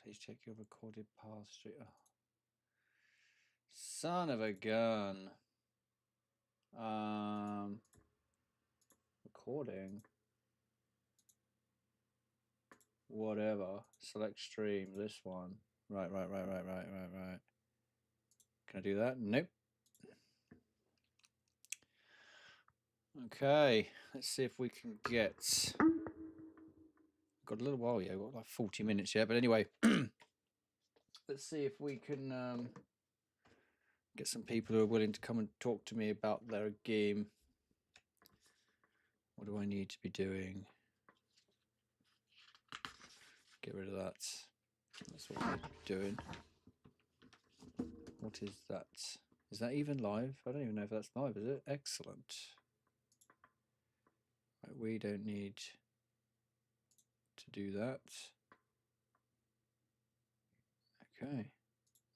Please check your recorded path straight. Oh. Son of a gun. Recording. Whatever. Select stream. This one. Right. Can I do that? Nope. Okay. Let's see if we can get. Got a little while yet. Got like 40 minutes yet. But anyway, let's see if we can get some people who are willing to come and talk to me about their game. What do I need to be doing? Get rid of that. That's what we're doing. What is that? Is that even live? I don't even know if that's live, is it? Excellent. Right, we don't need to do that. Okay.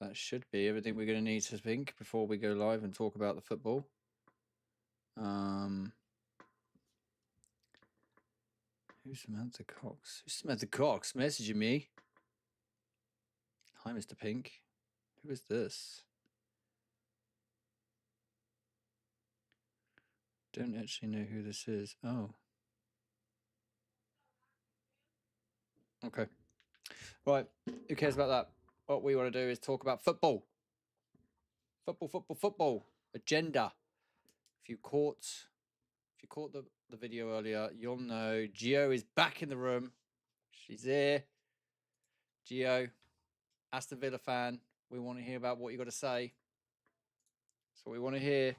That should be everything we're going to need to think before we go live and talk about the football. Who's Samantha Cox? Who's Samantha Cox messaging me? Hi, Mr. Pink. Who is this? Don't actually know who this is. Oh. Okay. Right. Who cares about that? What we want to do is talk about football. Football. Agenda. If you caught the video earlier, you'll know Gio is back in the room. She's here. Gio, Aston Villa fan. We want to hear about what you got to say. That's what we want to hear.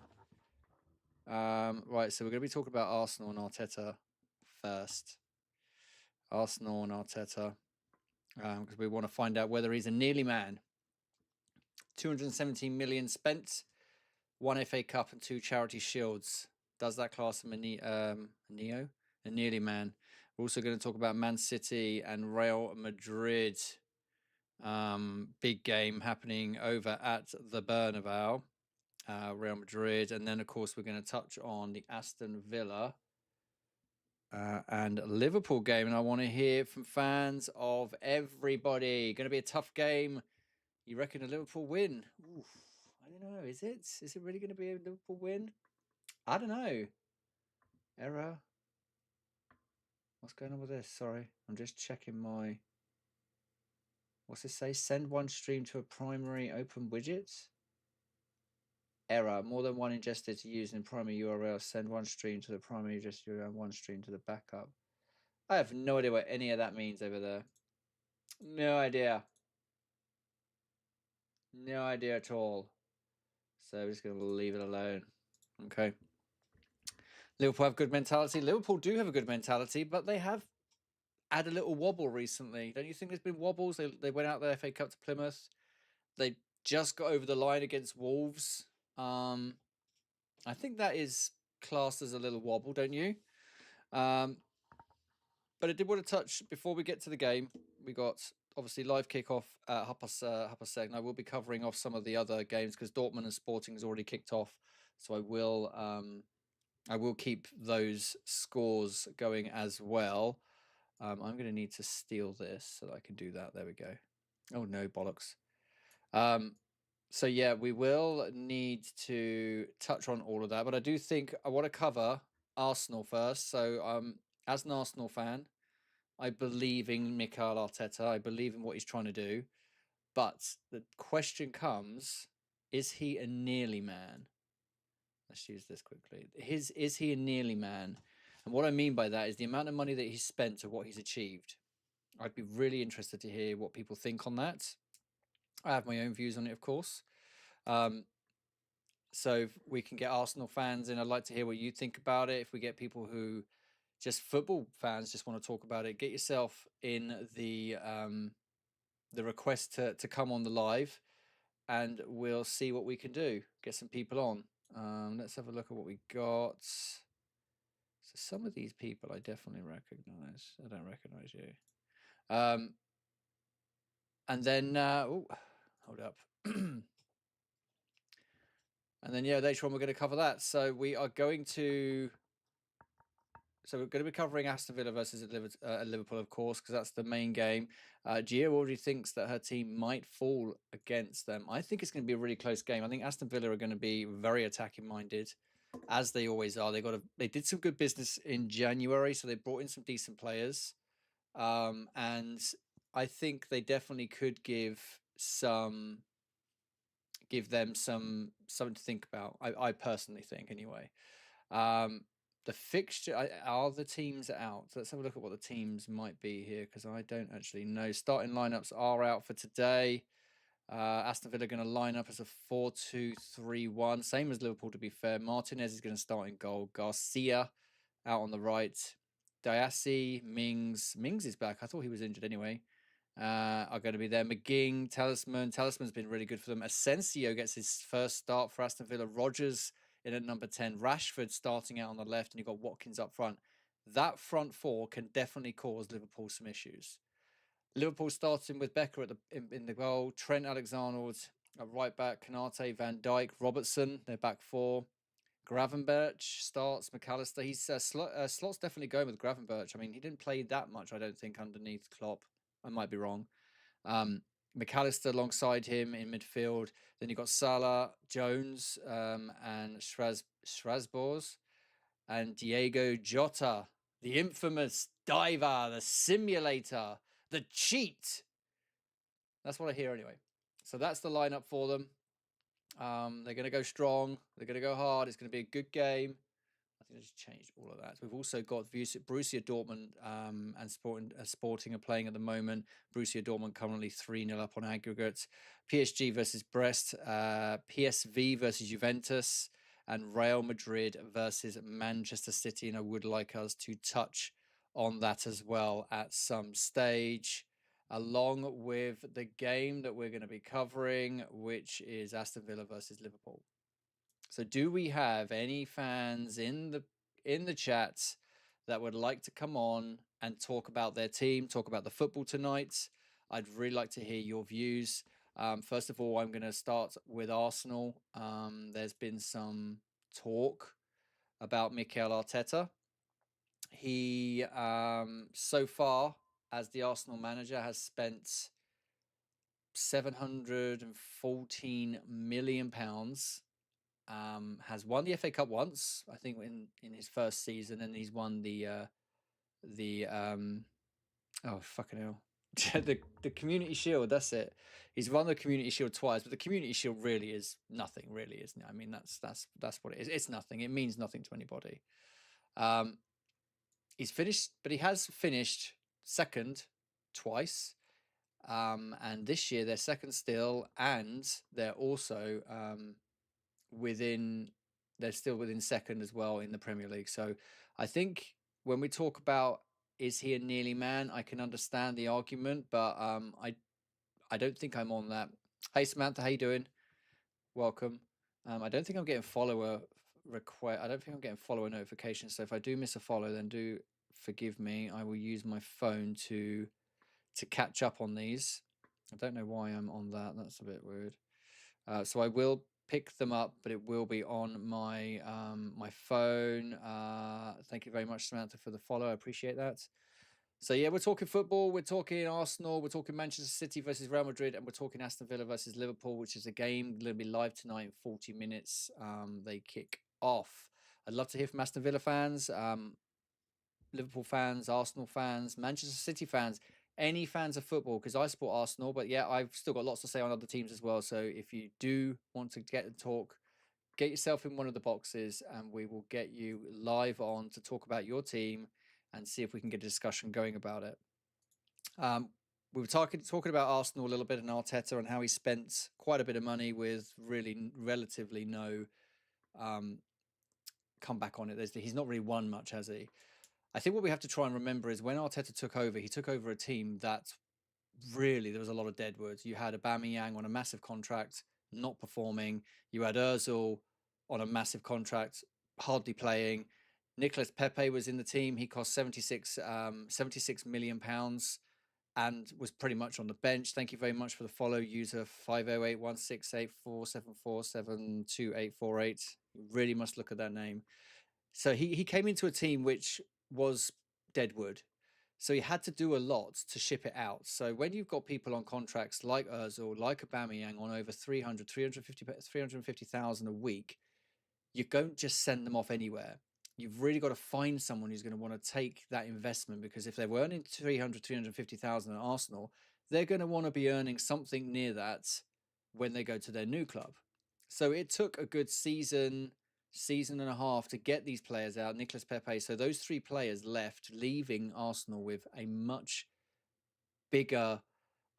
Right, so we're going to be talking about Arsenal and Arteta first. Arsenal and Arteta. Because we want to find out whether he's a nearly man. 217 million spent, 1 FA Cup and 2 Charity Shields. Does that class him a nearly man? We're also going to talk about Man City and Real Madrid. Big game happening over at the Bernabeu. Real Madrid. And then, of course, we're going to touch on the Aston Villa and Liverpool game. And I want to hear from fans of everybody. Going to be a tough game. You reckon a Liverpool win? Oof, I don't know. Is it? Is it really going to be a Liverpool win? I don't know. Error. What's going on with this? Sorry. I'm just checking my... What's this say? Send one stream to a primary open widget? Error. More than one ingested to use in primary URL. Send one stream to the primary ingested URL and one stream to the backup. I have no idea what any of that means over there. No idea. No idea at all. So we're just going to leave it alone. Okay. Liverpool have good mentality. Liverpool do have a good mentality, but they have had a little wobble recently. Don't you think there's been wobbles? They went out the FA Cup to Plymouth. They just got over the line against Wolves. I think that is classed as a little wobble, don't you? But I did want to touch, before we get to the game, we got obviously live kickoff at 7:30. I will be covering off some of the other games because Dortmund and Sporting has already kicked off. So I will keep those scores going as well. I'm going to need to steal this so that I can do that. There we go. Oh, no, bollocks. So, yeah, we will need to touch on all of that. But I do think I want to cover Arsenal first. So, as an Arsenal fan, I believe in Mikel Arteta. I believe in what he's trying to do. But the question comes, is he a nearly man? Let's use this quickly. Is he a nearly man? And what I mean by that is the amount of money that he's spent to what he's achieved. I'd be really interested to hear what people think on that. I have my own views on it, of course. So if we can get Arsenal fans in, I'd like to hear what you think about it. If we get people who just football fans just want to talk about it, get yourself in the request to come on the live, and we'll see what we can do. Get some people on. Let's have a look at what we got. So some of these people I definitely recognize. I don't recognize you. And then, hold up. And then, yeah, later on we're going to cover that. So we are going to So we're going to be covering Aston Villa versus Liverpool, of course, because that's the main game. Gio already thinks that her team might fall against them. I think it's going to be a really close game. I think Aston Villa are going to be very attacking minded, as they always are. They did some good business in January, so they brought in some decent players, and I think they definitely could give them something to think about. I personally think anyway. Um, the fixture are the teams out. So let's have a look at what the teams might be here because I don't actually know. Starting lineups are out for today. Aston Villa going to line up as a 4-2-3-1, same as Liverpool to be fair. Martinez is going to start in goal. Garcia out on the right. Diassi, Mings is back. I thought he was injured anyway. Are going to be there. McGing, Talisman's been really good for them. Asensio gets his first start for Aston Villa. Rogers in at number 10. Rashford starting out on the left, and you've got Watkins up front. That front four can definitely cause Liverpool some issues. Liverpool starting with Becker in the goal. Trent Alexander at right back. Kanate, Van Dijk, Robertson. They're back four. Gravenberch starts. McAllister. He's Slot's definitely going with Gravenberch. I mean, he didn't play that much, I don't think, underneath Klopp. I might be wrong. McAllister alongside him in midfield. Then you've got Salah, Jones, and Strasbourg, and Diego Jota, the infamous diver, the simulator, the cheat. That's what I hear anyway. So that's the lineup for them. They're going to go strong. They're going to go hard. It's going to be a good game. I think I just changed all of that. We've also got Borussia Dortmund and Sporting are playing at the moment. Borussia Dortmund currently 3-0 up on aggregate. PSG versus Brest, PSV versus Juventus, and Real Madrid versus Manchester City. And I would like us to touch on that as well at some stage, along with the game that we're going to be covering, which is Aston Villa versus Liverpool. So do we have any fans in the chat that would like to come on and talk about their team, talk about the football tonight? I'd really like to hear your views. First of all, I'm going to start with Arsenal. There's been some talk about Mikel Arteta. He, so far, as the Arsenal manager, has spent £714 million. Has won the FA Cup once, I think, in his first season, and he's won the oh fucking hell, the Community Shield. That's it. He's won the Community Shield twice, but the Community Shield really is nothing, really, isn't it? I mean, that's what it is. It's nothing. It means nothing to anybody. He's finished, but he has finished second twice. And this year they're second still, and they're also they're still within second as well in the Premier League. So I think when we talk about is he a nearly man, I can understand the argument, but I don't think I'm on that. Hey Samantha, how you doing? Welcome. I don't think I'm getting follower request. I don't think I'm getting follower notifications. So if I do miss a follow, then do forgive me. I will use my phone to catch up on these. I don't know why I'm on that. That's a bit weird. So I will pick them up, but it will be on my my phone. Thank you very much, Samantha, for the follow. I appreciate that. So yeah, we're talking football, we're talking Arsenal, we're talking Manchester City versus Real Madrid, and we're talking Aston Villa versus Liverpool, which is a game going to be live tonight in 40 minutes. They kick off. I'd love to hear from Aston Villa fans, Liverpool fans, Arsenal fans, Manchester City fans, any fans of football, because I support Arsenal, but yeah, I've still got lots to say on other teams as well. So if you do want to get and talk, get yourself in one of the boxes and we will get you live on to talk about your team and see if we can get a discussion going about it. We were talking about Arsenal a little bit and Arteta and how he spent quite a bit of money with really relatively no comeback on it. He's not really won much, has he? I think what we have to try and remember is when Arteta took over, he took over a team that really there was a lot of dead words. You had Aubameyang on a massive contract, not performing. You had Ozil on a massive contract, hardly playing. Nicolas Pepe was in the team. He cost 76 million pounds and was pretty much on the bench. Thank you very much for the follow, user 508168474728848. You really must look at that name. So he came into a team which was deadwood. So he had to do a lot to ship it out. So when you've got people on contracts like Ozil, like Aubameyang on over 350,000 a week, you don't just send them off anywhere. You've really got to find someone who's going to want to take that investment, because if they're earning 350,000 at Arsenal, they're going to want to be earning something near that when they go to their new club. So it took a good season and a half to get these players out. Nicolas Pepe. So those three players left, leaving Arsenal with a much bigger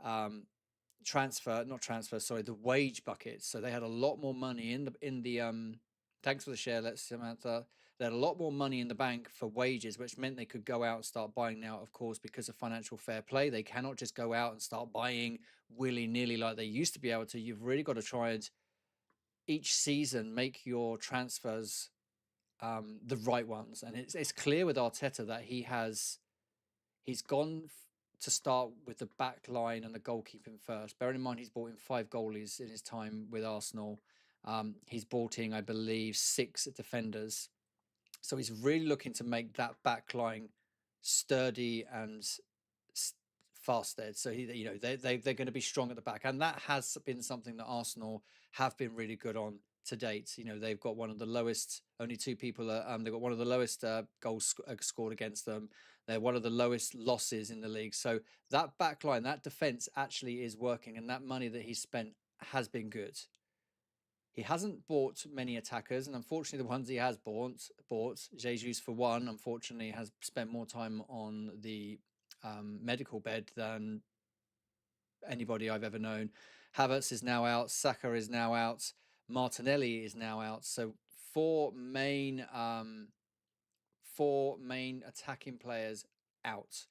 um, the wage bucket. So they had a lot more money in the thanks for the share, let's Samantha. They had a lot more money in the bank for wages, which meant they could go out and start buying now, of course, because of financial fair play. They cannot just go out and start buying willy-nilly like they used to be able to. You've really got to try and each season make your transfers the right ones. And it's clear with Arteta that he's gone to start with the back line and the goalkeeping first. Bearing in mind he's brought in 5 goalies in his time with Arsenal. He's brought in, I believe, 6 defenders. So he's really looking to make that back line sturdy and fasted. So they're going to be strong at the back, and that has been something that Arsenal have been really good on to date. They've got one of the lowest. Only 2 people. They've got one of the lowest goals scored against them. They're one of the lowest losses in the league. So that back line, that defense actually is working, and that money that he's spent has been good. He hasn't bought many attackers, and unfortunately, the ones he has bought Jesus for one, unfortunately, has spent more time on the medical bed than anybody I've ever known. Havertz is now out. Saka is now out. Martinelli is now out. So 4 main attacking players out.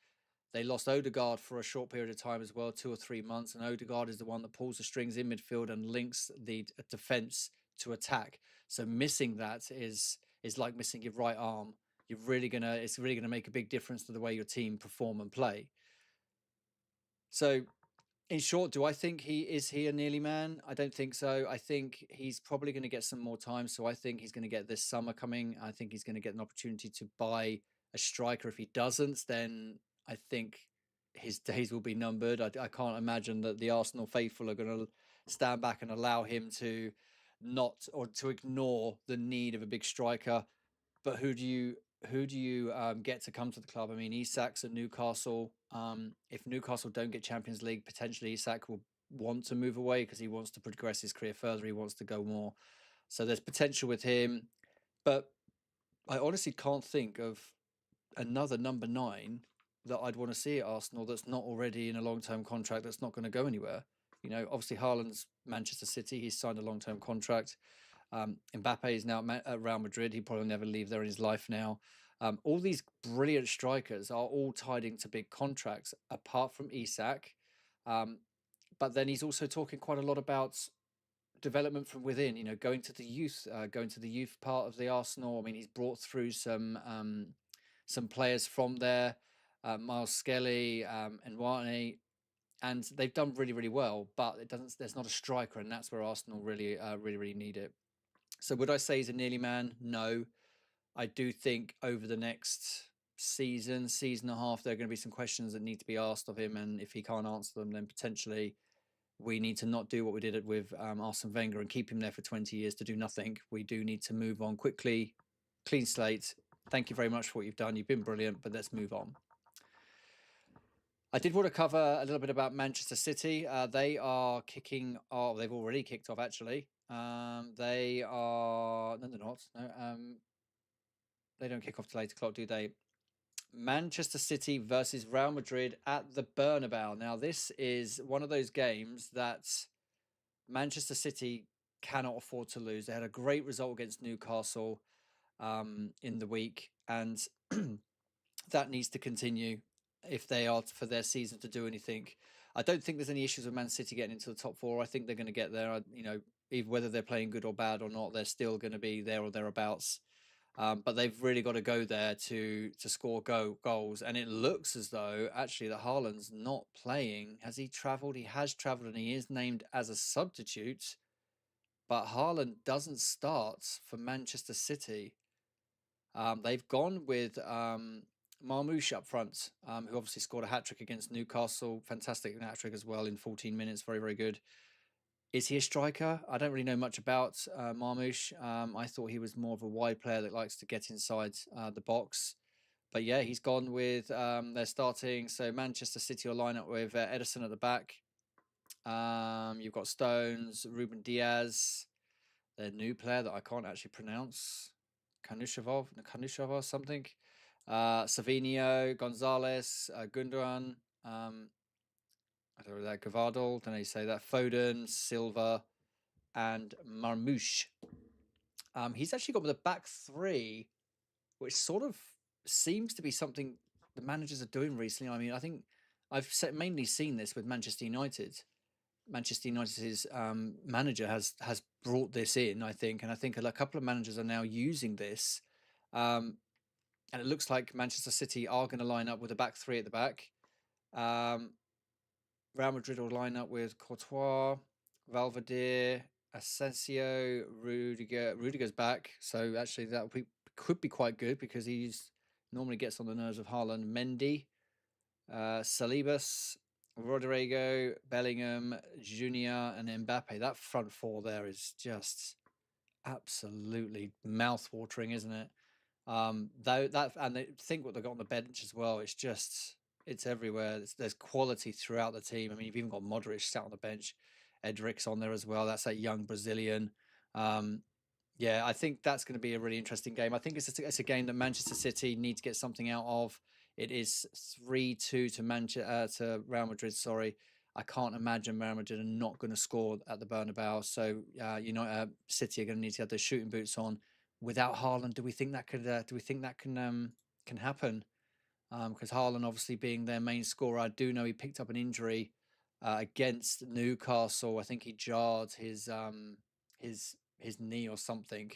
They lost Odegaard for a short period of time as well, 2 or 3 months, and Odegaard is the one that pulls the strings in midfield and links the defense to attack. So missing that is like missing your right arm. It's really gonna make a big difference to the way your team perform and play. So in short, do I think he is a nearly man? I don't think so. I think he's probably going to get some more time. So I think he's going to get this summer coming. I think he's going to get an opportunity to buy a striker. If he doesn't, then I think his days will be numbered. I can't imagine that the Arsenal faithful are going to stand back and allow him to not, or to ignore the need of a big striker. But who do you get to come to the club? I mean, Isak's at Newcastle. If Newcastle don't get Champions League, potentially Isak will want to move away because he wants to progress his career further. He wants to go more. So there's potential with him. But I honestly can't think of another number 9 that I'd want to see at Arsenal that's not already in a long-term contract that's not going to go anywhere. Obviously Haaland's Manchester City. He's signed a long-term contract. Mbappe is now at Real Madrid. He probably never leave there in his life now. All these brilliant strikers are all tied into big contracts, apart from Isak. But then he's also talking quite a lot about development from within. Going to the youth part of the Arsenal. I mean, he's brought through some players from there, Miles Skelly, and Warney. And they've done really, really well, but there's not a striker, and that's where Arsenal really, really need it. So would I say he's a nearly man? No. I do think over the next season and a half, there are going to be some questions that need to be asked of him. And if he can't answer them, then potentially we need to not do what we did with Arsene Wenger and keep him there for 20 years to do nothing. We do need to move on quickly, clean slate. Thank you very much for what you've done. You've been brilliant, but let's move on. I did want to cover a little bit about Manchester City. They are kicking off. They've already kicked off, actually. They are... No, they're not. No, they don't kick off till 8 o'clock, do they? Manchester City versus Real Madrid at the Bernabeu. Now, this is one of those games that Manchester City cannot afford to lose. They had a great result against Newcastle in the week, and that needs to continue if they are for their season to do anything. I don't think there's any issues with Man City getting into the top 4. I think they're going to get there. Even whether they're playing good or bad or not, they're still going to be there or thereabouts. But they've really got to go there to score goals. And it looks as though actually that Haaland's not playing. Has he travelled? He has travelled, and he is named as a substitute. But Haaland doesn't start for Manchester City. They've gone with Marmoush up front, who obviously scored a hat trick against Newcastle. Fantastic hat trick as well in 14 minutes. Very, very good. Is he a striker? I don't really know much about Marmoush. I thought he was more of a wide player that likes to get inside the box. But yeah, he's gone with they're starting. So Manchester City will line up with Edison at the back. You've got Stones, Ruben Diaz, their new player that I can't actually pronounce, Kanushavov something. Savinio, Gonzalez, Gundogan, I don't know that, Gavardol, don't know how you say that, Foden, Silva, and Marmouche. He's actually got with a back three, which sort of seems to be something the managers are doing recently. I mean, I think I've mainly seen this with Manchester United. Manchester United's manager has brought this in, I think, and I think a couple of managers are now using this. And it looks like Manchester City are going to line up with a back three at the back. Real Madrid will line up with Courtois, Valverde, Asensio, Rudiger. Rudiger's back, so actually that could be quite good because he's normally gets on the nerves of Haaland. Mendy, Salibas, Rodrigo, Bellingham, Junior, and Mbappe. That front four there is just absolutely mouth-watering, isn't it? Though that, and they think what they've got on the bench as well. It's everywhere. There's quality throughout the team. I mean, you've even got Modric sat on the bench. Edric's on there as well. That's that young Brazilian. Yeah, I think that's going to be a really interesting game. I think it's a game that Manchester City need to get something out of. It is 3-2 to Real Madrid. Sorry, I can't imagine Real Madrid are not going to score at the Bernabeu. So City are going to need to have their shooting boots on. Without Haaland, do we think that can happen? Because Haaland obviously being their main scorer, I do know he picked up an injury against Newcastle. I think he jarred his knee or something.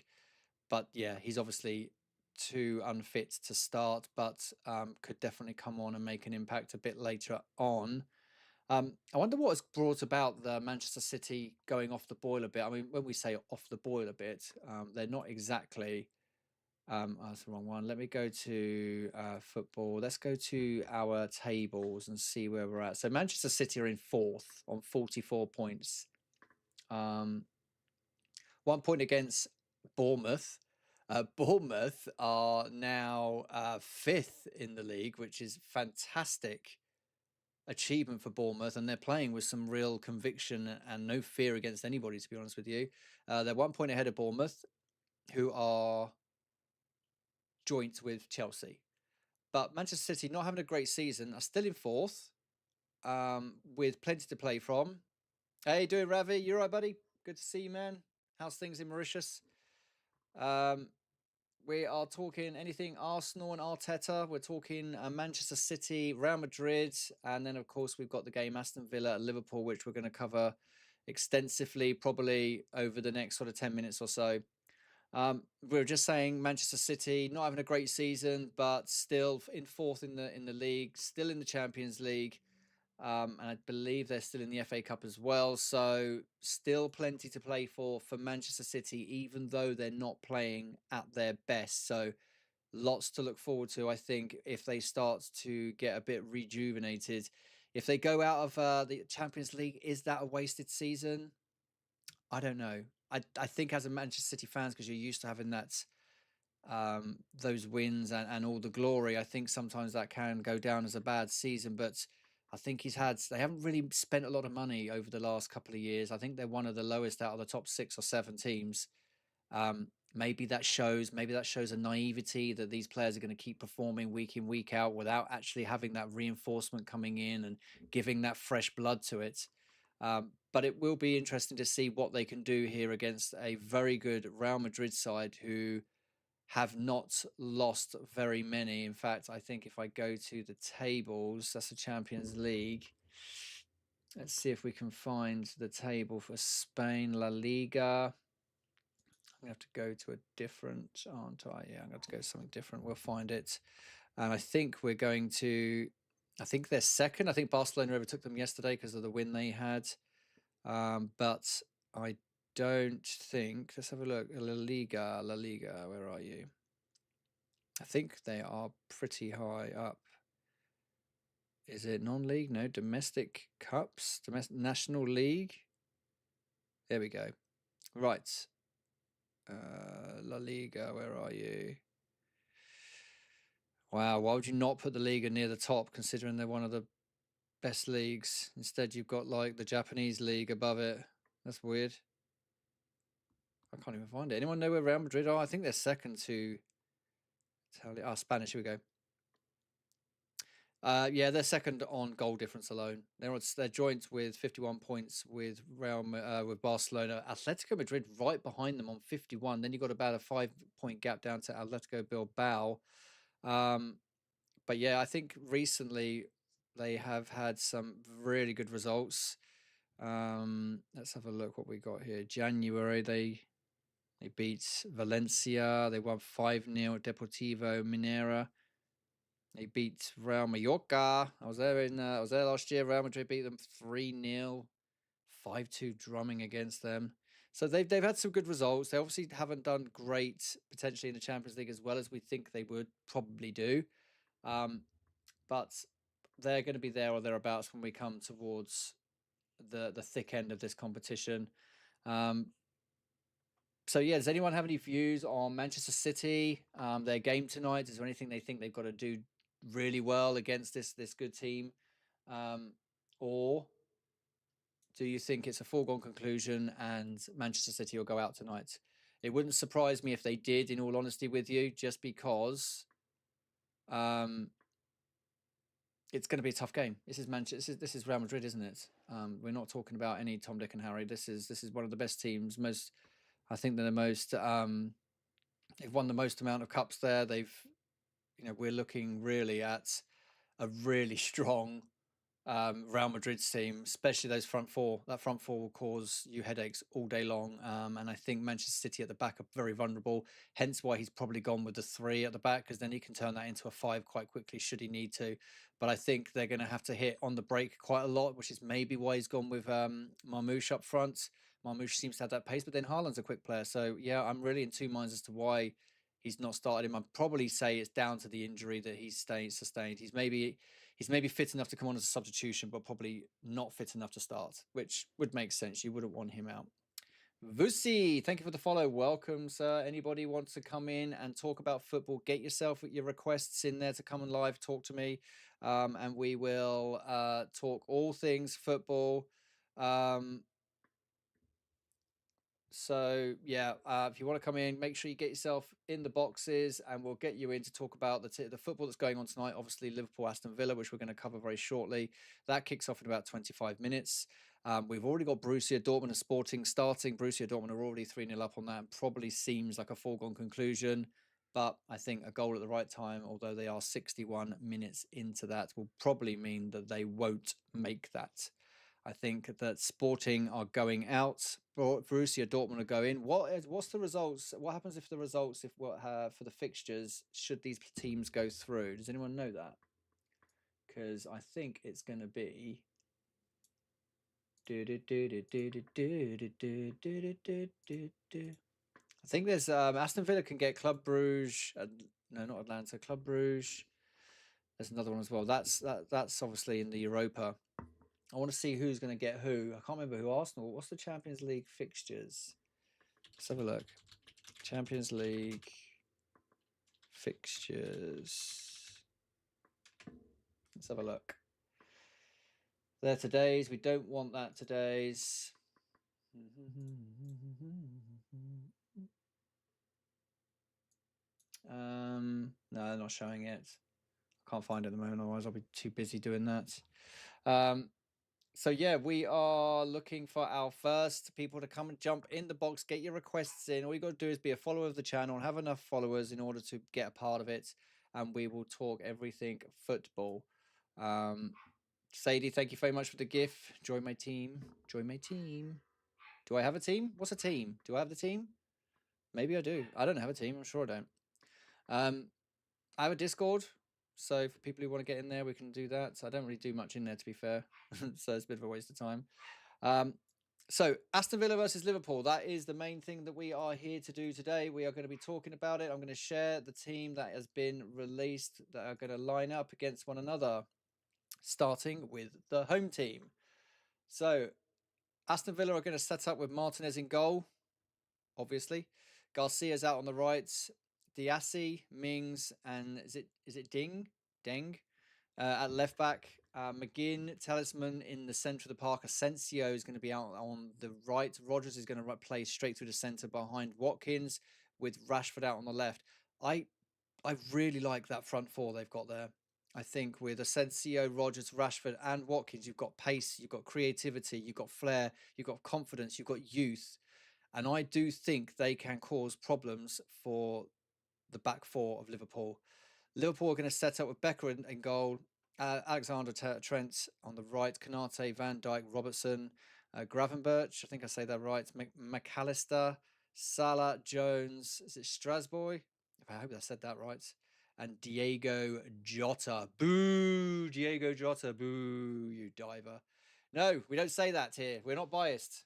But yeah, he's obviously too unfit to start, but could definitely come on and make an impact a bit later on. I wonder what has brought about the Manchester City going off the boil a bit. I mean, when we say off the boil a bit, they're not exactly. That's the wrong one. Let me go to football. Let's go to our tables and see where we're at. So Manchester City are in fourth on 44 points. 1 point against Bournemouth. Bournemouth are now fifth in the league, which is fantastic achievement for Bournemouth, and they're playing with some real conviction and no fear against anybody, to be honest with you. They're 1 point ahead of Bournemouth, who are joint with Chelsea. But Manchester City, not having a great season, are still in fourth, with plenty to play from. Hey, doing Ravi? You all right, buddy? Good to see you, man. How's things in Mauritius? We are talking anything Arsenal and Arteta. We're talking Manchester City, Real Madrid, and then, of course, we've got the game Aston Villa, Liverpool, which we're going to cover extensively, probably over the next sort of 10 minutes or so. We were just saying Manchester City not having a great season, but still in fourth in the league, still in the Champions League, and I believe they're still in the FA Cup as well. So still plenty to play for Manchester City, even though they're not playing at their best. So lots to look forward to, I think, if they start to get a bit rejuvenated. If they go out of the Champions League, is that a wasted season? I don't know. I think as a Manchester City fans, because you're used to having that those wins and all the glory, I think sometimes that can go down as a bad season. But I think they haven't really spent a lot of money over the last couple of years. I think they're one of the lowest out of the top 6 or 7 teams. Maybe that shows a naivety that these players are going to keep performing week in, week out without actually having that reinforcement coming in and giving that fresh blood to it. But it will be interesting to see what they can do here against a very good Real Madrid side who have not lost very many. In fact, I think if I go to the tables, that's the Champions League. Let's see if we can find the table for Spain, La Liga. I'm going to have to go to a different, aren't I? Yeah, I'm going to go to something different. We'll find it. And I think I think they're second. I think Barcelona overtook them yesterday because of the win they had. But I don't think, let's have a look. La Liga, where are you? I think they are pretty high up. Is it non-league? No, domestic cups, domestic national league. There we go. Right. La Liga, where are you? Wow, why would you not put the Liga near the top, considering they're one of the best leagues? Instead, you've got like the Japanese league above it. That's weird. I can't even find it. Anyone know where Real Madrid are? I think they're second to Italy. Oh, Spanish. Here we go. Yeah, they're second on goal difference alone. They're joint with 51 points with with Barcelona. Atletico Madrid right behind them on 51. Then you've got about a 5-point gap down to Atletico Bilbao. But yeah, I think recently they have had some really good results. Let's have a look what we got here. January they beat Valencia. They won 5-0 at Deportivo Minera. They beat Real Mallorca. I was there last year. Real Madrid beat them 3-0, 5-2 drumming against them. So they've had some good results. They obviously haven't done great potentially in the Champions League as well as we think they would probably do. But they're going to be there or thereabouts when we come towards the thick end of this competition. So yeah, does anyone have any views on Manchester City, their game tonight? Is there anything they think they've got to do really well against this good team, or do you think it's a foregone conclusion and Manchester City will go out tonight? It wouldn't surprise me if they did, in all honesty with you, just because it's going to be a tough game. This is Manchester. This is Real Madrid, isn't it? We're not talking about any Tom, Dick, and Harry. This is one of the best teams. I think they're the most. They've won the most amount of cups there. We're looking really at a really strong Real Madrid's team, especially those front four. That front four will cause you headaches all day long. And I think Manchester City at the back are very vulnerable. Hence why he's probably gone with the 3 at the back, because then he can turn that into a 5 quite quickly should he need to. But I think they're going to have to hit on the break quite a lot, which is maybe why he's gone with Marmoush up front. Marmoush seems to have that pace, but then Haaland's a quick player. So yeah, I'm really in two minds as to why he's not started him. I'd probably say it's down to the injury that he's sustained. He's maybe fit enough to come on as a substitution, but probably not fit enough to start, which would make sense. You wouldn't want him out. Vusi, thank you for the follow. Welcome, sir. Anybody wants to come in and talk about football? Get yourself your requests in there to come and live talk to me, and we will talk all things football. So yeah, if you want to come in, make sure you get yourself in the boxes, and we'll get you in to talk about the football that's going on tonight. Obviously, Liverpool, Aston Villa, which we're going to cover very shortly. That kicks off in about 25 minutes. We've already got Borussia Dortmund and Sporting starting. Borussia Dortmund are already 3-0 up on that, and probably seems like a foregone conclusion. But I think a goal at the right time, although they are 61 minutes into that, will probably mean that they won't make that. I think that Sporting are going out. Borussia Dortmund are going. What's the results? What happens if the results, for the fixtures, should these teams go through? Does anyone know that? Because I think it's going to be. I think there's Aston Villa can get Club Brugge. No, not Atlanta. Club Brugge. There's another one as well. That's obviously in the Europa. I want to see who's going to get who. I can't remember who Arsenal. What's the Champions League fixtures? Let's have a look. Champions League fixtures. Let's have a look. They're today's. We don't want that today's. No, they're not showing it. I can't find it at the moment, otherwise I'll be too busy doing that. So yeah, we are looking for our first people to come and jump in the box, get your requests in. All you got to do is be a follower of the channel and have enough followers in order to get a part of it, and we will talk everything football. Sadie, thank you very much for the gift. Join my team. Join my team. Do I have a team? What's a team? Do I have the team? Maybe I do. I don't have a team. I'm sure I don't. I have a Discord. So for people who want to get in there, we can do that. So I don't really do much in there, to be fair. So it's a bit of a waste of time. So, Aston Villa versus Liverpool. That is the main thing that we are here to do today. We are going to be talking about it. I'm going to share the team that has been released that are going to line up against one another, starting with the home team. So, Aston Villa are going to set up with Martinez in goal, obviously. Garcia's out on the right. Diassi, Mings, and is it Deng at left back. McGinn, Talisman in the centre of the park. Asensio is going to be out on the right. Rogers is going to play straight through the centre behind Watkins with Rashford out on the left. I I really like that front four they've got there. I think with Asensio, Rogers, Rashford, and Watkins, you've got pace, you've got creativity, you've got flair, you've got confidence, you've got youth. And I do think they can cause problems for the back four of Liverpool. Liverpool are going to set up with Becker in goal, Alexander Trent on the right, Kanate, Van Dijk, Robertson, Gravenberch, I think I say that right, McAllister, Salah, Jones, is it Strasbourg? I hope I said that right. And Diego Jota. Boo, Diego Jota. Boo, you diver. No, we don't say that here. We're not biased.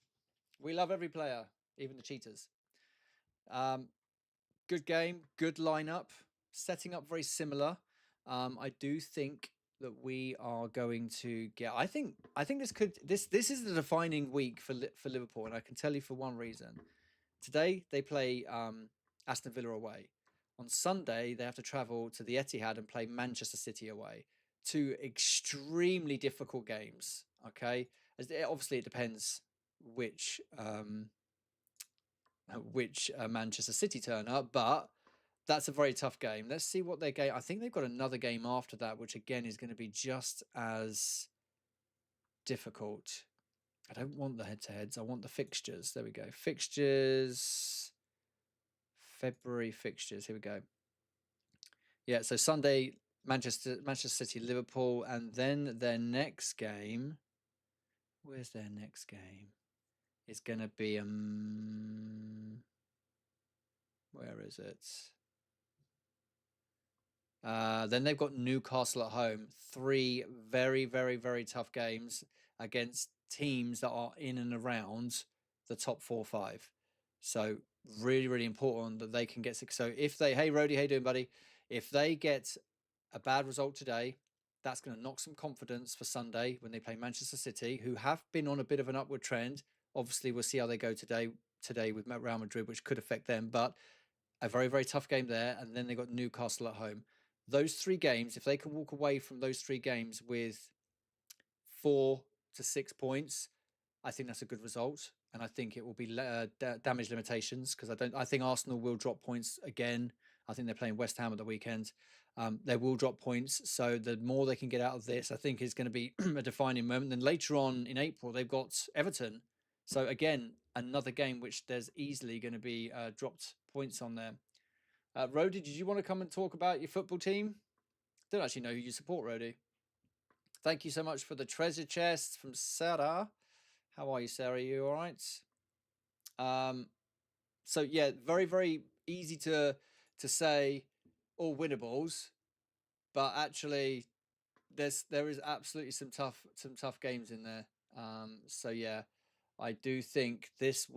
We love every player, even the cheaters. Um, Good game, good lineup, setting up very similar. I do think that we are going to get. I think this is the defining week for Liverpool, and I can tell you for one reason. Today they play Aston Villa away. On Sunday they have to travel to the Etihad and play Manchester City away. Two extremely difficult games. Okay, obviously it depends which Manchester City turn up, but that's a very tough game. Let's see what their game. I think they've got another game after that, which again is going to be just as difficult. I don't want the head-to-heads. I want the fixtures. There we go. Fixtures. February fixtures. Here we go. Yeah, so Sunday, Manchester City, Liverpool, and then their next game. Where's their next game? It's going to be where is it? Then they've got Newcastle at home. Three very, very, very tough games against teams that are in and around the top 4 or 5. So really, really important that they can get 6. So if they, hey Rody, how you doing, buddy? If they get a bad result today, that's going to knock some confidence for Sunday when they play Manchester City, who have been on a bit of an upward trend. Obviously, we'll see how they go today with Real Madrid, which could affect them. But a very, very tough game there, and then they got Newcastle at home. Those 3 games, if they can walk away from those 3 games with 4 to 6 points, I think that's a good result, and I think it will be damage limitations because I think Arsenal will drop points again. I think they're playing West Ham at the weekend. They will drop points, so the more they can get out of this, I think is going to be a defining moment. Then later on in April, they've got Everton. So again, another game which there's easily going to be dropped points on there. Rody, did you want to come and talk about your football team? Don't actually know who you support, Rody. Thank you so much for the treasure chest from Sarah. How are you, Sarah? You all right? So yeah, very, very easy to say all winnables, but actually there is absolutely some tough games in there. So yeah, I do think this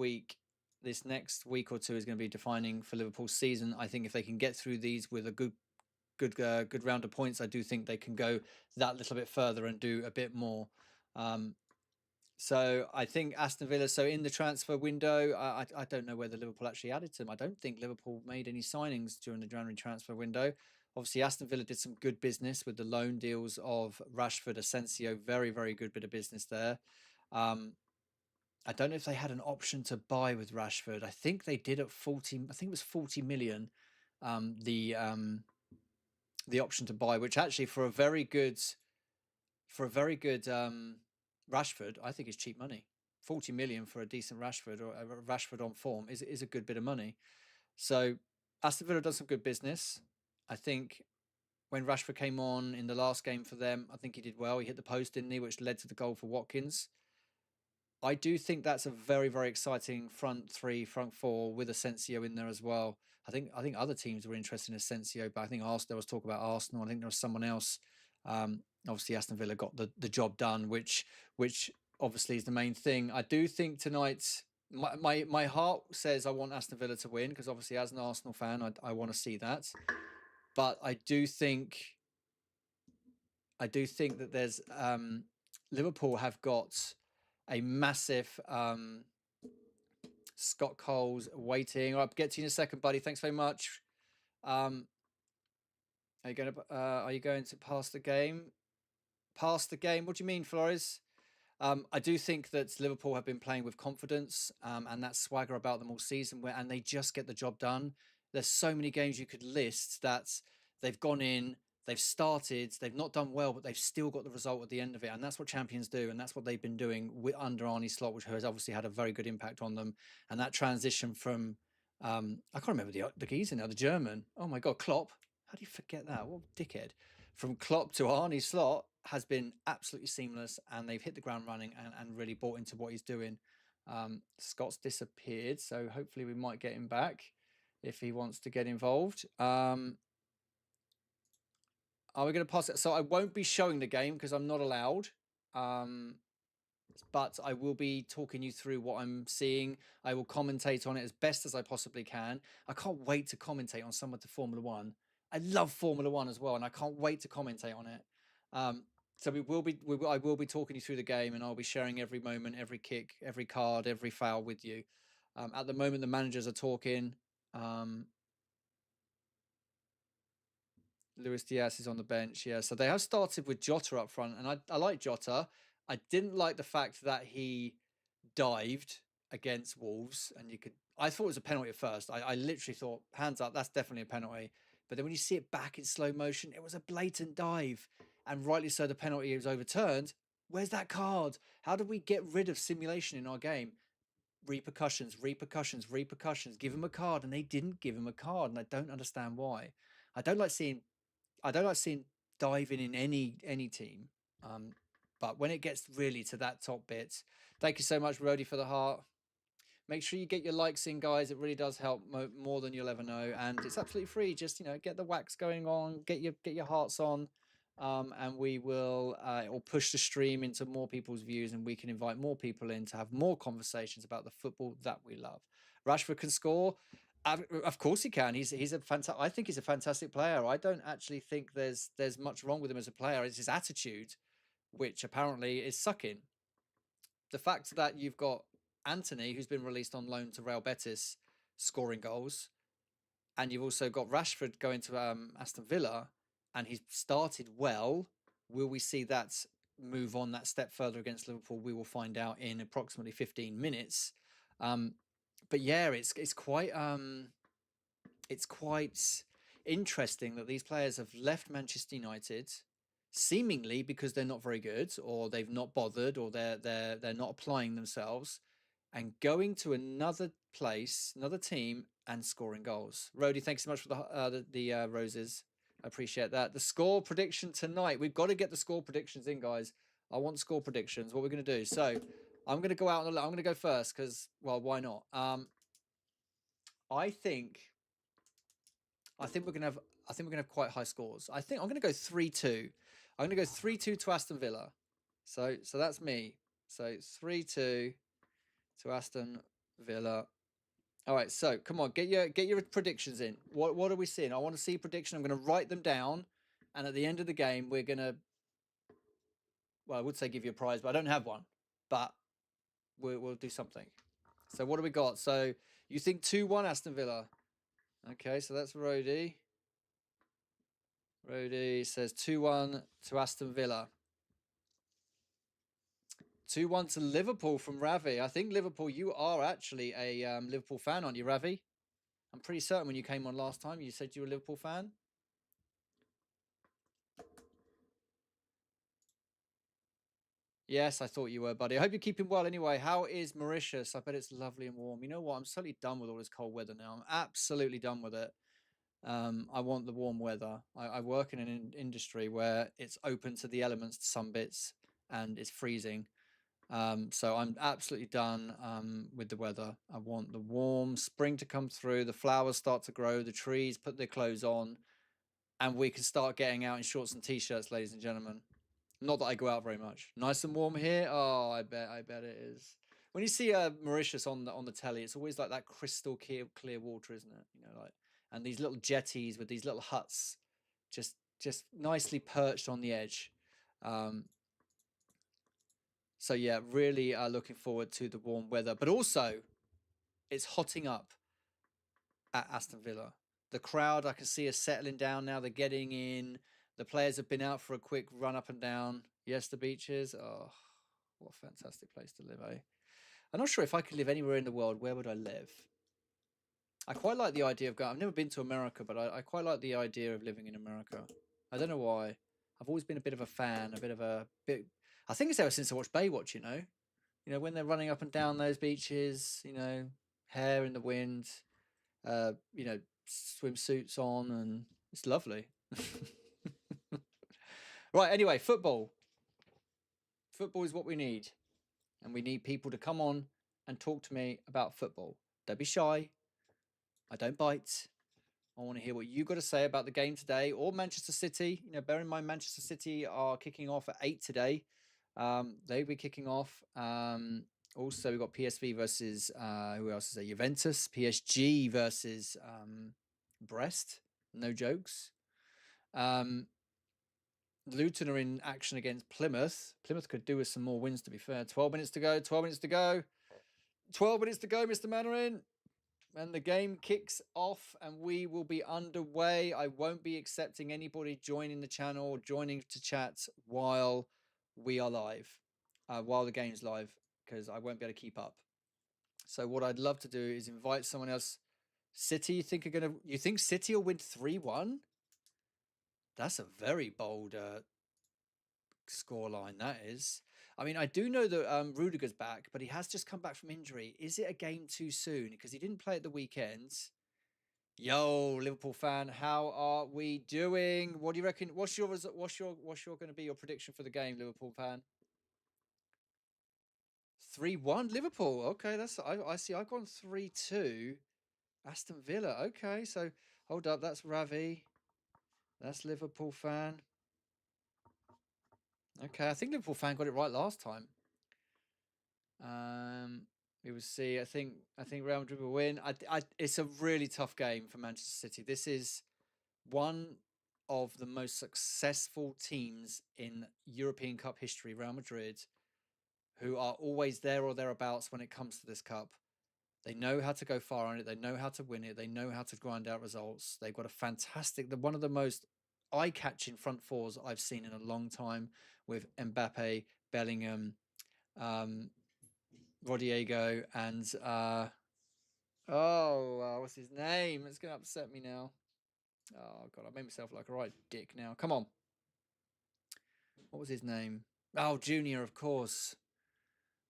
next week or two is going to be defining for Liverpool's season. I think if they can get through these with a good round of points, I do think they can go that little bit further and do a bit more. So I think Aston Villa. So in the transfer window, I don't know whether Liverpool actually added to them. I don't think Liverpool made any signings during the January transfer window. Obviously, Aston Villa did some good business with the loan deals of Rashford, Asensio. Very, very good bit of business there. I don't know if they had an option to buy with Rashford. I think they did at 40. I think it was 40 million. The option to buy, which actually for a very good Rashford, I think is cheap money. 40 million for a decent Rashford or a Rashford on form is a good bit of money. So Aston Villa does some good business. I think when Rashford came on in the last game for them, I think he did well. He hit the post, didn't he, which led to the goal for Watkins. I do think that's a very, very exciting front 4 with Asensio in there as well. I think other teams were interested in Asensio, but I think there was talk about Arsenal. I think there was someone else. Obviously, Aston Villa got the job done, which obviously is the main thing. I do think tonight, my heart says I want Aston Villa to win because obviously as an Arsenal fan, I want to see that. But I do think that there's Liverpool have got a massive Scott Cole's waiting. I'll get to you in a second, buddy. Thanks very much. Um, are you going to pass the game? Pass the game? What do you mean, Flores? I do think that Liverpool have been playing with confidence and that swagger about them all season, and they just get the job done. There's so many games you could list that they've gone in, they've started, they've not done well, but they've still got the result at the end of it, and that's what champions do, and that's what they've been doing under Arne Slot, which has obviously had a very good impact on them. And that transition from I can't remember the geezer now, the German. Oh my God, Klopp. How do you forget that? What a dickhead! From Klopp to Arne Slot has been absolutely seamless, and they've hit the ground running and really bought into what he's doing. Scott's disappeared, so hopefully we might get him back if he wants to get involved. Are we going to pass it? So I won't be showing the game because I'm not allowed. But I will be talking you through what I'm seeing. I will commentate on it as best as I possibly can. I can't wait to commentate on some of the Formula One. I love Formula One as well, and I can't wait to commentate on it. So I will be talking you through the game, and I'll be sharing every moment, every kick, every card, every foul with you. At the moment, the managers are talking. Luis Diaz is on the bench, yeah. So they have started with Jota up front, and I like Jota. I didn't like the fact that he dived against Wolves, and I thought it was a penalty at first. I literally thought, hands up, that's definitely a penalty. But then when you see it back in slow motion, it was a blatant dive, and rightly so, the penalty was overturned. Where's that card? How do we get rid of simulation in our game? Repercussions, repercussions, repercussions. Give him a card, and they didn't give him a card, and I don't understand why. I don't like seeing diving in any team. But when it gets really to that top bit, thank you so much, Rody, for the heart. Make sure you get your likes in, guys. It really does help more than you'll ever know, and it's absolutely free. Just get the wax going on, get your hearts on, and we will or push the stream into more people's views, and we can invite more people in to have more conversations about the football that we love. Rashford can score. Of course he can. He's a fantastic. I think he's a fantastic player. I don't actually think there's much wrong with him as a player. It's his attitude, which apparently is sucking. The fact that you've got Anthony, who's been released on loan to Real Betis, scoring goals, and you've also got Rashford going to Aston Villa, and he's started well. Will we see that move on that step further against Liverpool? We will find out in approximately 15 minutes. But yeah, it's quite interesting that these players have left Manchester United seemingly because they're not very good, or they've not bothered, or they're not applying themselves, and going to another place, another team, and scoring goals. Rody, thanks so much for the roses. I appreciate that. The score prediction tonight. We've got to get the score predictions in, guys. I want score predictions. What we're going to do. So I'm going to go out. I'm going to go first because, well, why not? I think we're gonna have quite high scores. I think I'm gonna go 3-2. I'm gonna go 3-2 to Aston Villa. So that's me. So 3-2 to Aston Villa. All right. So come on, get your predictions in. What are we seeing? I want to see prediction. I'm gonna write them down, and at the end of the game, we're gonna. Well, I would say give you a prize, but I don't have one. But we'll do something. So what do we got? So you think 2-1 Aston Villa? Okay, so that's Rody. Rody says 2-1 to Aston Villa. 2-1 to Liverpool from Ravi. I think Liverpool, you are actually a Liverpool fan, aren't you, Ravi? I'm pretty certain when you came on last time, you said you were a Liverpool fan. Yes, I thought you were, buddy. I hope you're keeping well anyway. How is Mauritius? I bet it's lovely and warm. You know what? I'm totally done with all this cold weather now. I'm absolutely done with it. I want the warm weather. I work in an industry where it's open to the elements to some bits and it's freezing. So I'm absolutely done with the weather. I want the warm spring to come through, the flowers start to grow, the trees put their clothes on, and we can start getting out in shorts and t-shirts, ladies and gentlemen. Not that I go out very much. Nice and warm here. Oh, I bet it is. When you see Mauritius on the telly, it's always like that crystal clear water, isn't it? You know, like, and these little jetties with these little huts, just nicely perched on the edge. Um, so yeah, really looking forward to the warm weather, but also it's hotting up at Aston Villa. The crowd I can see is settling down now. They're getting in. The players have been out for a quick run up and down. Yes, the beaches. Oh, what a fantastic place to live, eh? I'm not sure if I could live anywhere in the world. Where would I live? I quite like the idea of going. I've never been to America, but I quite like the idea of living in America. I don't know why. I've always been a bit of a fan, a bit of a bit. I think it's ever since I watched Baywatch. You know when they're running up and down those beaches. You know, hair in the wind. You know, swimsuits on, and it's lovely. Right. Anyway, football. Football is what we need, and we need people to come on and talk to me about football. Don't be shy. I don't bite. I want to hear what you got to say about the game today or Manchester City. You know, bear in mind Manchester City are kicking off at 8 today. They'll be kicking off. Also, we've got PSV versus who else is there? Juventus. PSG versus Brest. No jokes. Luton are in action against Plymouth. Plymouth could do with some more wins, to be fair. 12 minutes to go. 12 minutes to go. 12 minutes to go, Mr. Mannering. And the game kicks off and we will be underway. I won't be accepting anybody joining the channel or joining to chat while we are live, while the game's live, because I won't be able to keep up. So what I'd love to do is invite someone else. City, you think City will win 3-1? That's a very bold scoreline, that is. I mean, I do know that Rudiger's back, but he has just come back from injury. Is it a game too soon? Because he didn't play at the weekend. Yo, Liverpool fan, how are we doing? What do you reckon? What's your going to be your prediction for the game, Liverpool fan? 3-1 Liverpool. Okay, I see. I've gone 3-2 Aston Villa. Okay, so hold up, that's Ravi. That's Liverpool fan. Okay, I think Liverpool fan got it right last time. We will see. I think Real Madrid will win. It's a really tough game for Manchester City. This is one of the most successful teams in European Cup history, Real Madrid, who are always there or thereabouts when it comes to this cup. They know how to go far on it. They know how to win it. They know how to grind out results. They've got a fantastic, one of the most eye-catching front fours I've seen in a long time with Mbappe, Bellingham, Rodrigo, and what's his name? It's going to upset me now. Oh god, I made myself like a right dick now. Come on. What was his name? Oh, Junior, of course.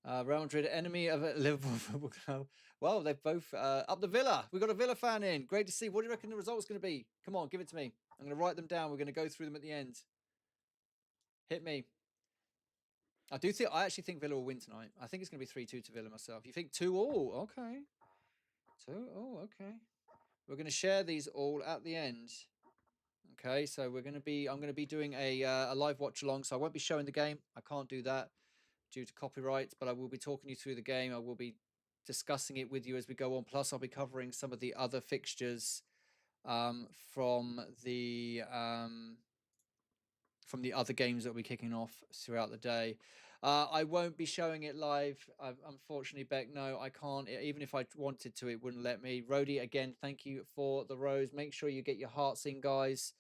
Real Madrid, enemy of Liverpool Football Club. Well, they've both up the Villa. We've got a Villa fan in. Great to see. What do you reckon the result's going to be? Come on, give it to me. I'm going to write them down. We're going to go through them at the end. Hit me. I actually think Villa will win tonight. I think it's going to be 3-2 to Villa myself. You think 2-2? Okay. 2-2, okay. We're going to share these all at the end. Okay, so I'm going to be doing a live watch along. So I won't be showing the game. I can't do that due to copyright, but I will be talking you through the game. I will be discussing it with you as we go on. Plus, I'll be covering some of the other fixtures from the other games that will be kicking off throughout the day. I won't be showing it live. Unfortunately, Beck, no, I can't. Even if I wanted to, it wouldn't let me. Rody, again, thank you for the rose. Make sure you get your hearts in, guys.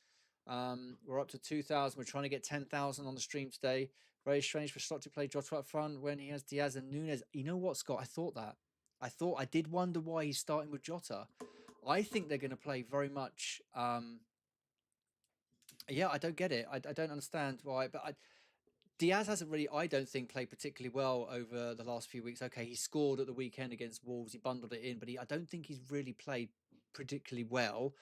We're up to 2,000. We're trying to get 10,000 on the stream today. Very strange for Slot to play Jota up front when he has Diaz and Nunes. You know what, Scott? I did wonder why he's starting with Jota. I think they're going to play very much. Yeah, I don't get it. I don't understand why. But Diaz hasn't really, I don't think, played particularly well over the last few weeks. Okay, he scored at the weekend against Wolves. He bundled it in, but I don't think he's really played particularly well.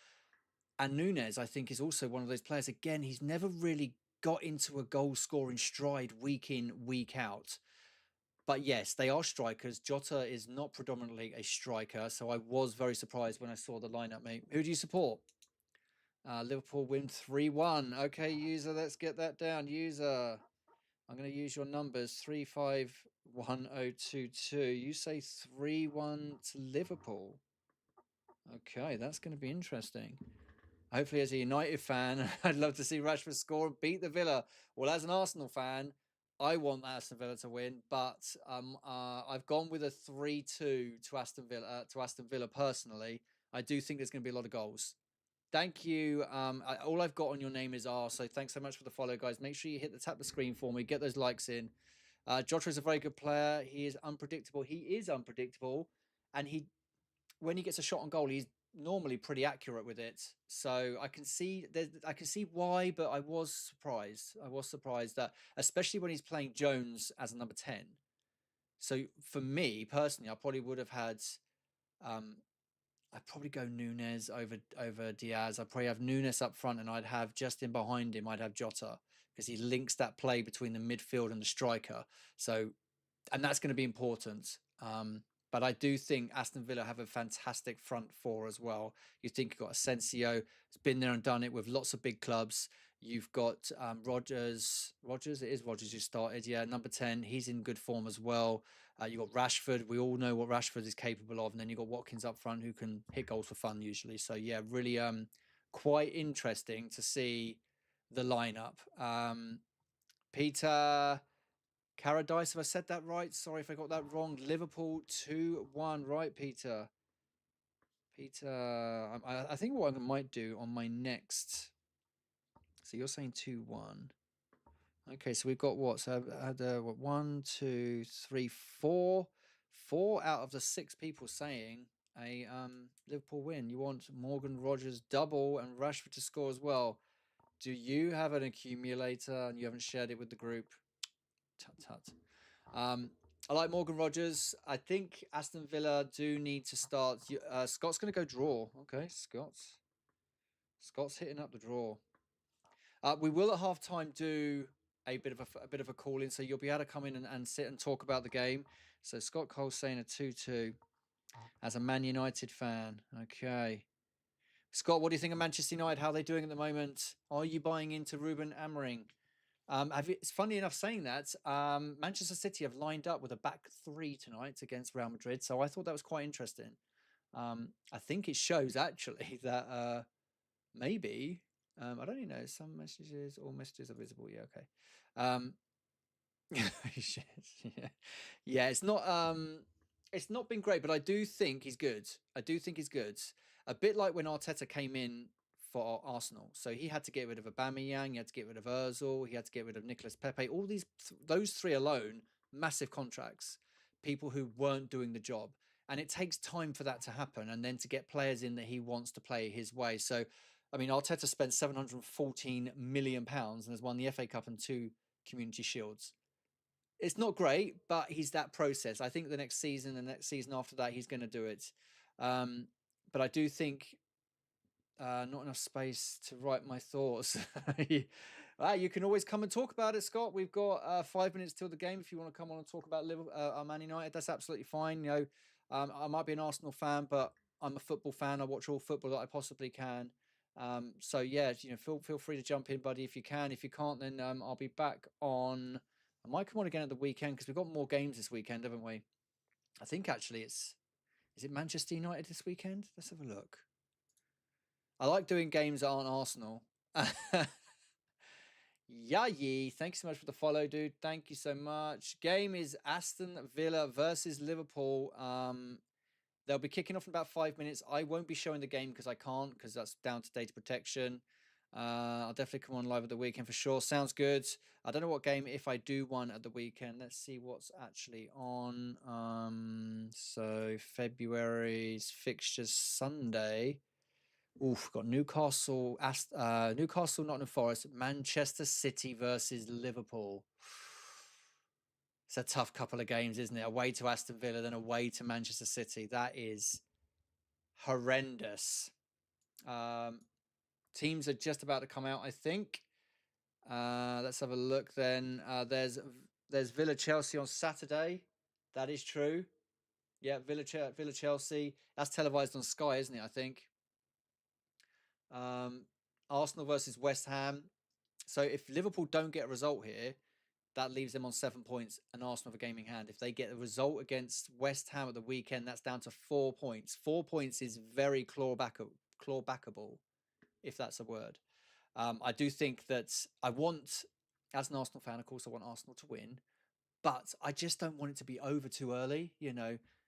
And Nunes, I think, is also one of those players. Again, he's never really got into a goal-scoring stride week in, week out. But yes, they are strikers. Jota is not predominantly a striker, so I was very surprised when I saw the lineup, mate. Who do you support? Liverpool win 3-1. Okay, user, let's get that down. User. I'm going to use your numbers 351022. You say 3-1 to Liverpool. Okay, that's going to be interesting. Hopefully, as a United fan, I'd love to see Rashford score and beat the Villa. Well, as an Arsenal fan, I want Aston Villa to win, but I've gone with a 3-2 to Aston Villa. To Aston Villa, personally, I do think there's going to be a lot of goals. Thank you. All I've got on your name is R. So thanks so much for the follow, guys. Make sure you tap the screen for me. Get those likes in. Jota is a very good player. He is unpredictable. And when he gets a shot on goal, he's normally pretty accurate with it. So I can see why, but I was surprised. I was surprised that, especially when he's playing Jones as a number 10. So for me personally, I probably would have had. I'd probably go Nunes over Diaz. I'd probably have Nunes up front, and I'd have just in behind him. I'd have Jota because he links that play between the midfield and the striker. So, and that's going to be important. But I do think Aston Villa have a fantastic front four as well. You think you've got Asensio, who's been there and done it with lots of big clubs. You've got Rogers. Rogers, it is Rogers who started. Yeah, number 10. He's in good form as well. You've got Rashford. We all know what Rashford is capable of. And then you've got Watkins up front who can hit goals for fun usually. So, yeah, really quite interesting to see the lineup. Peter Caradice, have I said that right? Sorry if I got that wrong. Liverpool 2-1, right, Peter? Peter, I think what I might do on my next. So you're saying 2-1. Okay, so we've got what? So I had what, 1, 2, 3, 4. 4 out of the 6 people saying a Liverpool win. You want Morgan Rogers double and Rashford to score as well. Do you have an accumulator and you haven't shared it with the group? Tut tut. I like Morgan Rogers. I think Aston Villa do need to start. Scott's going to go draw. Okay, Scott's hitting up the draw. We will at halftime do a bit of a call in, so you'll be able to come in and sit and talk about the game. So Scott Cole's saying a 2-2 as a Man United fan. Okay, Scott, what do you think of Manchester United? How are they doing at the moment? Are you buying into Ruben Amorim? It's funny enough saying that Manchester City have lined up with a back 3 tonight against Real Madrid, so I thought that was quite interesting. I think it shows actually that maybe I don't even know, some messages, all messages are visible. Yeah, okay. Yeah, yeah. It's not been great, but I do think he's good. I do think he's good. A bit like when Arteta came in for Arsenal, so he had to get rid of Aubameyang, he had to get rid of Özil, he had to get rid of Nicolas Pepe. All those 3 alone, massive contracts, people who weren't doing the job, and it takes time for that to happen, and then to get players in that he wants to play his way. So, I mean, Arteta spent £714 million and has won the FA Cup and 2 Community Shields. It's not great, but he's that process. I think the next season and the next season after that, he's going to do it. But I do think not enough space to write my thoughts. You can always come and talk about it, Scott. We've got 5 minutes till the game. If you want to come on and talk about Liverpool, Man United, that's absolutely fine. You know, I might be an Arsenal fan, but I'm a football fan. I watch all football that I possibly can. So yeah, you know, feel free to jump in, buddy, if you can. If you can't, then I'll be back on. I might come on again at the weekend because we've got more games this weekend, haven't we? I think actually is it Manchester United this weekend? Let's have a look. I like doing games that aren't Arsenal. Yayi, thanks so much for the follow, dude. Thank you so much. Game is Aston Villa versus Liverpool. They'll be kicking off in about 5 minutes. I won't be showing the game because I can't, because that's down to data protection. I'll definitely come on live at the weekend for sure. Sounds good. I don't know what game, if I do one at the weekend. Let's see what's actually on. So February's fixtures Sunday. Oof, got Newcastle, Nottingham Forest, Manchester City versus Liverpool. It's a tough couple of games, isn't it? Away to Aston Villa, then away to Manchester City. That is horrendous. Teams are just about to come out, I think. Let's have a look then. There's Villa Chelsea on Saturday. That is true. Yeah, Villa Chelsea. That's televised on Sky, isn't it? I think. Arsenal versus West Ham. So if Liverpool don't get a result here, that leaves them on 7 points and Arsenal have a game in hand. If they get a result against West Ham at the weekend, that's down to 4 points. 4 points is very clawbackable, if that's a word. I do think that I want, as an Arsenal fan, of course, I want Arsenal to win, but I just don't want it to be over too early.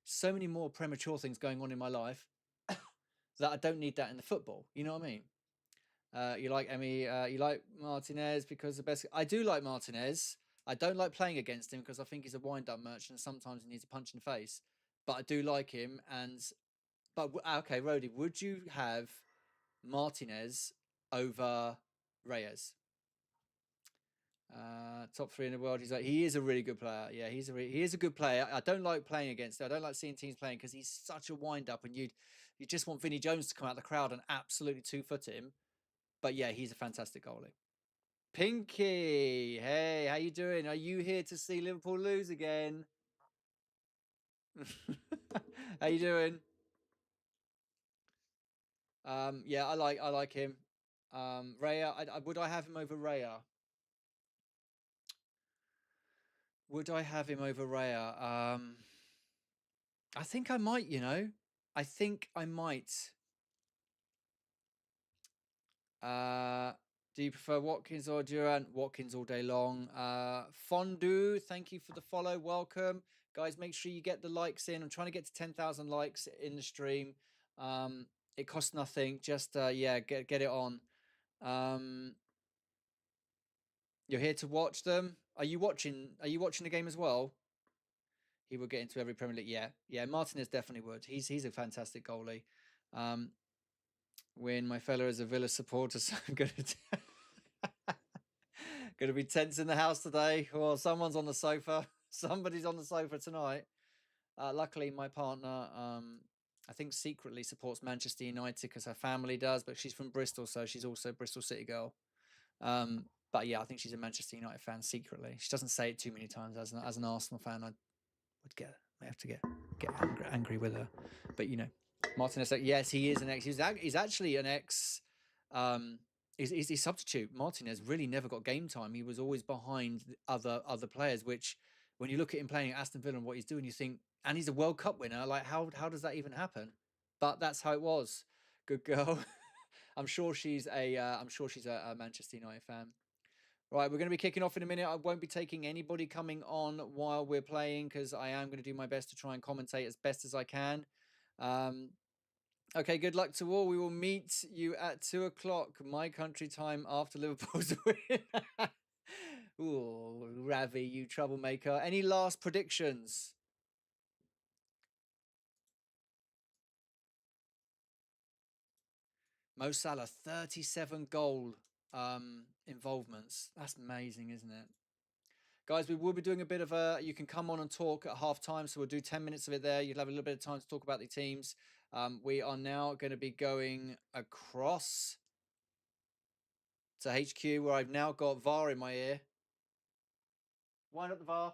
So many more premature things going on in my life that I don't need that in the football. You know what I mean? You like Emmy, you like Martinez because the best. I do like Martinez. I don't like playing against him because I think he's a wind-up merchant and sometimes he needs a punch in the face. But I do like him. But okay, Rody, would you have Martinez over Reyes? Top 3 in the world. He is a really good player. Yeah, he is a good player. I don't like playing against him. I don't like seeing teams playing because he's such a wind-up, and you just want Vinnie Jones to come out of the crowd and absolutely 2-foot him. But yeah, he's a fantastic goalie. Pinky, hey, how you doing? Are you here to see Liverpool lose again? How you doing? Yeah, I like him. Raya, would I have him over Raya? Would I have him over Raya? I think I might. I think I might. Do you prefer Watkins or Durant? Watkins all day long. Fondue, thank you for the follow. Welcome. Guys, make sure you get the likes in. I'm trying to get to 10,000 likes in the stream. It costs nothing. Just, yeah, get it on. You're here to watch them. Are you watching the game as well? He would get into every Premier League. Yeah. Martinez definitely would. He's a fantastic goalie. When my fella is a Villa supporter, so I'm going to be tense in the house today. Well, someone's on the sofa. Somebody's on the sofa tonight. Luckily, my partner, I think, secretly supports Manchester United because her family does, but she's from Bristol, so she's also a Bristol City girl. But yeah, I think she's a Manchester United fan secretly. She doesn't say it too many times. As an Arsenal fan, I have to get angry with her. But Martinez, yes, he is an ex. He's actually an ex. He's substitute. Martinez really never got game time. He was always behind other players. Which, when you look at him playing at Aston Villa and what he's doing, you think, and he's a World Cup winner. Like, how does that even happen? But that's how it was. Good girl. I'm sure she's a Manchester United fan. Right, we're going to be kicking off in a minute. I won't be taking anybody coming on while we're playing because I am going to do my best to try and commentate as best as I can. Okay, good luck to all. We will meet you at 2:00 my country time after Liverpool's win. Ooh, Ravi, you troublemaker. Any last predictions? Mo Salah, 37 goal involvements. That's amazing, isn't it? Guys, we will be doing a bit of you can come on and talk at half time. So we'll do 10 minutes of it there. You'll have a little bit of time to talk about the teams. We are now going to be going across to HQ where I've now got VAR in my ear. Wind up the VAR.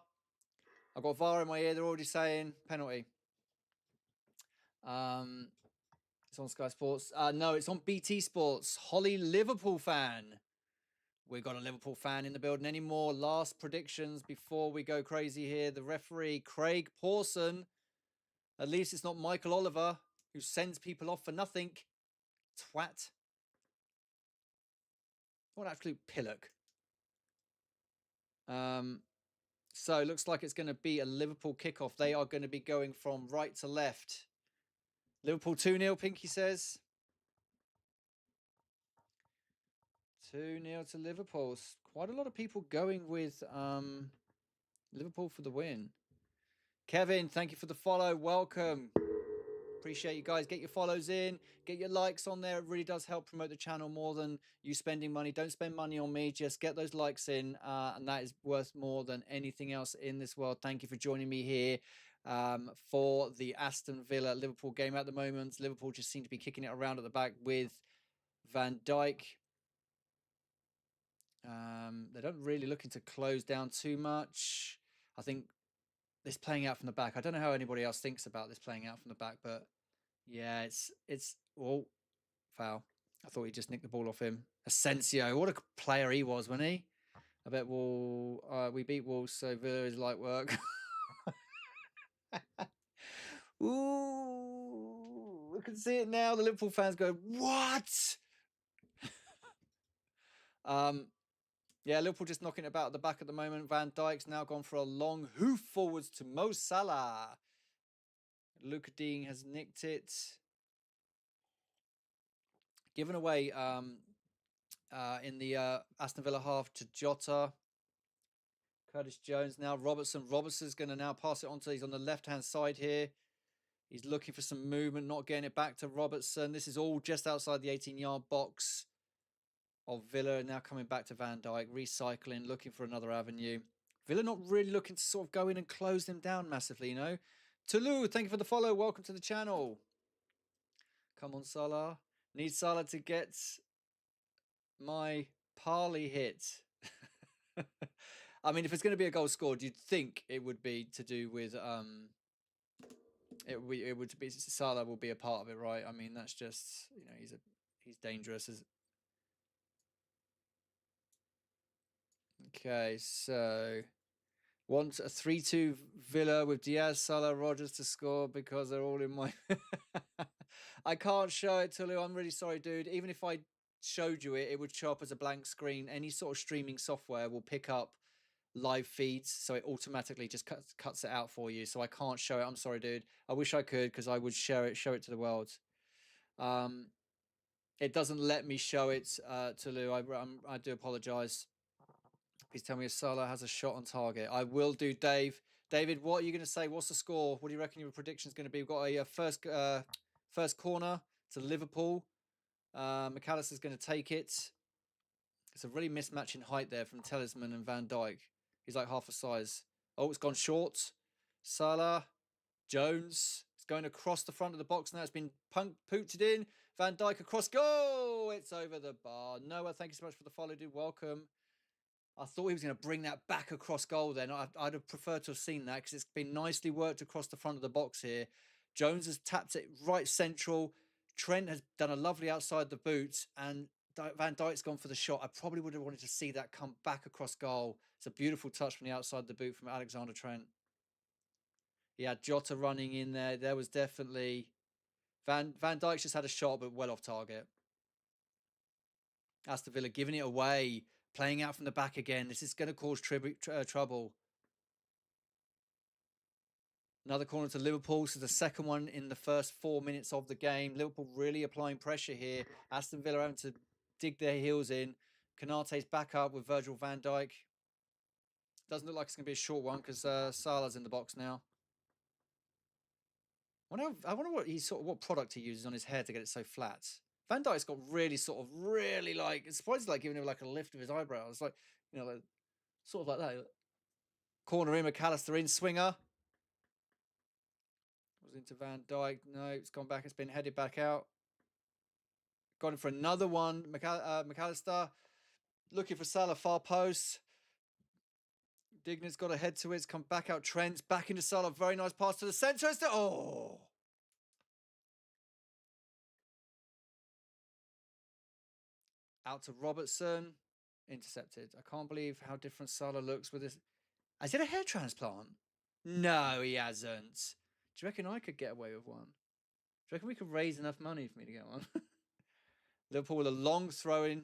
I've got VAR in my ear. They're already saying penalty. It's on Sky Sports. No, it's on BT Sports. Holly, Liverpool fan. We've got a Liverpool fan in the building. Any more last predictions before we go crazy here? The referee, Craig Pawson. At least it's not Michael Oliver, who sends people off for nothing. Twat. What an absolute pillock. So it looks like it's going to be a Liverpool kickoff. They are going to be going from right to left. Liverpool 2-0, Pinky says. 2-0 to Liverpool. Quite a lot of people going with Liverpool for the win. Kevin, thank you for the follow. Welcome. Appreciate you guys. Get your follows in. Get your likes on there. It really does help promote the channel more than you spending money. Don't spend money on me. Just get those likes in. And that is worth more than anything else in this world. Thank you for joining me here for the Aston Villa Liverpool game at the moment. Liverpool just seem to be kicking it around at the back with Van Dijk. They don't really looking to close down too much. I think this playing out from the back. I don't know how anybody else thinks about this playing out from the back, but yeah, it's foul. I thought he just nicked the ball off him. Asensio, what a player he was, wasn't he? I bet we beat Wolves, so Villa is light work. Ooh, I can see it now. The Liverpool fans go, what? Yeah, Liverpool just knocking it about at the back at the moment. Van Dijk's now gone for a long hoof forwards to Mo Salah. Luka Dean has nicked it. Given away in the Aston Villa half to Jota. Curtis Jones now. Robertson's going to now pass it on to, he's on the left-hand side here. He's looking for some movement, not getting it back to Robertson. This is all just outside the 18-yard box of Villa. Now coming back to Van Dijk, recycling, looking for another avenue. Villa not really looking to sort of go in and close them down massively, you know. Tulu, thank you for the follow. Welcome to the channel. Come on, Salah. Need Salah to get my Parley hit. I mean, if it's going to be a goal scored, you'd think it would be to do with it would be Salah will be a part of it, right? I mean, that's just, you know, he's dangerous. Okay, so want a 3-2 Villa with Diaz, Salah, Rodgers to score because they're all in my. I can't show it, Tulu. I'm really sorry, dude. Even if I showed you it, it would show up as a blank screen. Any sort of streaming software will pick up live feeds, so it automatically just cuts it out for you. So I can't show it. I'm sorry, dude. I wish I could because I would show it to the world. It doesn't let me show it, Tulu. I do apologize. Please tell me if Salah has a shot on target. I will do, Dave. David, what are you going to say? What's the score? What do you reckon your prediction is going to be? We've got a first corner to Liverpool. McAllister's going to take it. It's a really mismatch in height there from Talisman and Van Dijk. He's like half a size. Oh, it's gone short. Salah, Jones. It's going across the front of the box now. It's been pooted in. Van Dijk across. Go! It's over the bar. Noah, thank you so much for the follow, dude. Welcome. I thought he was going to bring that back across goal then. I'd have preferred to have seen that because it's been nicely worked across the front of the box here. Jones has tapped it right central. Trent has done a lovely outside the boot, and Van Dijk's gone for the shot. I probably would have wanted to see that come back across goal. It's a beautiful touch from the outside the boot from Alexander Trent. He had Jota running in there. There was definitely... Van Dijk's just had a shot, but well off target. Aston Villa giving it away. Playing out from the back again. This is going to cause trouble. Another corner to Liverpool. So the second one in the first 4 minutes of the game. Liverpool really applying pressure here. Aston Villa having to dig their heels in. Konate's back up with Virgil van Dijk. Doesn't look like it's going to be a short one because Salah's in the box now. I wonder what product he uses on his hair to get it so flat. Van Dijk's got really like, it's surprised like giving him like a lift of his eyebrows. Like, you know, like, sort of like that. Corner in, McAllister in, swinger. Was into Van Dijk. No, it's gone back. It's been headed back out. Gone for another one. McAllister looking for Salah, far post. Dignan's got a head to it. It's come back out. Trent back into Salah. Very nice pass to the centre. Oh! Out to Robertson. Intercepted. I can't believe how different Salah looks with this. Has he had a hair transplant? No, he hasn't. Do you reckon I could get away with one? Do you reckon we could raise enough money for me to get one? Liverpool with a long throw in.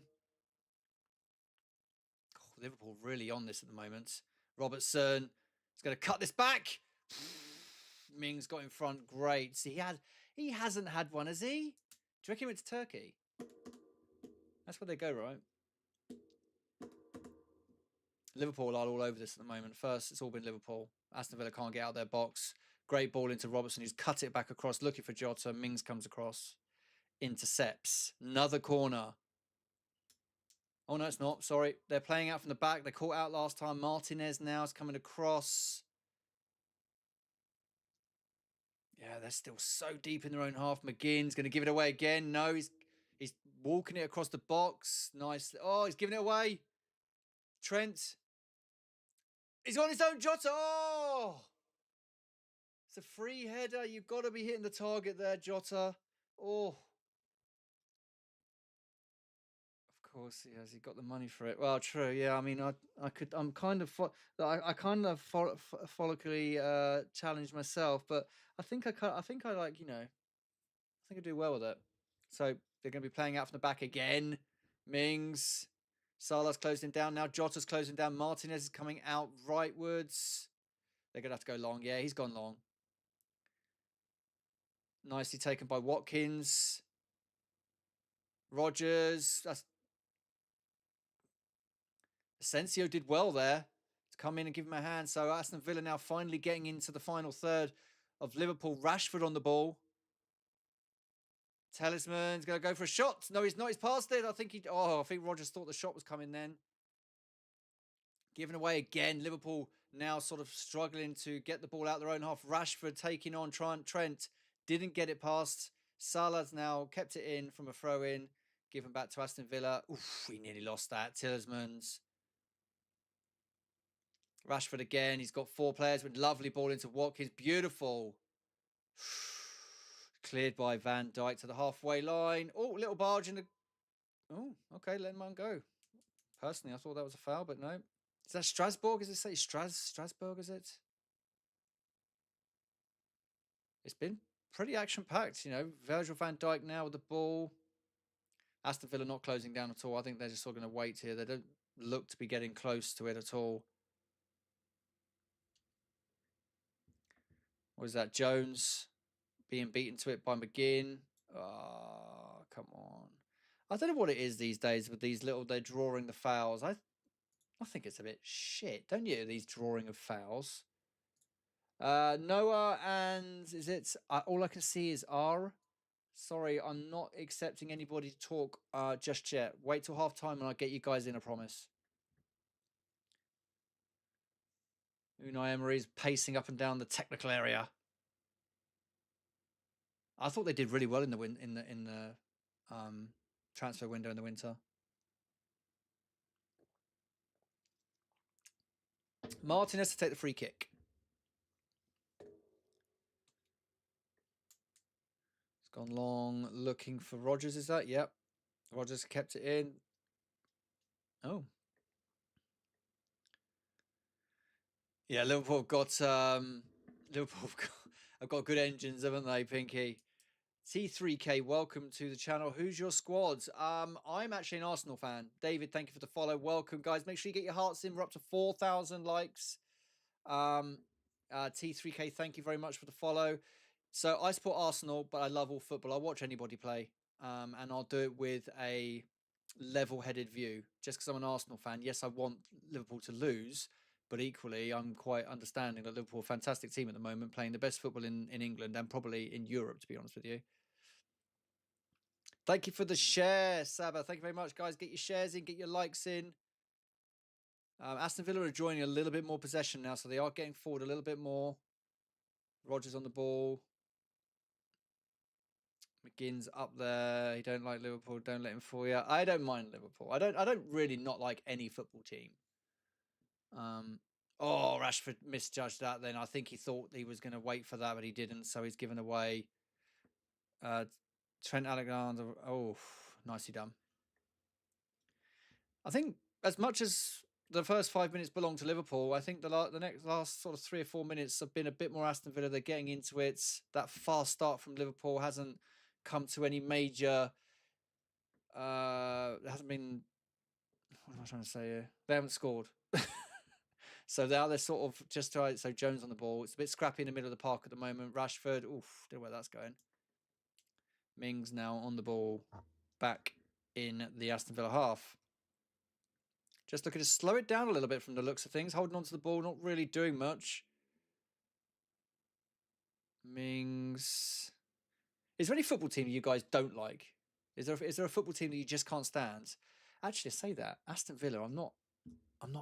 Oh, Liverpool really on this at the moment. Robertson is going to cut this back. Mings got in front. Great. See, he hasn't had one, has he? Do you reckon he went to Turkey? That's where they go, right? Liverpool are all over this at the moment. First, it's all been Liverpool. Aston Villa can't get out their box. Great ball into Robertson, who's cut it back across, looking for Jota. Mings comes across. Intercepts. Another corner. Oh, no, it's not. Sorry. They're playing out from the back. They caught out last time. Martinez now is coming across. Yeah, they're still so deep in their own half. McGinn's going to give it away again. No, he's walking it across the box. Nice. Oh, he's giving it away. Trent. He's on his own. Jota. Oh! It's a free header. You've got to be hitting the target there, Jota. Oh. Of course he has. He got the money for it. Well, true. Yeah, I mean, I could. I'm kind of. I kind of follically challenged myself, but I think I like. I think I do well with it. So they're going to be playing out from the back again. Mings, Salah's closing down now. Jota's closing down. Martinez is coming out rightwards. They're going to have to go long. Yeah, he's gone long. Nicely taken by Watkins. Rogers. Asensio did well there to come in and give him a hand. So Aston Villa now finally getting into the final third of Liverpool. Rashford on the ball. Talisman's going to go for a shot. No, he's not. He's past it. I think Rogers thought the shot was coming then. Given away again. Liverpool now sort of struggling to get the ball out their own half. Rashford taking on Trent. Didn't get it past. Salah's now kept it in from a throw in. Given back to Aston Villa. Oof, we nearly lost that. Tielemans. Rashford again. He's got 4 players with lovely ball into Watkins. Beautiful. Cleared by Van Dijk to the halfway line. Oh, little barge in the... Oh, okay, let him go. Personally, I thought that was a foul, but no. Is that Strasbourg? Is it say Strasbourg, is it? It's been pretty action-packed, Virgil van Dijk now with the ball. Aston Villa not closing down at all. I think they're just sort of going to wait here. They don't look to be getting close to it at all. What is that? Jones being beaten to it by McGinn. Oh, come on. I don't know what it is these days with these they're drawing the fouls. I think it's a bit shit, don't you? These drawing of fouls. Noah and is it? All I can see is R. Sorry, I'm not accepting anybody to talk just yet. Wait till half time and I'll get you guys in, I promise. Unai Emery's pacing up and down the technical area. I thought they did really well in the transfer window in the winter. Martinez to take the free kick. It's gone long, looking for Rogers. Is that? Yep. Rogers kept it in. Oh. Yeah, Liverpool have got have got good engines, haven't they, Pinky? T3K, welcome to the channel. Who's your squad? I'm actually an Arsenal fan. David, thank you for the follow. Welcome, guys. Make sure you get your hearts in. We're up to 4,000 likes. T3K, thank you very much for the follow. So I support Arsenal, but I love all football. I'll watch anybody play, and I'll do it with a level-headed view. Just because I'm an Arsenal fan, yes, I want Liverpool to lose, but equally, I'm quite understanding that Liverpool are a fantastic team at the moment, playing the best football in England and probably in Europe, to be honest with you. Thank you for the share, Saba. Thank you very much, guys. Get your shares in, get your likes in. Aston Villa are joining a little bit more possession now, so they are getting forward a little bit more. Rogers on the ball. McGinn's up there. He don't like Liverpool. Don't let him fool you. I don't mind Liverpool. I don't really not like any football team. Oh, Rashford misjudged that then. I think he thought he was going to wait for that, but he didn't. So he's given away. Trent Alexander. Oh, nicely done. I think as much as the first 5 minutes belong to Liverpool, I think the last sort of 3 or 4 minutes have been a bit more Aston Villa. They're getting into it. That fast start from Liverpool hasn't come to any major. There hasn't been. What am I trying to say here? They haven't scored. So now they're sort of just trying. So Jones on the ball. It's a bit scrappy in the middle of the park at the moment. Rashford. Oof, don't know where that's going. Mings now on the ball, back in the Aston Villa half. Just looking to slow it down a little bit from the looks of things. Holding on to the ball, not really doing much. Mings. Is there any football team you guys don't like? Is there a football team that you just can't stand? Actually, I say that Aston Villa. I'm not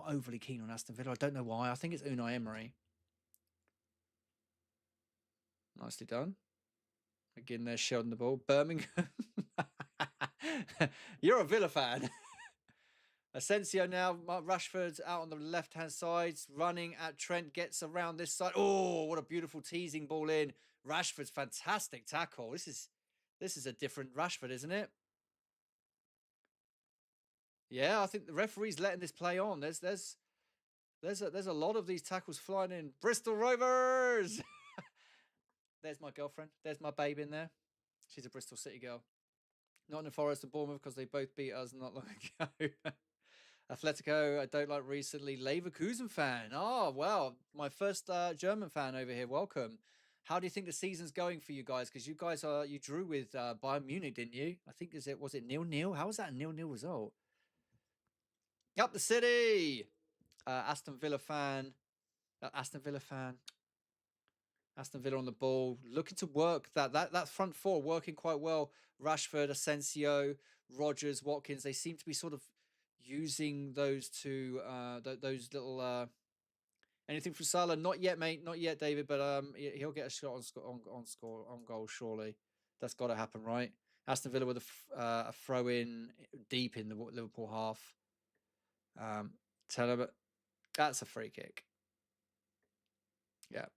overly keen on Aston Villa. I don't know why. I think it's Unai Emery. Nicely done. Again, they're shielding the ball. Birmingham. You're a Villa fan. Asensio now. Rashford's out on the left-hand side. Running at Trent. Gets around this side. Oh, what a beautiful teasing ball in. Rashford's fantastic tackle. This is a different Rashford, isn't it? Yeah, I think the referee's letting this play on. There's a lot of these tackles flying in. Bristol Rovers. There's my girlfriend. There's my babe in there. She's a Bristol City girl. Nottingham Forest and Bournemouth because they both beat us not long ago. Atletico, I don't like recently. Leverkusen fan. Oh, well, my first German fan over here. Welcome. How do you think the season's going for you guys? Because you drew with Bayern Munich, didn't you? I think was it 0-0? How was that a 0-0 result? Up the city. Aston Villa fan. Aston Villa fan. Aston Villa on the ball, looking to work that front four working quite well. Rashford, Asensio, Rogers, Watkins. They seem to be sort of using those two, those little. Anything from Salah? Not yet, mate. Not yet, David. But he'll get a shot on goal. Surely that's got to happen, right? Aston Villa with a throw in deep in the Liverpool half. Tell him that's a free kick. Yeah.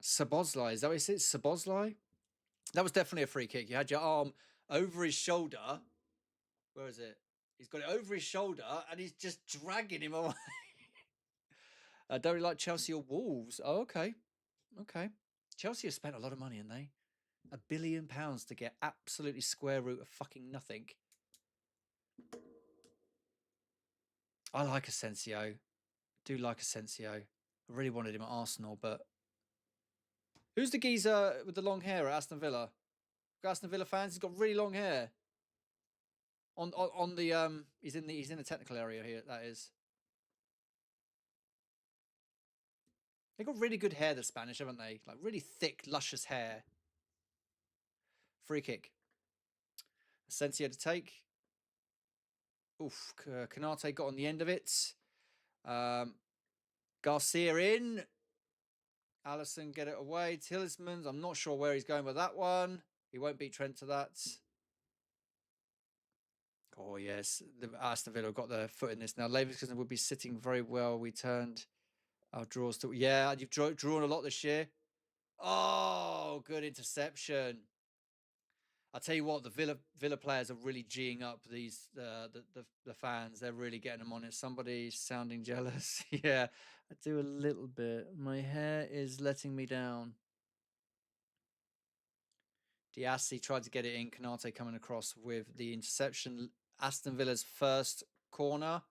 Sabozlai, is that what it says? Sabozlai? That was definitely a free kick. You had your arm over his shoulder. Where is it? He's got it over his shoulder and he's just dragging him away. I don't really like Chelsea or Wolves. Oh, okay. Okay. Chelsea have spent a lot of money, haven't they? £1 billion to get absolutely square root of fucking nothing. I like Asensio. Do like Asensio. I really wanted him at Arsenal, but who's the geezer with the long hair at Aston Villa? Aston Villa fans, he's got really long hair. On the he's in the technical area here, that is. They got really good hair, the Spanish, haven't they? Like really thick, luscious hair. Free kick. Asensio to take. Oof, Canate got on the end of it. Garcia in. Allison get it away. Tielemans, I'm not sure where he's going with that one. He won't beat Trent to that. Oh, yes. The Aston Villa got their foot in this now. Leverkusen would be sitting very well. We turned our draws to... Yeah, you've drawn a lot this year. Oh, good interception. I'll tell you what, the Villa players are really geeing up these the fans. They're really getting them on it. Somebody's sounding jealous. Yeah, I do a little bit. My hair is letting me down. Diassi tried to get it in. Canate coming across with the interception. Aston Villa's first corner.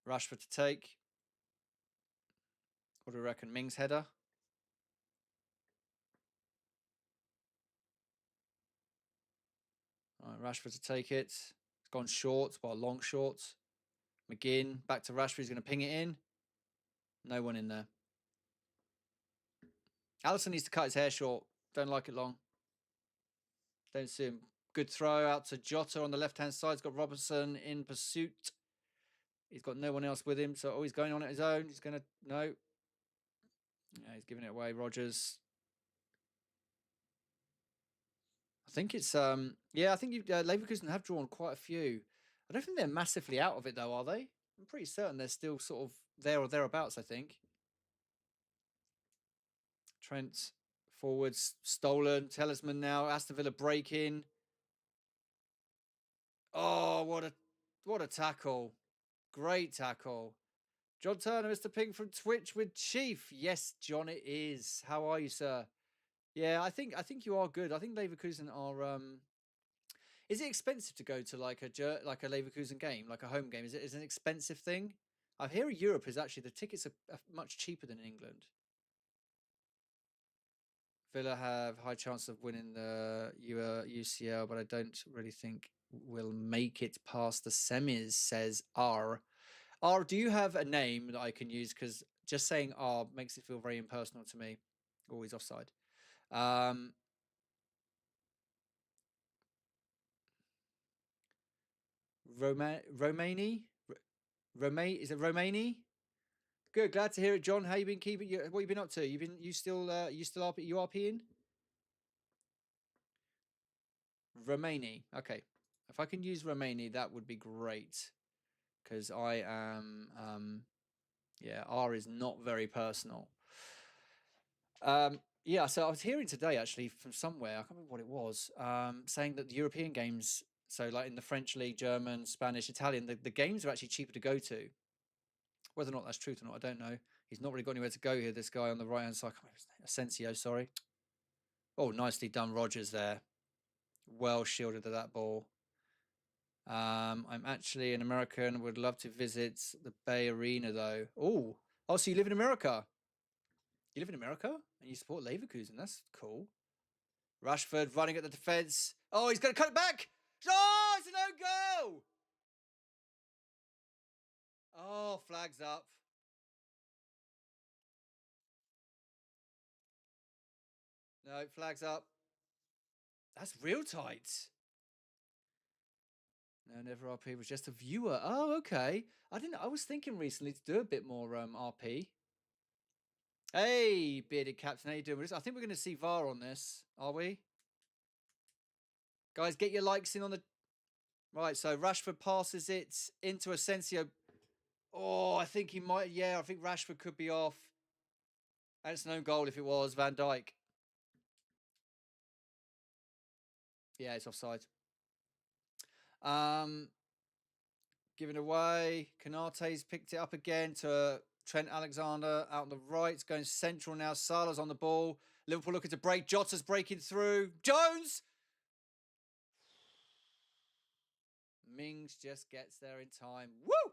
Rashford to take. What do we reckon? Mings header. All right, Rashford to take it. It's gone short, well, long short. McGinn back to Rashford. He's going to ping it in. No one in there. Allison needs to cut his hair short. Don't like it long. Don't see him. Good throw out to Jota on the left-hand side. He's got Robertson in pursuit. He's got no one else with him. So, he's going on his own. He's going to... No. Yeah, he's giving it away. Rogers. I think it's... Yeah, I think Leverkusen have drawn quite a few. I don't think they're massively out of it, though, are they? I'm pretty certain they're still sort of there or thereabouts, I think. Trent forwards, stolen. Talisman now. Aston Villa break in. Oh, what a tackle. Great tackle. John Turner, Mr. Ping from Twitch with Chief. Yes, John, it is. How are you, sir? Yeah, I think you are good. I think Leverkusen are. Is it expensive to go to like a Leverkusen game, like a home game? Is it an expensive thing? I hear Europe is actually the tickets are much cheaper than in England. Villa have high chance of winning the UCL, but I don't really think we'll make it past the semis, says R. R, do you have a name that I can use? Because just saying R makes it feel very impersonal to me. Always offside. Romani? Is it Romani? Good, glad to hear it, John. How you been keeping? What you been up to? You still RPing? Romani. Okay. If I can use Romani, that would be great. Because I am yeah, R is not very personal. Yeah, so I was hearing today actually from somewhere, I can't remember what it was, saying that the European games So like in the French league, German, Spanish, Italian, the games are actually cheaper to go to. Whether or not that's truth or not, I don't know. He's not really got anywhere to go here, this guy on the right-hand side. Asensio, sorry. Oh, nicely done, Rogers there. Well shielded of that ball. I'm actually an American. Would love to visit the Bay Arena, though. Oh, so you live in America? You live in America and you support Leverkusen. That's cool. Rashford running at the defence. Oh, he's going to cut it back. Oh, it's a no-go. Oh, flags up. No, flags up. That's real tight. No, never RP. Was just a viewer. Oh, okay. I didn't. I was thinking recently to do a bit more RP. Hey, bearded captain, how you doing with this? I think we're going to see VAR on this. Are we? Guys, get your likes in on the... Right, so Rashford passes it into Asensio. Oh, I think he might... Yeah, I think Rashford could be off. And it's no goal if it was Van Dijk. Yeah, it's offside. Given away. Kanate's picked it up again to Trent Alexander out on the right. It's going central now. Salah's on the ball. Liverpool looking to break. Jota's breaking through. Jones! Mings just gets there in time. Woo!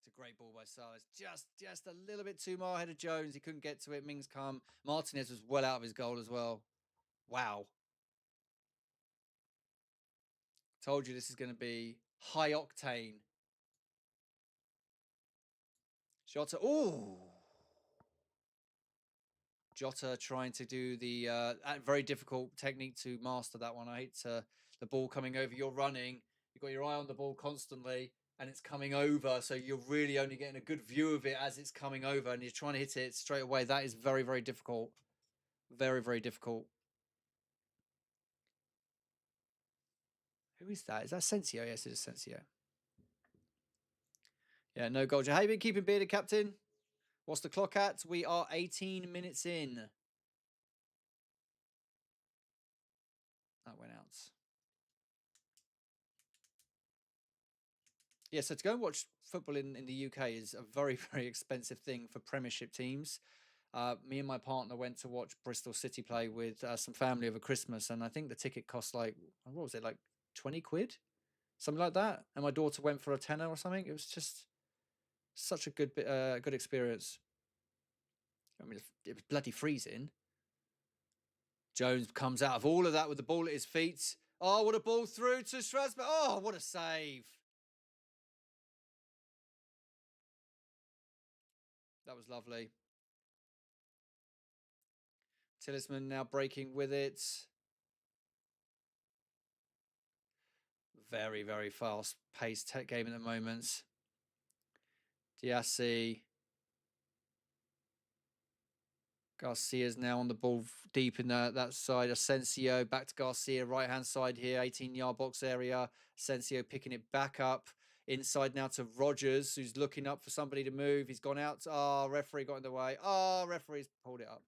It's a great ball by Salah. Just a little bit too far ahead of Jones. He couldn't get to it. Mings come. Martinez was well out of his goal as well. Wow. Told you this is going to be high octane. Jota. Ooh. Jota trying to do the very difficult technique to master that one. I hate the ball coming over. You're running. You've got your eye on the ball constantly. And it's coming over, so you're really only getting a good view of it as it's coming over, and you're trying to hit it straight away. That is very, very difficult. Very, very difficult. Who is that? Is that Sensio? Yes, it is Sensio. Yeah, no goal. How you been keeping, bearded captain? What's the clock at? We are 18 minutes in. That went out. Yeah, so to go and watch football in the UK is a very, very expensive thing for Premiership teams. Me and my partner went to watch Bristol City play with some family over Christmas, and I think the ticket cost like, what was it, like 20 quid? Something like that. And my daughter went for a tenner or something. It was just such a good experience. I mean, it was bloody freezing. Jones comes out of all of that with the ball at his feet. Oh, what a ball through to Strasbourg. Oh, what a save. That was lovely. Talisman now breaking with it. Very, very fast-paced game at the moment. Diassi. Garcia's now on the ball deep in that side. Asensio back to Garcia, right-hand side here, 18-yard box area. Asensio picking it back up. Inside now to Rogers, who's looking up for somebody to move. He's gone out. Oh, referee got in the way. Oh, referee's pulled it up.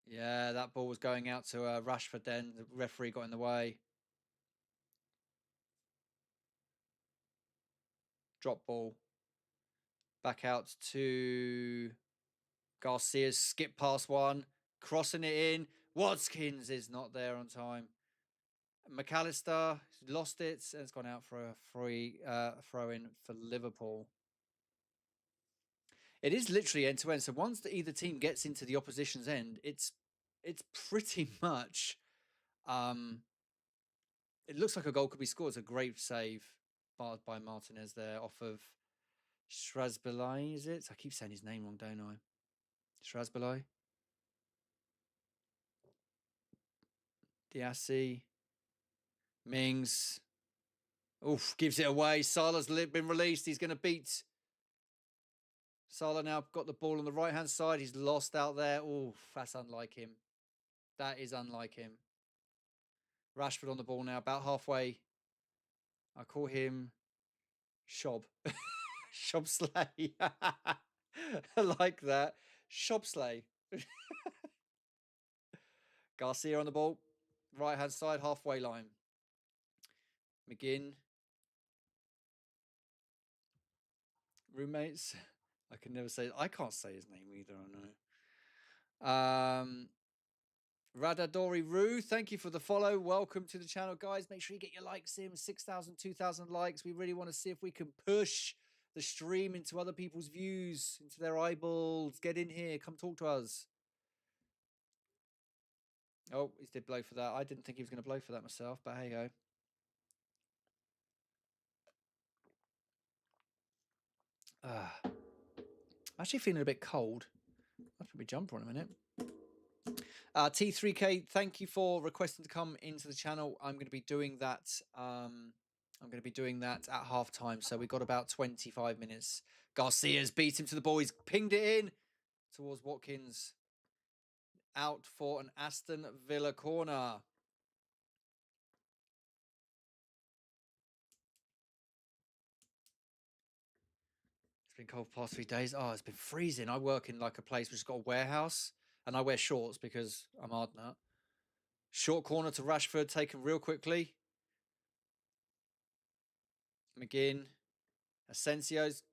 Yeah, that ball was going out to Rashford then. The referee got in the way. Drop ball. Back out to Garcia's skip past one. Crossing it in. Watkins is not there on time. McAllister lost it and it's gone out for a free throw in for Liverpool. It is literally end to end. So once either team gets into the opposition's end, it's pretty much. It looks like a goal could be scored. It's a great save by Martinez there off of Strasbourg. Is it? I keep saying his name wrong, don't I? Strasbourg. Diassi. Mings. Oof, gives it away. Salah's been released. He's going to beat. Salah now got the ball on the right-hand side. He's lost out there. Oof, that's unlike him. That is unlike him. Rashford on the ball now, about halfway. I call him Shob. Shob Slay. I like that. Shopsley. Garcia on the ball. Right hand side, halfway line. McGinn. Roommates. I can never say. I can't say his name either. I know. Radadori Roo, thank you for the follow. Welcome to the channel, guys. Make sure you get your likes in. 6,000, 2,000 likes. We really want to see if we can push the stream into other people's views, into their eyeballs. Get in here. Come talk to us. Oh, he did blow for that. I didn't think he was going to blow for that myself, but hey ho. I'm actually feeling a bit cold. I'll put my jumper on a minute. T3K, thank you for requesting to come into the channel. I'm going to be doing that. I'm going to be doing that at halftime. So we got about 25 minutes. Garcia's beat him to the ball. He's pinged it in towards Watkins. Out for an Aston Villa corner. It's been cold the past 3 days. Oh, it's been freezing. I work in like a place which has got a warehouse, and I wear shorts because I'm hard nut. Short corner to Rashford, taken real quickly. McGinn. Asensio's.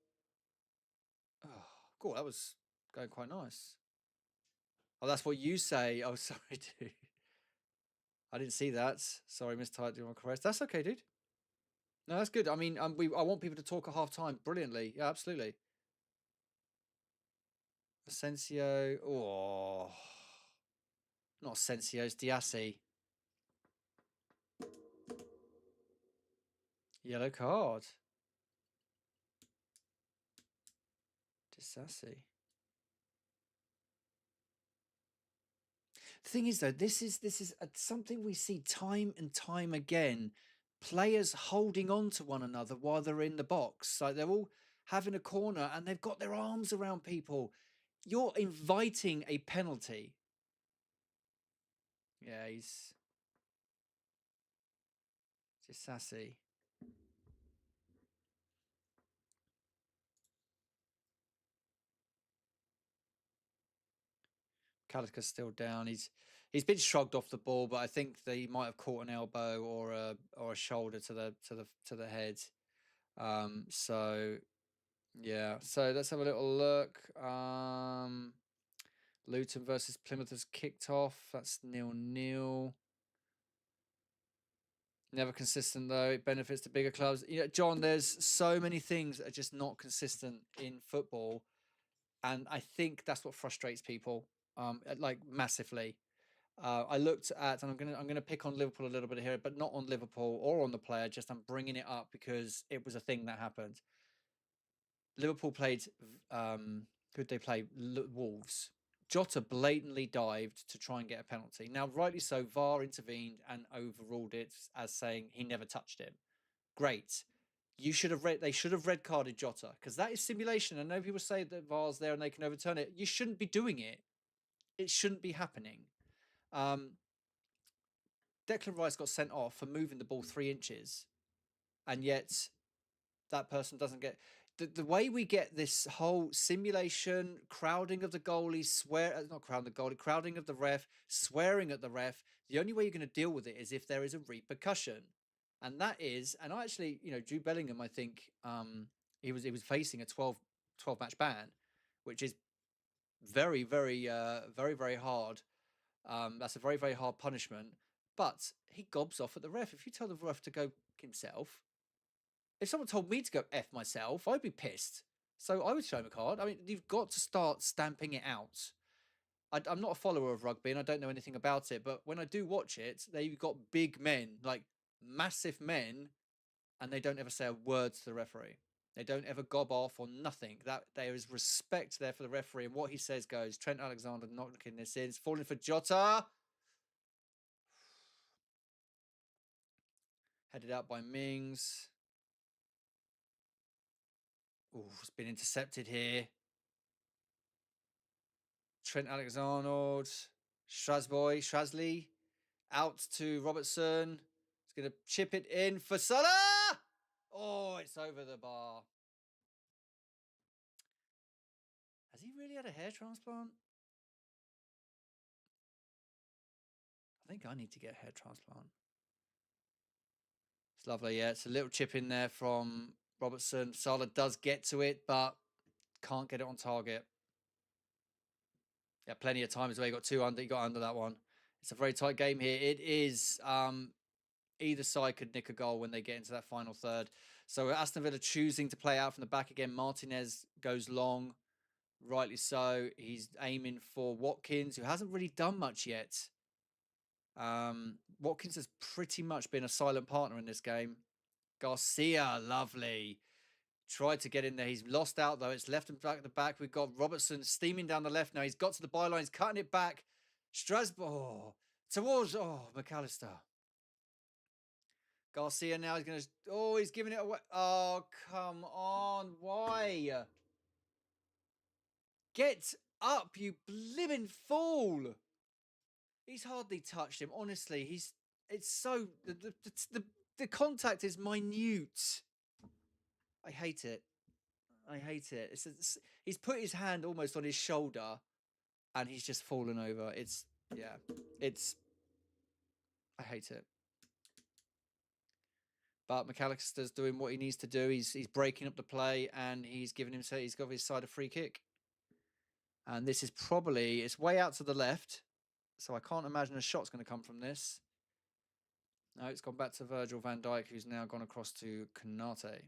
Oh, cool. That was going quite nice. Oh, that's what you say. Oh, sorry, dude. I didn't see that. Sorry, mistyped your request. That's okay, dude. No, that's good. I mean, I want people to talk at half time brilliantly. Yeah, absolutely. Asensio. Oh, not Asensio. It's Diassi. Yellow card. Disassi. The thing is, though, this is something we see time and time again. Players holding on to one another while they're in the box. Like they're all having a corner and they've got their arms around people. You're inviting a penalty. Yeah, he's just sassy. Calica's still down. He's been shrugged off the ball, but I think that he might have caught an elbow or a shoulder to the head. So yeah. So let's have a little look. Luton versus Plymouth has kicked off. That's 0-0. Never consistent though. It benefits the bigger clubs. You know, John, there's so many things that are just not consistent in football, and I think that's what frustrates people, like massively. I looked at, and I'm gonna pick on Liverpool a little bit here, but not on Liverpool or on the player. Just I'm bringing it up because it was a thing that happened. Liverpool played. Who'd they play? Wolves. Jota blatantly dived to try and get a penalty. Now, rightly so, VAR intervened and overruled it as saying he never touched him. Great. They should have red carded Jota because that is simulation. I know people say that VAR's there and they can overturn it. You shouldn't be doing it. It shouldn't be happening. Declan Rice got sent off for moving the ball 3 inches, and yet that person doesn't get the way we get this whole simulation, crowding of the goalie, not crowding the goalie, crowding of the ref, swearing at the ref. The only way you're going to deal with it is if there is a repercussion, and that is, and I actually, Jude Bellingham, I think he was facing a 12 match ban, which is very, very, very, very hard. That's a very, very hard punishment. But he gobs off at the ref. If you tell the ref to go himself, if someone told me to go F myself, I'd be pissed. So I would show him a card. I mean, you've got to start stamping it out. I'm not a follower of rugby and I don't know anything about it, but when I do watch it, they've got big men, like massive men, and they don't ever say a word to the referee. They don't ever gob off or nothing. That there is respect there for the referee, and what he says goes. Trent Alexander knocking this in. It's falling for Jota. Headed out by Mings. Oh, it's been intercepted here. Trent Alexander, Shrasley, out to Robertson. He's going to chip it in for Salah. Oh, it's over the bar. Has he he really had a hair transplant? I think I need to get a hair transplant. It's lovely, yeah. It's a little chip in there from Robertson. Salah does get to it, but can't get it on target. Yeah, plenty of times where you got two under, you got under that one. It's a very tight game here. It is either side could nick a goal when they get into that final third. So Aston Villa choosing to play out from the back again. Martinez goes long, rightly so. He's aiming for Watkins, who hasn't really done much yet. Watkins has pretty much been a silent partner in this game. Garcia, lovely. Tried to get in there. He's lost out, though. It's left and back at the back. We've got Robertson steaming down the left now. He's got to the byline. He's cutting it back. Strasbourg towards, McAllister. Garcia now is going to, he's giving it away. Oh, come on. Why? Get up, you blimmin' fool. He's hardly touched him. Honestly, it's so, the contact is minute. I hate it. I hate it. He's put his hand almost on his shoulder and he's just fallen over. I hate it. But McAllister's doing what he needs to do. He's breaking up the play and he's got his side a free kick. And this is probably, it's way out to the left. So I can't imagine a shot's going to come from this. No, it's gone back to Virgil van Dijk, who's now gone across to Konate.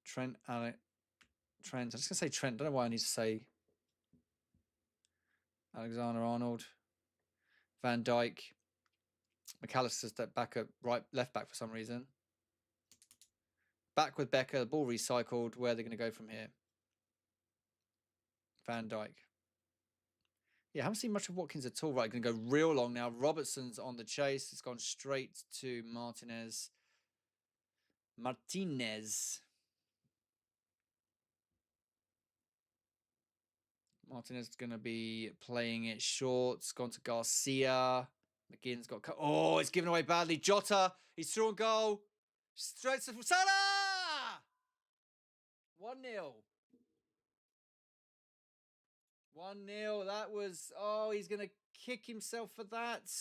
Trent. I'm just going to say Trent. I don't know why I need to say Alexander-Arnold. Van Dijk. McAllister's back at left back for some reason. Back with Becker. The ball recycled. Where are they going to go from here? Van Dijk. Yeah, I haven't seen much of Watkins at all. Right, going to go real long now. Robertson's on the chase. It's gone straight to Martinez. Martinez is going to be playing it short. It's gone to Garcia. McGinn's got cut. Oh, it's given away badly. Jota, he's through on goal. Straight to Salah! 1-0. 1-0. That was, he's going to kick himself for that.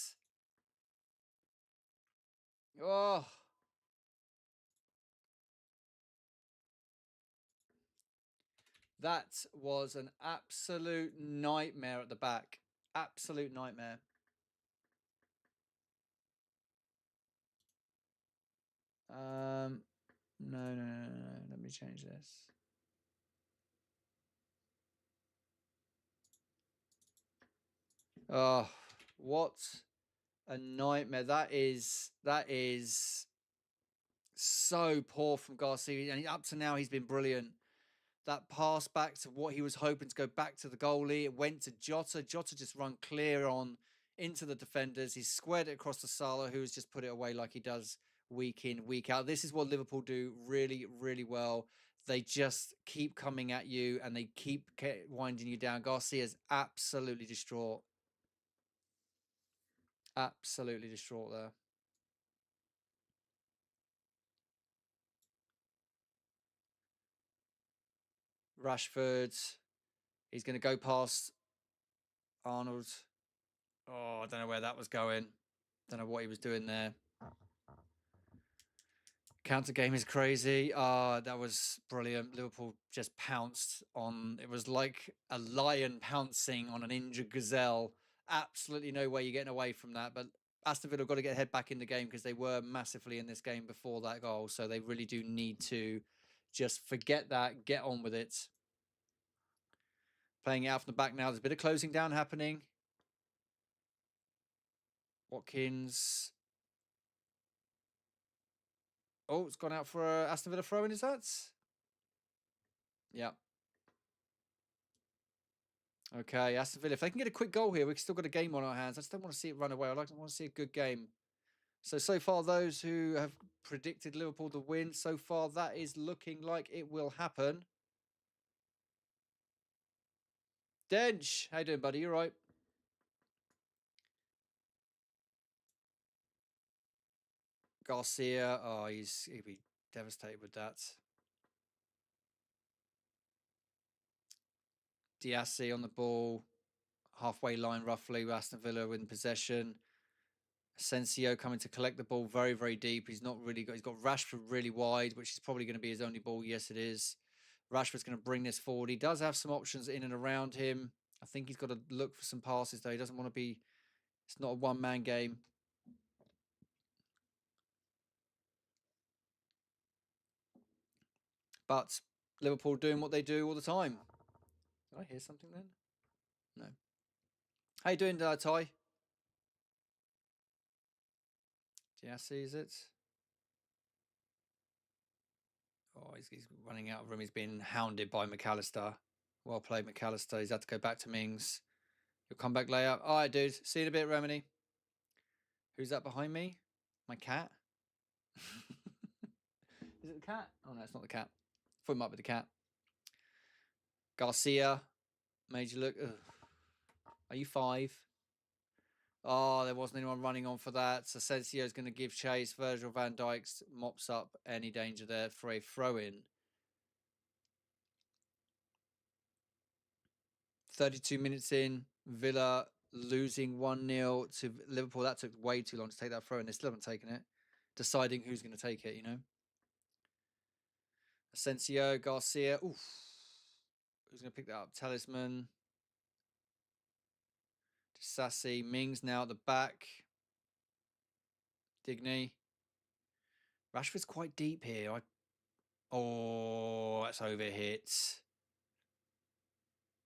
Oh. That was an absolute nightmare at the back. Absolute nightmare. No. Let me change this. Oh, what a nightmare. That is so poor from Garcia. And up to now, he's been brilliant. That pass back to what he was hoping to go back to the goalie. It went to Jota. Jota just run clear on into the defenders. He squared it across to Salah, who has just put it away like he does week in, week out. This is what Liverpool do really, really well. They just keep coming at you and they keep winding you down. Garcia's absolutely distraught. Absolutely distraught there. Rashford. He's going to go past Arnold. Oh, I don't know where that was going. Don't know what he was doing there. Counter game is crazy. That was brilliant. Liverpool just pounced on. It was like a lion pouncing on an injured gazelle. Absolutely no way you're getting away from that. But Aston Villa have got to get head back in the game because they were massively in this game before that goal. So they really do need to just forget that, get on with it. Playing it out from the back now. There's a bit of closing down happening. Watkins. Oh, it's gone out for Aston Villa throw in, is that? Yeah. Okay, Aston Villa. If they can get a quick goal here, we've still got a game on our hands. I just don't want to see it run away. I want to see a good game. So far, those who have predicted Liverpool to win, so far that is looking like it will happen. Dench, how you doing, buddy? You right? Garcia, he'd be devastated with that. Diassi on the ball, halfway line roughly, with Aston Villa in possession. Asensio coming to collect the ball very, very deep. He's not really got. He's got Rashford really wide, which is probably going to be his only ball. Yes, it is. Rashford's going to bring this forward. He does have some options in and around him. I think he's got to look for some passes though. He doesn't want to be. It's not a one-man game. But Liverpool doing what they do all the time. Did I hear something then? No. How you doing, Ty? Diassi, is it? Oh, he's running out of room. He's being hounded by McAllister. Well played, McAllister. He's had to go back to Mings. You'll come back later. All right, dude. See you in a bit, Remini. Who's that behind me? My cat? Is it the cat? Oh, no, it's not the cat. Thought it might be the cat. Garcia. Made you look. Ugh. Are you 5? Oh, there wasn't anyone running on for that. Asensio's going to give chase. Virgil van Dijk mops up any danger there for a throw-in. 32 minutes in. Villa losing 1-0 to Liverpool. That took way too long to take that throw, and they still haven't taken it. Deciding who's going to take it, you know. Asensio, Garcia. Oof. Who's going to pick that up? Talisman. Sassy. Mings now at the back. Digny. Rashford's quite deep here. Oh, that's overhit.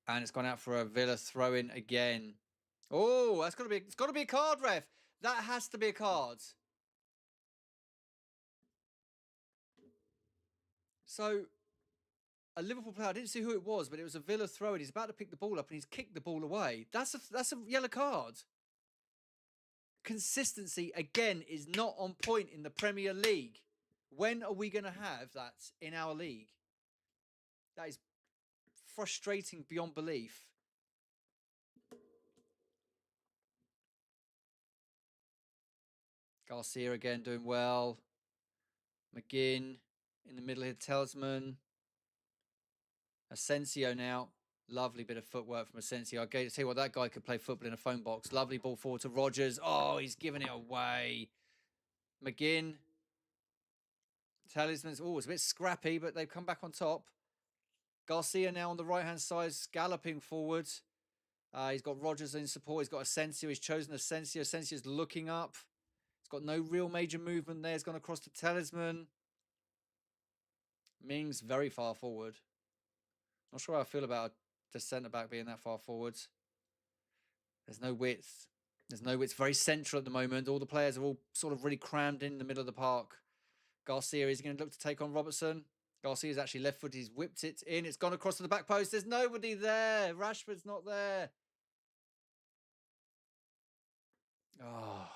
And it's gone out for a Villa throw-in again. Oh, that's it's got to be a card, ref. That has to be a card. So, a Liverpool player, I didn't see who it was, but it was a Villa throw-in. He's about to pick the ball up and he's kicked the ball away. That's a yellow card. Consistency, again, is not on point in the Premier League. When are we going to have that in our league? That is frustrating beyond belief. Garcia again doing well. McGinn in the middle here, Talisman. Asensio now. Lovely bit of footwork from Asensio. I tell you what, that guy could play football in a phone box. Lovely ball forward to Rodgers. Oh, he's giving it away. McGinn. Talisman's, oh, it's a bit scrappy, but they've come back on top. Garcia now on the right-hand side, galloping forwards. He's got Rodgers in support. He's got Asensio. He's chosen Asensio. Asensio's looking up. He's got no real major movement there. He's gone across to Talisman. Mings very far forward. Not sure how I feel about the centre-back being that far forwards. There's no width. There's no width. It's very central at the moment. All the players are all sort of really crammed in the middle of the park. Garcia is going to look to take on Robertson. Garcia's actually left foot. He's whipped it in. It's gone across to the back post. There's nobody there. Rashford's not there. Oh,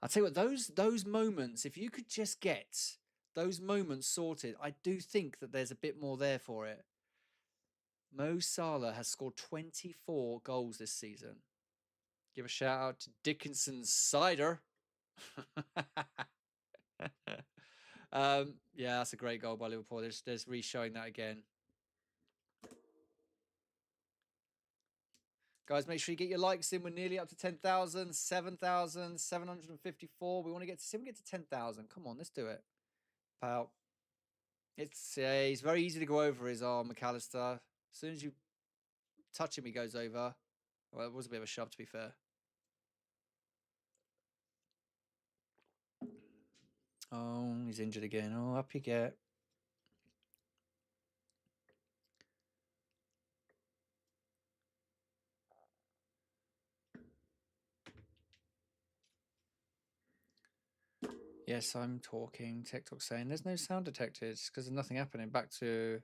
I'll tell you what, those moments, if you could just get those moments sorted, I do think that there's a bit more there for it. Mo Salah has scored 24 goals this season. Give a shout out to Dickinson's Cider. Yeah, that's a great goal by Liverpool. They're re-showing that again. Guys, make sure you get your likes in. We're nearly up to 10,000, 7,754. We want to get to 10,000. Come on, let's do it, pal. He's very easy to go over, his arm, McAllister. As soon as you touch him, he goes over. Well, it was a bit of a shove, to be fair. Oh, he's injured again. Oh, up you get. Yes, I'm talking. TikTok saying there's no sound detected because there's nothing happening. Back to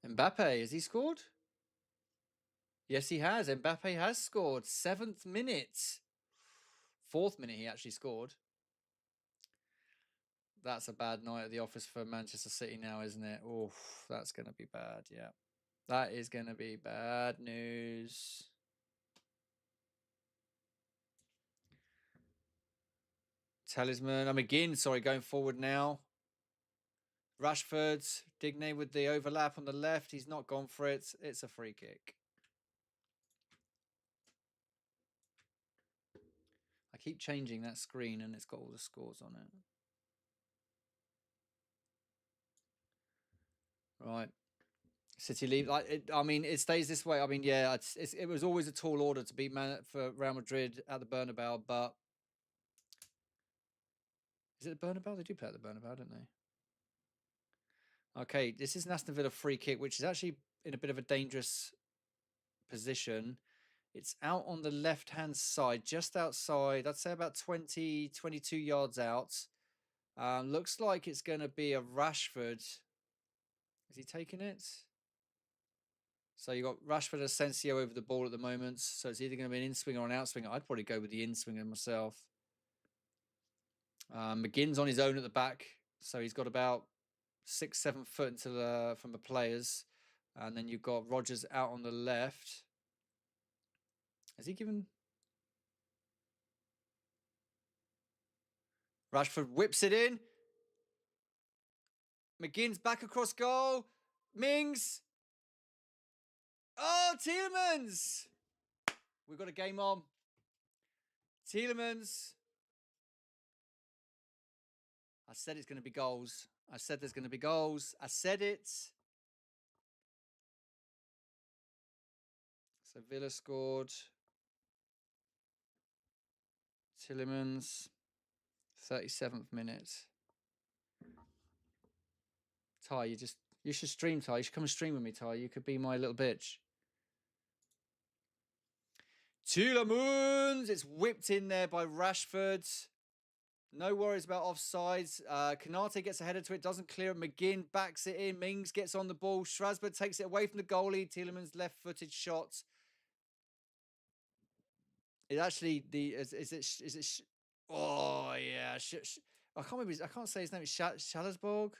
Mbappe. Has he scored? Yes, he has. Mbappe has scored. 7th minute. 4th minute he actually scored. That's a bad night at the office for Manchester City now, isn't it? Oh, that's going to be bad. Yeah. That is going to be bad news. Talisman. I'm again, sorry, going forward now. Rashford, Digne with the overlap on the left. He's not gone for it. It's a free kick. I keep changing that screen and it's got all the scores on it. Right. City leave. I mean, it stays this way. I mean, yeah, it was always a tall order to beat for Real Madrid at the Bernabeu, but is it the Bernabeu? They do play at the Bernabeu, don't they? Okay, this is an Aston Villa free kick, which is actually in a bit of a dangerous position. It's out on the left-hand side, just outside. I'd say about 20, 22 yards out. Looks like it's going to be a Rashford. Is he taking it? So you got Rashford and Asensio over the ball at the moment. So it's either going to be an in-swinger or an out-swinger. I'd probably go with the in-swinger myself. McGinn's on his own at the back. So he's got about 6-7 foot into from the players. And then you've got Rodgers out on the left. Has he given... Rashford whips it in. McGinn's back across goal. Mings. Oh, Tielemans. We've got a game on. Tielemans. I said it's going to be goals. I said there's going to be goals. I said it. So Villa scored. Tielemans. 37th minute. Ty, you should stream, Ty. You should come and stream with me, Ty. You could be my little bitch. Tielemans. It's whipped in there by Rashford. No worries about offsides. Kanate gets a header to it, doesn't clear it. McGinn backs it in. Mings gets on the ball. Strasbourg takes it away from the goalie. Tielemans left-footed shot. It actually is it? Oh yeah. I can't remember. I can't say his name. It's Schallersborg.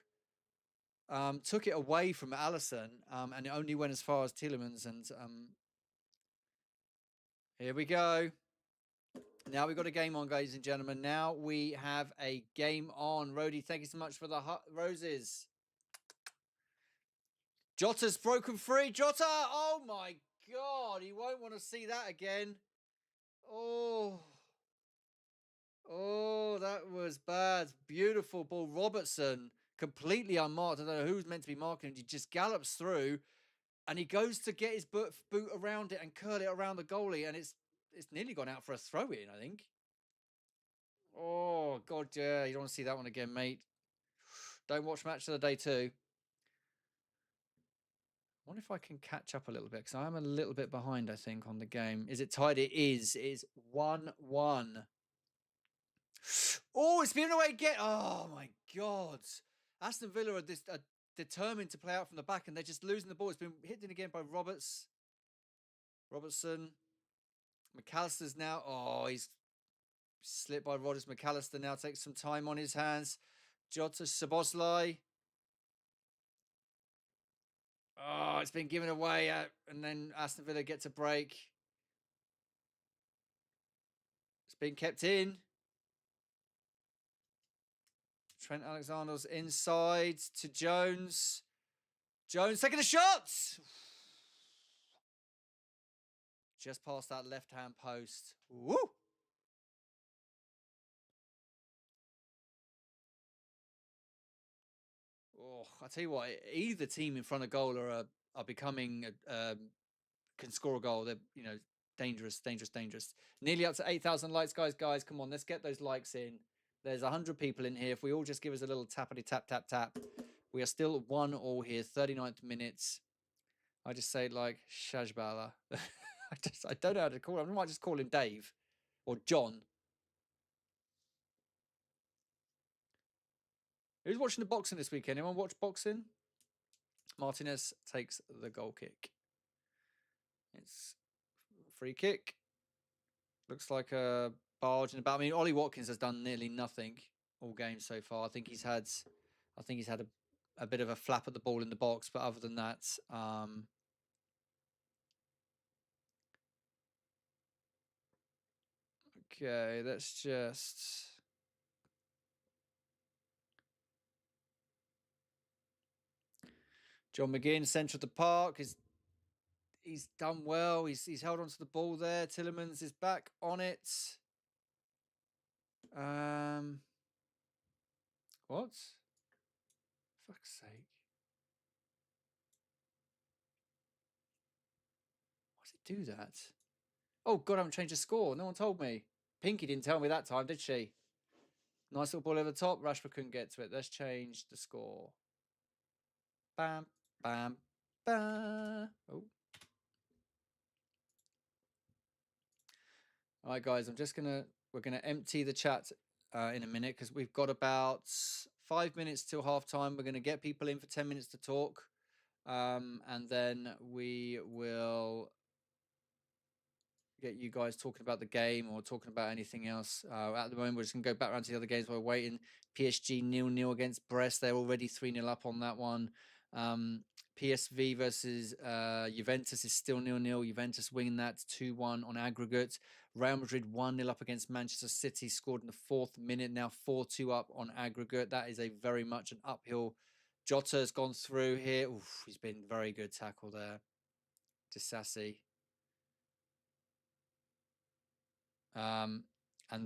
Took it away from Allison, and it only went as far as Tielemans. And here we go. Now we've got a game on, ladies and gentlemen. Now we have a game on. Rody, thank you so much for the roses. Jota's broken free. Jota! Oh my God. He won't want to see that again. Oh. Oh, that was bad. Beautiful ball. Robertson, completely unmarked. I don't know who's meant to be marking him. He just gallops through and he goes to get his boot around it and curl it around the goalie. And it's nearly gone out for a throw in, I think. Oh, God, yeah. You don't want to see that one again, mate. Don't watch Match of the Day 2. I wonder if I can catch up a little bit because I am a little bit behind, I think, on the game. Is it tied? It is. It is 1-1. Oh, it's given away again. Oh, my God. Aston Villa are determined to play out from the back and they're just losing the ball. It's been hit in again by Robertson. McAllister's now. Oh, he's slipped by Rodgers. McAllister now takes some time on his hands. Jota Szoboszlai. Oh, it's been given away. And then Aston Villa gets a break. It's been kept in. Trent Alexander's inside to Jones. Jones taking a shot. Just past that left-hand post. Woo! Oh, I tell you what, either team in front of goal are becoming can score a goal. They're dangerous. Nearly up to 8,000 likes, guys. Come on, let's get those likes in. There's 100 people in here. If we all just give us a little tappity tap, we are still 1-1 here. 39th minutes. I just say like Shajbala. I don't know how to call him. I might just call him Dave or John. Who's watching the boxing this weekend? Anyone watch boxing? Martinez takes the goal kick. It's a free kick. Looks like a barge in the back. I mean, Ollie Watkins has done nearly nothing all game so far. I think he's had a bit of a flap at the ball in the box, but other than that, okay, let's just. John McGinn, centre of the park, he's done well. He's held onto the ball there. Tillemans is back on it. What? Fuck's sake. Why does it do that? Oh, God, I haven't changed the score. No one told me. Pinky didn't tell me that time, did she? Nice little ball over the top. Rashford couldn't get to it. Let's change the score. Bam, bam, bam. Oh. All right, guys, we're going to empty the chat in a minute because we've got about 5 minutes till half time. We're going to get people in for 10 minutes to talk. And then we will get you guys talking about the game or talking about anything else. At the moment, we're just going to go back around to the other games while we're waiting. PSG 0-0 against Brest. They're already 3-0 up on that one. PSV versus Juventus is still 0-0. Juventus winning that 2-1 on aggregate. Real Madrid 1-0 up against Manchester City, scored in the 4th minute, now 4-2 up on aggregate. That is a very much an uphill. Jota has gone through here. Oof, he's been very good tackle there. Disassi. And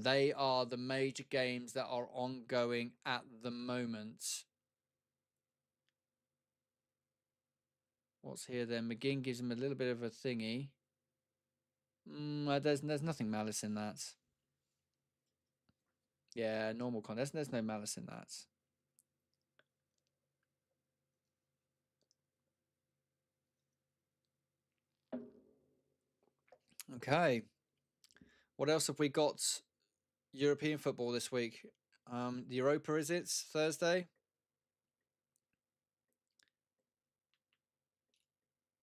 they are the major games that are ongoing at the moment. What's here then? McGinn gives him a little bit of a thingy. There's nothing malice in that. Yeah, normal content. There's no malice in that. Okay. What else have we got? European football this week. The Europa, is it? Thursday?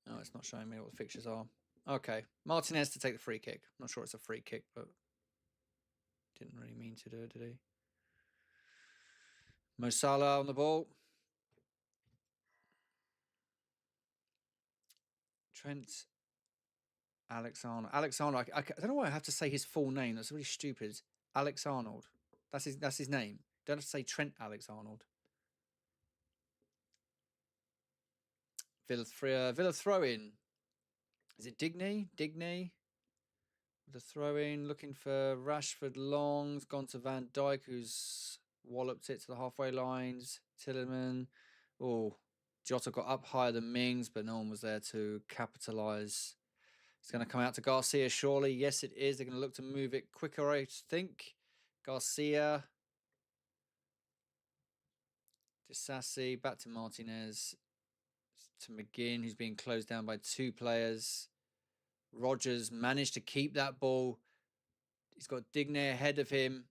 No, it's not showing me what the fixtures are. Okay. Martinez to take the free kick. I'm not sure it's a free kick, but didn't really mean to do it, did he? Mo Salah on the ball. Trent Alexander. Alexander. I don't know why I have to say his full name. That's really stupid. Alex Arnold. That's his name. Don't have to say Trent Alexander. Villa throw in. Is it Digne? The throw in, looking for Rashford long. It's gone to Van Dijk, who's walloped it to the halfway lines. Tilleman. Oh, Jota got up higher than Mings, but no one was there to capitalise. It's going to come out to Garcia, surely. Yes, it is. They're going to look to move it quicker, I think. Garcia. Disassi. Back to Martinez. To McGinn, who's being closed down by 2 players. Rodgers managed to keep that ball. He's got Digne ahead of him.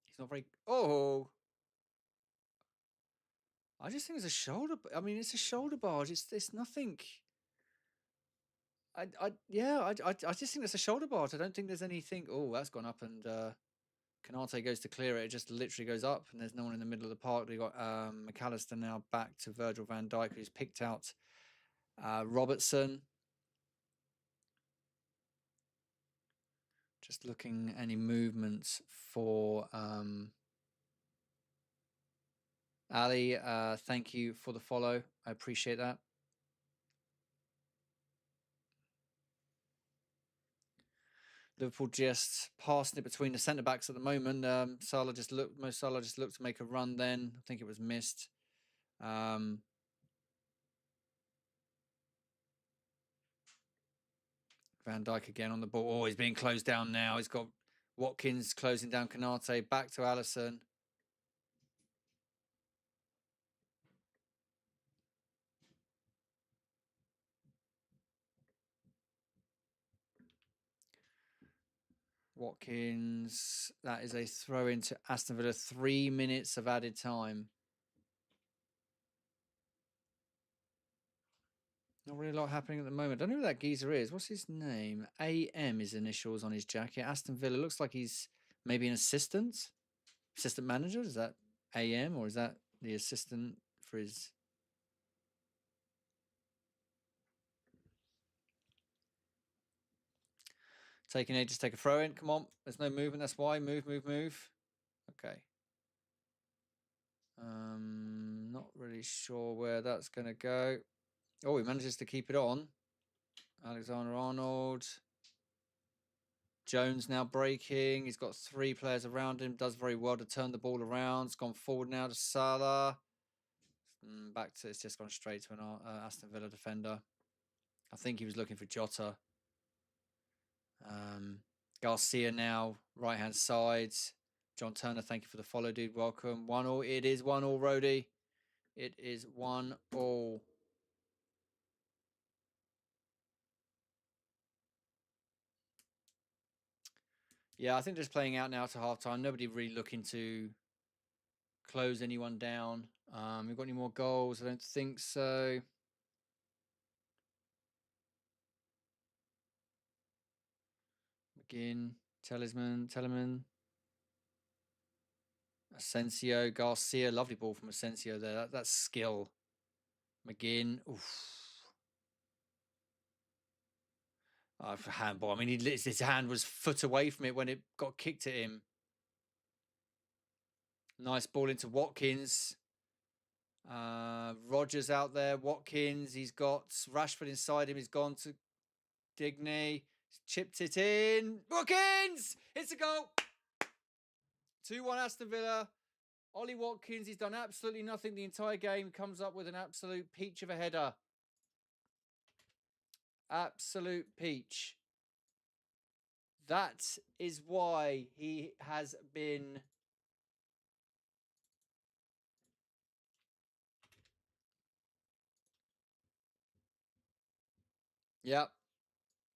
He's not very... Oh! I just think it's a shoulder... I mean, it's a shoulder barge. It's nothing... I just think it's a shoulder barge. I don't think there's anything... Oh, that's gone up and... Canate goes to clear it. It just literally goes up and there's no one in the middle of the park. We've got McAllister now back to Virgil van Dijk, who's picked out Robertson. Just looking any movements for Ali. Thank you for the follow. I appreciate that. Liverpool just passing it between the centre backs at the moment. Mo Salah just looked to make a run then. I think it was missed. Van Dijk again on the ball. Oh, he's being closed down now. He's got Watkins closing down Canate. Back to Alisson. Watkins. That is a throw into Aston Villa. 3 minutes of added time. Not really a lot happening at the moment. I don't know who that geezer is. What's his name? AM, his initials on his jacket. Aston Villa. Looks like he's maybe an assistant manager. Is that AM or is that the assistant for his... Taking ages to take a throw in. Come on. There's no movement. That's why. Move. Okay. Not really really sure where that's going to go. Oh, he manages to keep it on. Alexander-Arnold. Jones now breaking. He's got 3 players around him. Does very well to turn the ball around. It's gone forward now to Salah. Back to, it's just gone straight to an Aston Villa defender. I think he was looking for Jota. Garcia now, right-hand side. John Turner, thank you for the follow, dude. Welcome. 1-1. It is 1-1, Rody. It is 1-1. Yeah, I think just playing out now to halftime. Nobody really looking to close anyone down. We've got any more goals? I don't think so. McGinn, Telemann. Asensio, Garcia. Lovely ball from Asensio there. That's skill. McGinn. Oof. Handball. I mean, his hand was foot away from it when it got kicked at him. Nice ball into Watkins. Rogers out there. Watkins. He's got Rashford inside him. He's gone to Digne. Chipped it in. Watkins! It's a goal. 2-1 Aston Villa. Ollie Watkins, he's done absolutely nothing the entire game. Comes up with an absolute peach of a header. Absolute peach. That is why he has been... Yep.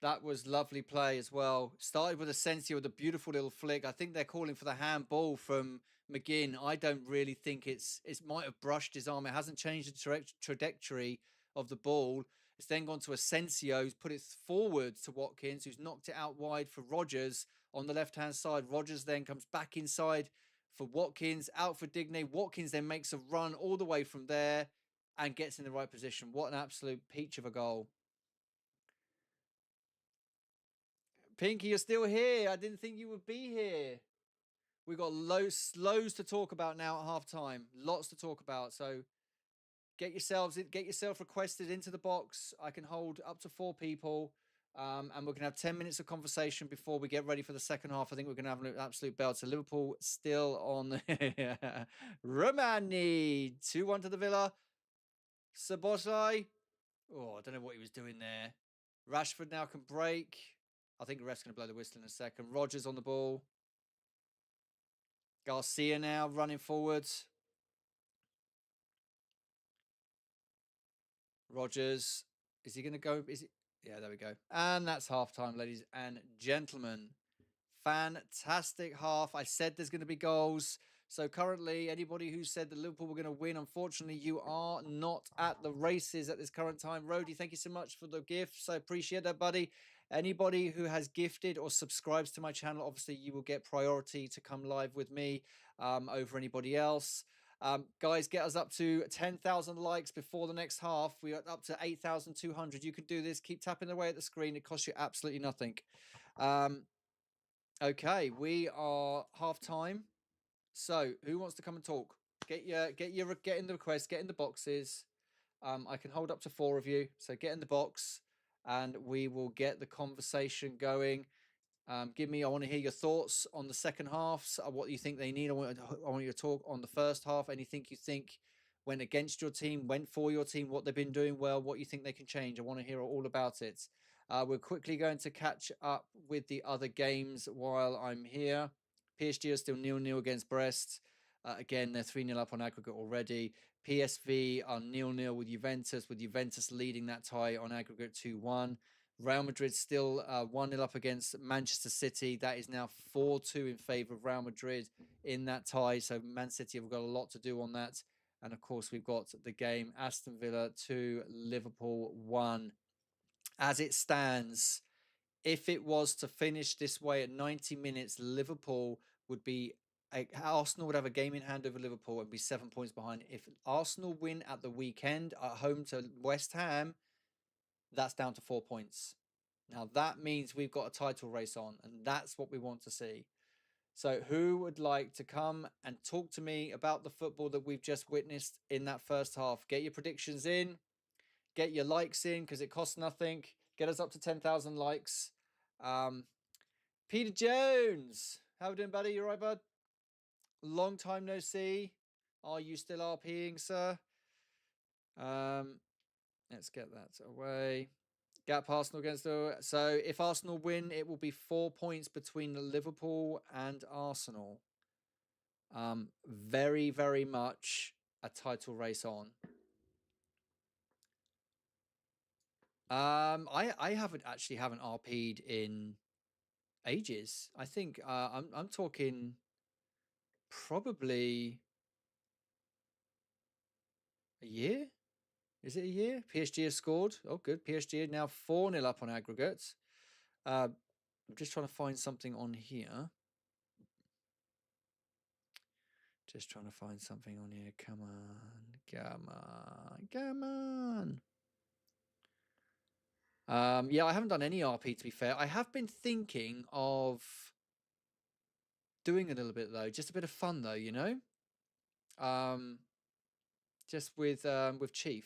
That was lovely play as well. Started with Asensio with a beautiful little flick. I think they're calling for the handball from McGinn. I don't really think it might have brushed his arm. It hasn't changed the trajectory of the ball. It's then gone to Asensio, who's put it forward to Watkins, who's knocked it out wide for Rogers on the left-hand side. Rogers then comes back inside for Watkins, out for Digne. Watkins then makes a run all the way from there and gets in the right position. What an absolute peach of a goal. Pinky, you're still here. I didn't think you would be here. We've got loads to talk about now at half time. Lots to talk about. So get yourself requested into the box. I can hold up to 4 people. And we're going to have 10 minutes of conversation before we get ready for the second half. I think we're going to have an absolute belter. Liverpool still on Romani. 2-1 to the Villa. Szoboszlai. Oh, I don't know what he was doing there. Rashford now can break. I think the ref's going to blow the whistle in a second. Rogers on the ball. Garcia now running forwards. Rogers. Is he going to go? Yeah, there we go. And that's halftime, ladies and gentlemen. Fantastic half. I said there's going to be goals. So currently, anybody who said that Liverpool were going to win, unfortunately, you are not at the races at this current time. Rody, thank you so much for the gifts. I appreciate that, buddy. Anybody who has gifted or subscribes to my channel, obviously, you will get priority to come live with me over anybody else. Guys, get us up to 10,000 likes before the next half. We are up to 8,200. You can do this. Keep tapping away at the screen. It costs you absolutely nothing. Okay, we are half time. So, who wants to come and talk? Get in the request, get in the boxes. I can hold up to 4 of you. So get in the box and we will get the conversation going. I want to hear your thoughts on the second half. What you think they need. I want you to talk on the first half. Anything you think went against your team, went for your team, what they've been doing well, what you think they can change. I want to hear all about it. We're quickly going to catch up with the other games while I'm here. PSG are still 0-0 against Brest. Again, they're 3-0 up on aggregate already. PSV are 0-0 with Juventus leading that tie on aggregate 2-1. Real Madrid still 1-0 up against Manchester City. That is now 4-2 in favour of Real Madrid in that tie. So Man City have got a lot to do on that. And of course, we've got the game Aston Villa 2, Liverpool 1. As it stands, if it was to finish this way at 90 minutes, Liverpool would be... Arsenal would have a game in hand over Liverpool and be 7 points behind. If Arsenal win at the weekend at home to West Ham, that's down to 4 points. Now, that means we've got a title race on, and that's what we want to see. So, who would like to come and talk to me about the football that we've just witnessed in that first half? Get your predictions in, get your likes in because it costs nothing. Get us up to 10,000 likes. Peter Jones, how we doing, buddy? You all right, bud? Long time no see. Are you still RPing, sir? Let's get that away. Gap Arsenal against the. So if Arsenal win, it will be 4 points between Liverpool and Arsenal. Very, very much a title race on. I haven't RP'd in ages. I think I'm talking probably a year. Is it a year? PSG has scored. Oh, good. PSG are now 4-0 up on aggregates. I'm just trying to find something on here. Just trying to find something on here. Come on. Come on. Come on. Yeah, I haven't done any RP, to be fair. I have been thinking of doing a little bit, though. Just a bit of fun, though, you know? Just with Chief.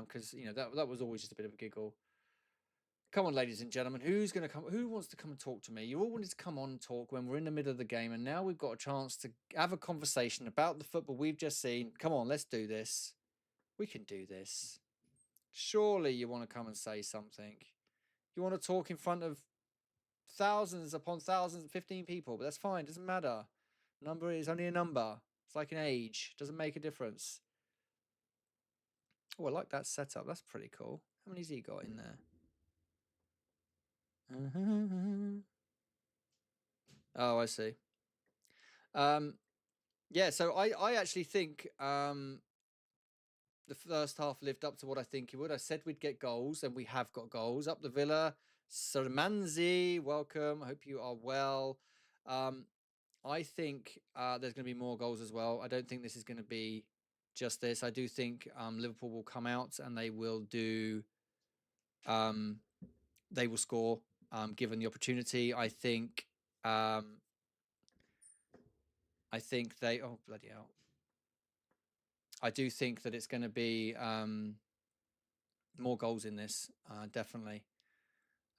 Because, you know, that was always just a bit of a giggle. Come on, ladies and gentlemen, who's going to come? Who wants to come and talk to me? You all wanted to come on and talk when we're in the middle of the game, and now we've got a chance to have a conversation about the football we've just seen. Come on, let's do this. We can do this. Surely you want to come and say something. You want to talk in front of thousands upon thousands, 15 people, but that's fine. Doesn't matter. Number is only a number. It's like an age. Doesn't make a difference. Oh, I like that setup. That's pretty cool. How many's he got in there? Oh, I see. Yeah, so I actually think the first half lived up to what I think it would. I said we'd get goals, and we have got goals. Up the Villa, Manzi, welcome. I hope you are well. I think there's going to be more goals as well. I don't think this is going to be just this. I do think Liverpool will come out and they will do. They will score given the opportunity. I think. I think they. Oh bloody hell! I do think that it's going to be more goals in this, definitely.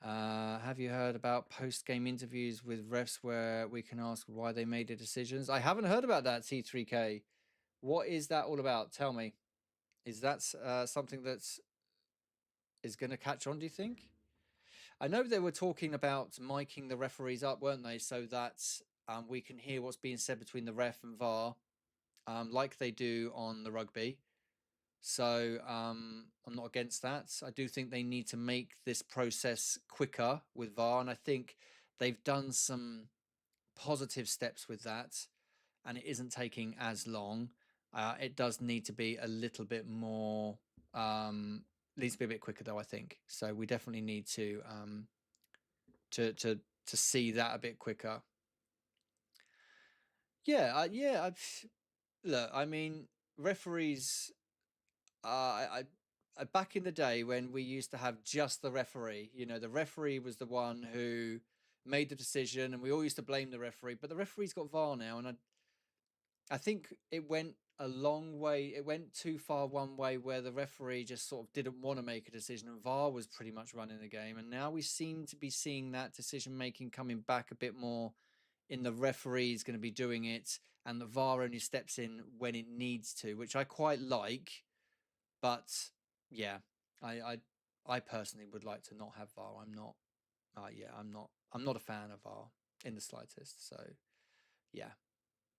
Have you heard about post-game interviews with refs where we can ask why they made the decisions? I haven't heard about that, T3K. What is that all about? Tell me. Is that something that's is going to catch on, do you think? I know they were talking about miking the referees up, weren't they? So that we can hear what's being said between the ref and VAR, like they do on the rugby. So I'm not against that. I do think they need to make this process quicker with VAR, and I think they've done some positive steps with that, and it isn't taking as long. It does need to be a little bit more. Needs to be a bit quicker, though. I think so. We definitely need to see that a bit quicker. Yeah, yeah. Look, I mean, referees. Back in the day when we used to have just the referee, you know, the referee was the one who made the decision, and we all used to blame the referee. But the referee's got VAR now, and I think it went a long way. It went too far one way where the referee just sort of didn't want to make a decision, and VAR was pretty much running the game. And now we seem to be seeing that decision making coming back a bit more. In the referee's going to be doing it, and the VAR only steps in when it needs to, which I quite like. But yeah, I personally would like to not have VAR. I'm not. I'm not a fan of VAR in the slightest. So yeah,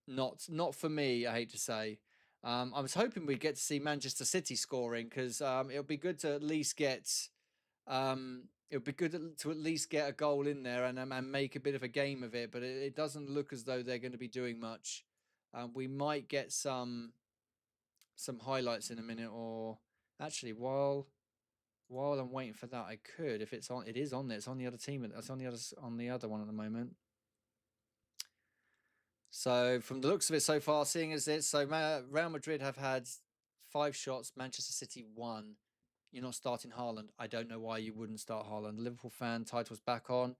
not for me. I hate to say. I was hoping we'd get to see Manchester City scoring because it would be good to at least get. It would be good to at least get a goal in there and make a bit of a game of it. But it doesn't look as though they're going to be doing much. We might get some highlights in a minute, or actually while I'm waiting for that, I could, if it's on, it is on there. It's on the other team. It's on the other one at the moment. So from the looks of it so far, seeing as it's so Real Madrid have had 5 shots, Manchester City 1. You're not starting Haaland. I don't know why you wouldn't start Haaland. Liverpool fan titles back on.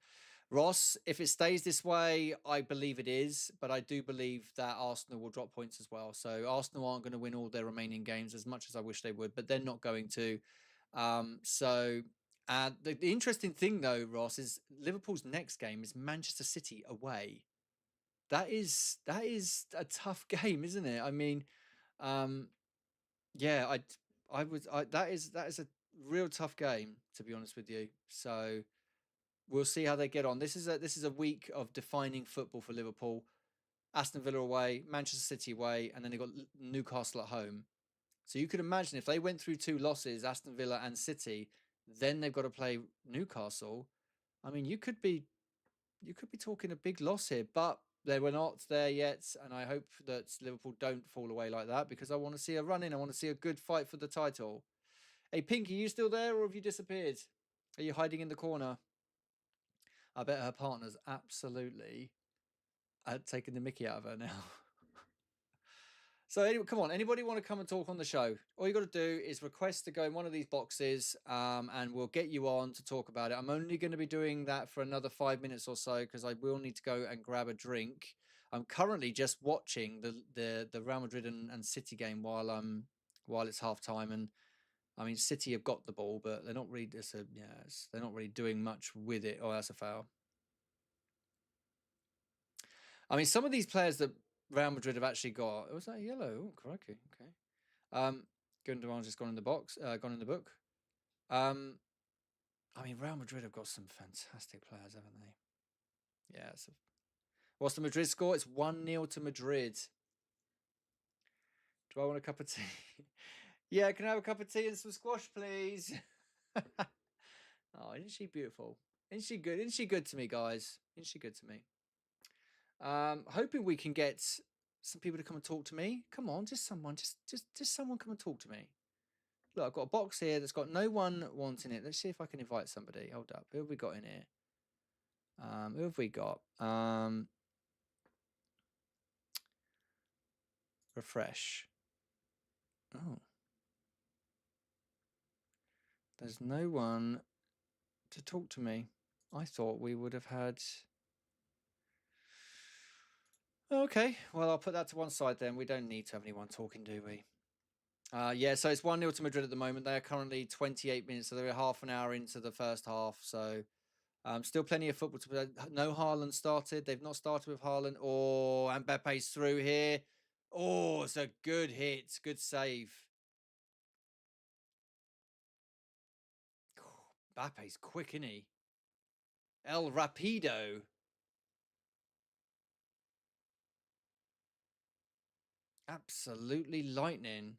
Ross, if it stays this way, I believe it is, but I do believe that Arsenal will drop points as well. So Arsenal aren't going to win all their remaining games as much as I wish they would, but they're not going to. The interesting thing, though, Ross, is Liverpool's next game is Manchester City away. That is a tough game, isn't it? I mean, um, yeah, that is a real tough game, to be honest with you. So we'll see how they get on. This is a week of defining football for Liverpool. Aston Villa away, Manchester City away, and then they've got Newcastle at home. So you could imagine if they went through two losses, Aston Villa and City, then they've got to play Newcastle. I mean, you could be talking a big loss here, but they were not there yet, and I hope that Liverpool don't fall away like that because I want to see a run in. I want to see a good fight for the title. Hey, Pink, are you still there or have you disappeared? Are you hiding in the corner? I bet her partner's absolutely taking the mickey out of her now. So anyway, come on, anybody want to come and talk on the show? All you got to do is request to go in one of these boxes, and we'll get you on to talk about it. I'm only going to be doing that for another 5 minutes or so because I will need to go and grab a drink. I'm currently just watching the Real Madrid and City game while it's half time, and I mean City have got the ball, but they're not really they're not really doing much with it. Oh, that's a foul. I mean, some of these players that Real Madrid have actually got. Was that yellow? Oh, crikey. Okay. Gundogan's just gone in the box. Gone in the book. Um, I mean, Real Madrid have got some fantastic players, haven't they? Yeah. What's the Madrid score? It's 1-0 to Madrid. Do I want a cup of tea? Yeah, can I have a cup of tea and some squash, please? Oh, isn't she beautiful? Isn't she good? Isn't she good to me, guys? Isn't she good to me? Hoping we can get some people to come and talk to me. Come on, just someone, just someone come and talk to me. Look, I've got a box here that's got no one wanting it. Let's see if I can invite somebody. Hold up. Who have we got in here? Who have we got? Refresh. Oh. There's no one to talk to me. I thought we would have had... Okay, well, I'll put that to one side then. We don't need to have anyone talking, do we? Yeah, so it's 1-0 to Madrid at the moment. They are currently 28 minutes, so they're half an hour into the first half. So still plenty of football to play. No Haaland started. They've not started with Haaland. Oh, and Mbappe's through here. Oh, it's a good hit. Good save. Mbappe's quick, isn't he? El Rapido. Absolutely lightning.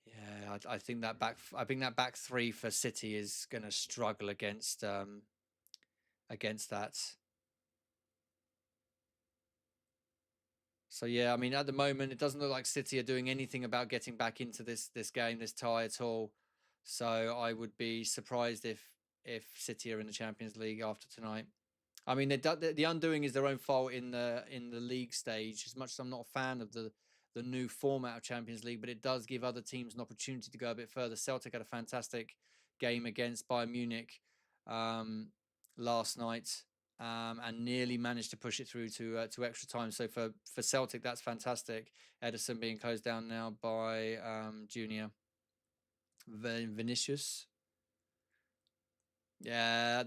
Yeah, I think that back three for City is going to struggle against that. So yeah, I mean, at the moment, it doesn't look like City are doing anything about getting back into this game, this tie at all. So I would be surprised if City are in the Champions League after tonight. I mean, the undoing is their own fault in the league stage. As much as I'm not a fan of the new format of Champions League, but it does give other teams an opportunity to go a bit further. Celtic had a fantastic game against Bayern Munich last night, and nearly managed to push it through to extra time. So for Celtic, that's fantastic. Ederson being closed down now by Junior Vinicius. Yeah,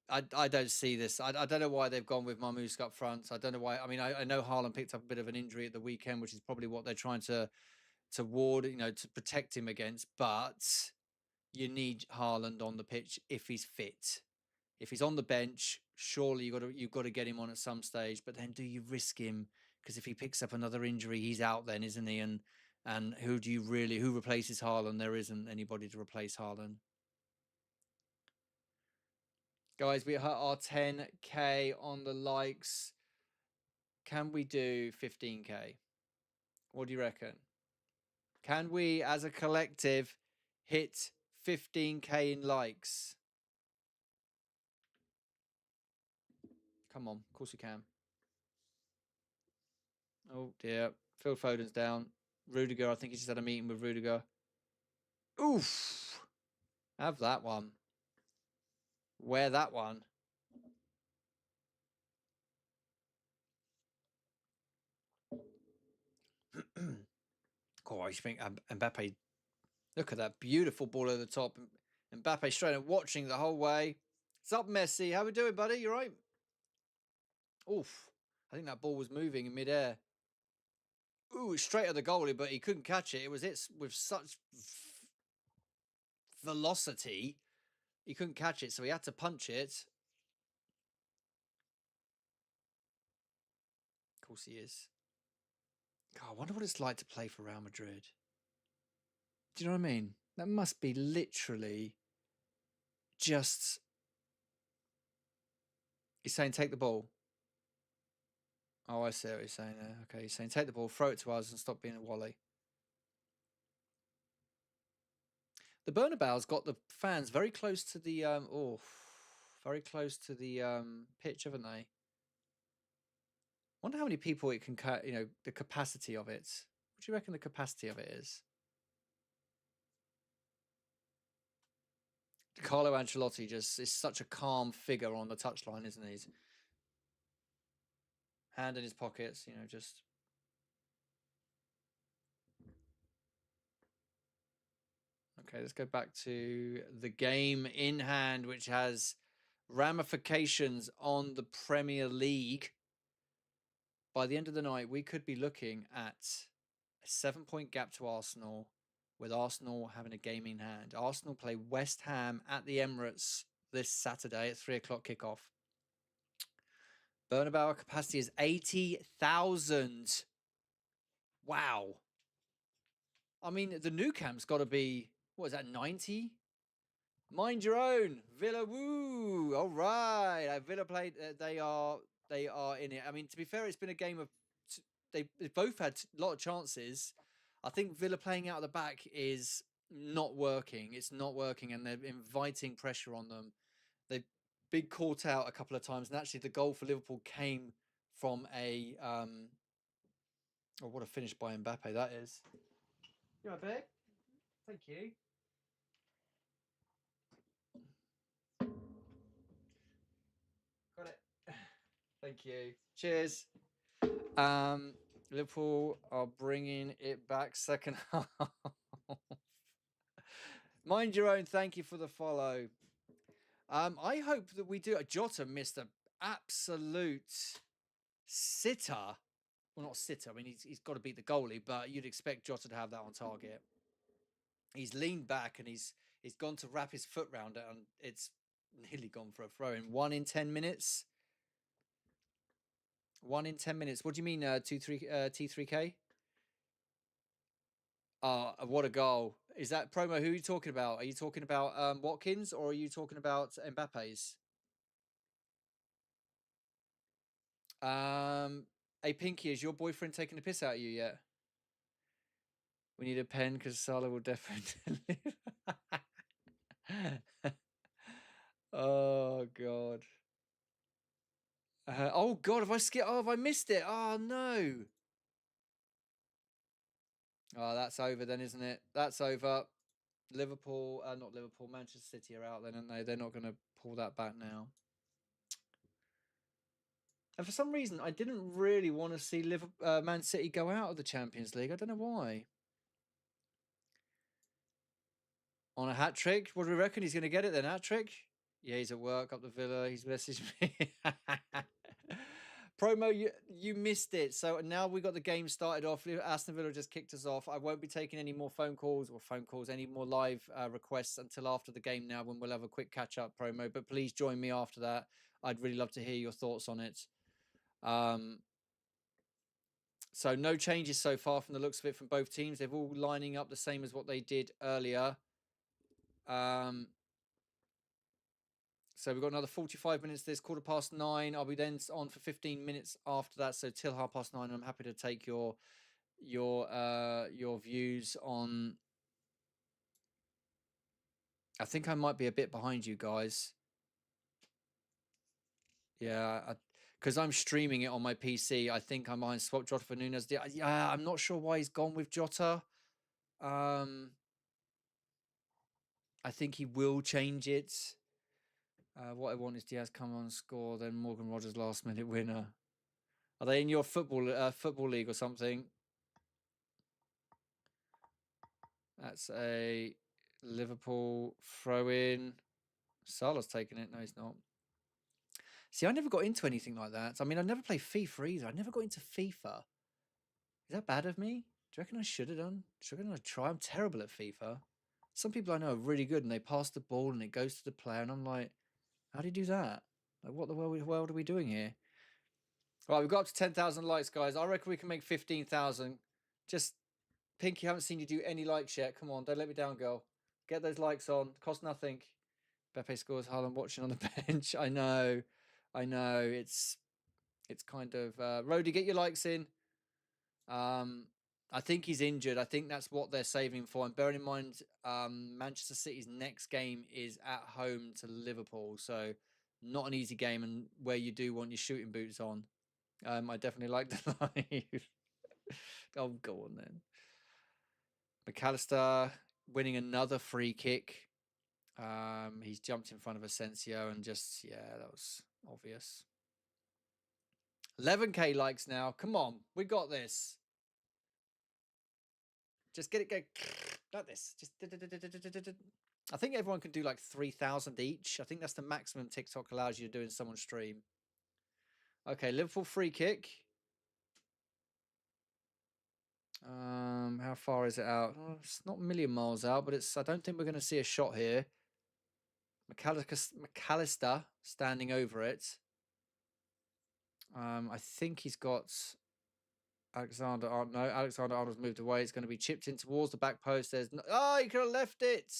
I don't see this. I don't know why they've gone with Marmoush up front. I don't know why. I mean, I know Haaland picked up a bit of an injury at the weekend, which is probably what they're trying to ward, to protect him against. But you need Haaland on the pitch if he's fit. If he's on the bench, surely you've got to get him on at some stage. But then, do you risk him? Because if he picks up another injury, he's out then, isn't he? And who replaces Haaland? There isn't anybody to replace Haaland. Guys, we hit our 10K on the likes. Can we do 15K? What do you reckon? Can we, as a collective, hit 15K in likes? Come on, of course we can. Oh dear, Phil Foden's down. Rudiger, I think he just had a meeting with Rudiger. Oof! Have that one. Wear that one. Oh, I think Mbappe. Look at that beautiful ball over the top. Mbappe straight and watching the whole way. It's up, Messi. How we doing, buddy? You right? Oof. I think that ball was moving in midair. Ooh, straight at the goalie, but he couldn't catch it. It was with such velocity, he couldn't catch it, so he had to punch it. Of course he is. God, I wonder what it's like to play for Real Madrid. Do you know what I mean? That must be literally just... He's saying, take the ball. Oh, I see what he's saying there. Okay, he's saying, take the ball, throw it to us and stop being a wally. The Bernabeu's got the fans very close to the... very close to the pitch, haven't they? Wonder how many people it can... the capacity of it. What do you reckon the capacity of it is? Carlo Ancelotti just is such a calm figure on the touchline, isn't he? He's hand in his pockets, just... Okay, let's go back to the game in hand, which has ramifications on the Premier League. By the end of the night, we could be looking at a 7-point gap to Arsenal, with Arsenal having a game in hand. Arsenal play West Ham at the Emirates this Saturday at 3 o'clock kickoff. Bernabeu capacity is 80,000. Wow. I mean, the Nou Camp's got to be, what is that, 90? Mind your own. Villa, woo. All right. Villa played, they are in it. I mean, to be fair, it's been a game of, they both had a lot of chances. I think Villa playing out of the back is not working. It's not working, and they're inviting pressure on them. They've big caught out a couple of times, and actually the goal for Liverpool came from a, oh, what a finish by Mbappe that is. You all right, babe? Thank you. Got it. Thank you. Cheers. Liverpool are bringing it back second half. Mind your own. Thank you for the follow. I hope that we do. Jota missed an absolute sitter. Well, not sitter. I mean, he's got to beat the goalie, but you'd expect Jota to have that on target. He's leaned back and he's gone to wrap his foot round it, and it's nearly gone for a throw in. 1 in 10 minutes. 1 in 10 minutes. What do you mean, T3K? What a goal. Is that promo? Who are you talking about? Are you talking about Watkins, or are you talking about Mbappe's? Hey, Pinky, is your boyfriend taking a piss out of you yet? We need a pen because Salah will definitely... Oh, God. Oh, God, have I skipped? Oh, have I missed it? Oh, no. Oh, that's over then, isn't it? That's over. Liverpool, not Liverpool, Manchester City are out then, aren't they? They're not going to pull that back now. And for some reason, I didn't really want to see Man City go out of the Champions League. I don't know why. On a hat-trick? What do we reckon? He's going to get it then, hat-trick? Yeah, he's at work up the Villa. He's messaged me. Promo, you missed it. So now we got the game started off. Aston Villa just kicked us off. I won't be taking any more phone calls, any more live requests until after the game now, when we'll have a quick catch-up promo. But please join me after that. I'd really love to hear your thoughts on it. So no changes so far from the looks of it from both teams. They're all lining up the same as what they did earlier. So we've got another 45 minutes. This 9:15. I'll be then on for 15 minutes after that. So till 9:30. I'm happy to take your views on. I think I might be a bit behind you guys. Yeah, because I'm streaming it on my PC. I think I'm behind. Swap Jota for Nunes. Yeah, I'm not sure why he's gone with Jota. I think he will change it. What I want is Diaz come on, score, then Morgan Rogers last minute winner. Are they in your football league or something? That's a Liverpool throw in. Salah's taking it. No, he's not. See, I never got into anything like that. I mean, I never played FIFA either. I never got into FIFA. Is that bad of me? Do you reckon I should have done? Do you reckon I'd try? I'm terrible at FIFA. Some people I know are really good and they pass the ball and it goes to the player and I'm like, how do you do that? Like, what the world are we doing here? Right, we've got up to 10,000 likes, guys. I reckon we can make 15,000. Just, Pinky, haven't seen you do any likes yet. Come on, don't let me down, girl. Get those likes on. Cost nothing. Beppe scores. Haaland watching on the bench. I know. It's kind of Rody, get your likes in. I think he's injured. I think that's what they're saving for. And bearing in mind, Manchester City's next game is at home to Liverpool, so not an easy game, and where you do want your shooting boots on. I definitely like the live. Oh, go on then. McAllister winning another free kick. He's jumped in front of Asensio and just, yeah, that was obvious. 11k likes now. Come on, we got this. Just get it go like this. Just. I think everyone can do like 3,000 each. I think that's the maximum TikTok allows you to do in someone's stream. Okay, Liverpool free kick. How far is it out? Oh, it's not a million miles out, but it's. I don't think we're going to see a shot here. McAllister standing over it. I think he's got Alexander Arnold. No, Alexander Arnold's moved away. It's going to be chipped in towards the back post. There's no. Oh, he could have left it.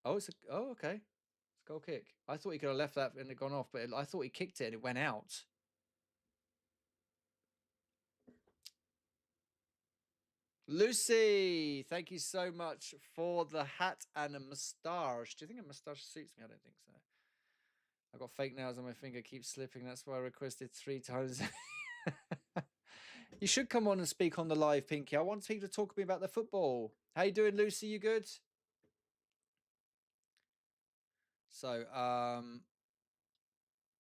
Oh, okay. It's a goal kick. I thought he could have left that and it gone off, but I thought he kicked it and it went out. Lucy, thank you so much for the hat and a moustache. Do you think a moustache suits me? I don't think so. I got fake nails on my finger, keep slipping. That's why I requested 3 times. You should come on and speak on the live, Pinky. I want people to talk to me about the football. How you doing, Lucy? You good? So,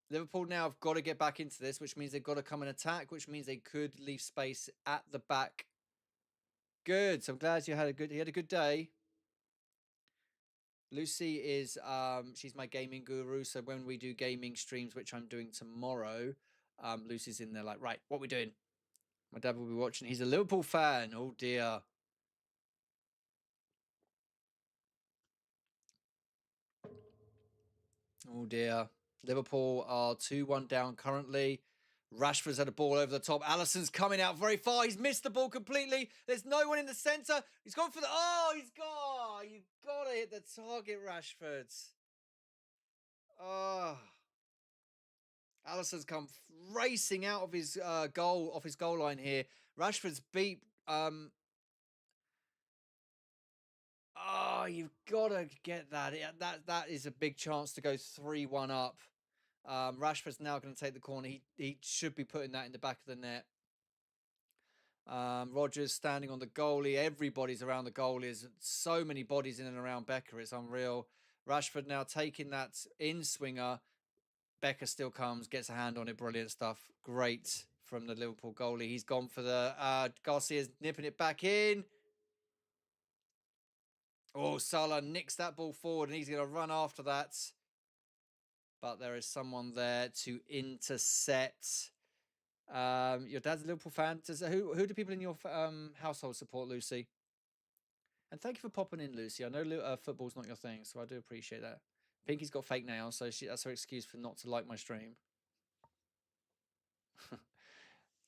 Liverpool now have got to get back into this, which means they've got to come and attack, which means they could leave space at the back. Good. So I'm glad you had a good day. Lucy is she's my gaming guru. So when we do gaming streams, which I'm doing tomorrow, Lucy's in there like, right, what are we doing? My dad will be watching. He's a Liverpool fan. Oh dear. Oh dear. Liverpool are 2-1 down currently. Rashford's had a ball over the top. Alisson's coming out very far. He's missed the ball completely. There's no one in the centre. He's gone for the... Oh, he's gone. You've got to hit the target, Rashford. Oh. Alisson's come racing out of his goal line here. Rashford's beat... Oh, you've got to get that. That is a big chance to go 3-1 up. Rashford's now going to take the corner. He should be putting that in the back of the net. Rogers standing on the goalie. Everybody's around the goalie. There's so many bodies in and around Becker. It's unreal. Rashford now taking that in swinger. Becker still comes, gets a hand on it. Brilliant stuff. Great from the Liverpool goalie. He's gone for the... Garcia's nipping it back in. Oh, Salah nicks that ball forward and he's going to run after that. But there is someone there to intercept. Your dad's a Liverpool fan. Who do people in your household support, Lucy? And thank you for popping in, Lucy. I know football's not your thing, so I do appreciate that. Pinky's got fake nails, so that's her excuse for not to like my stream.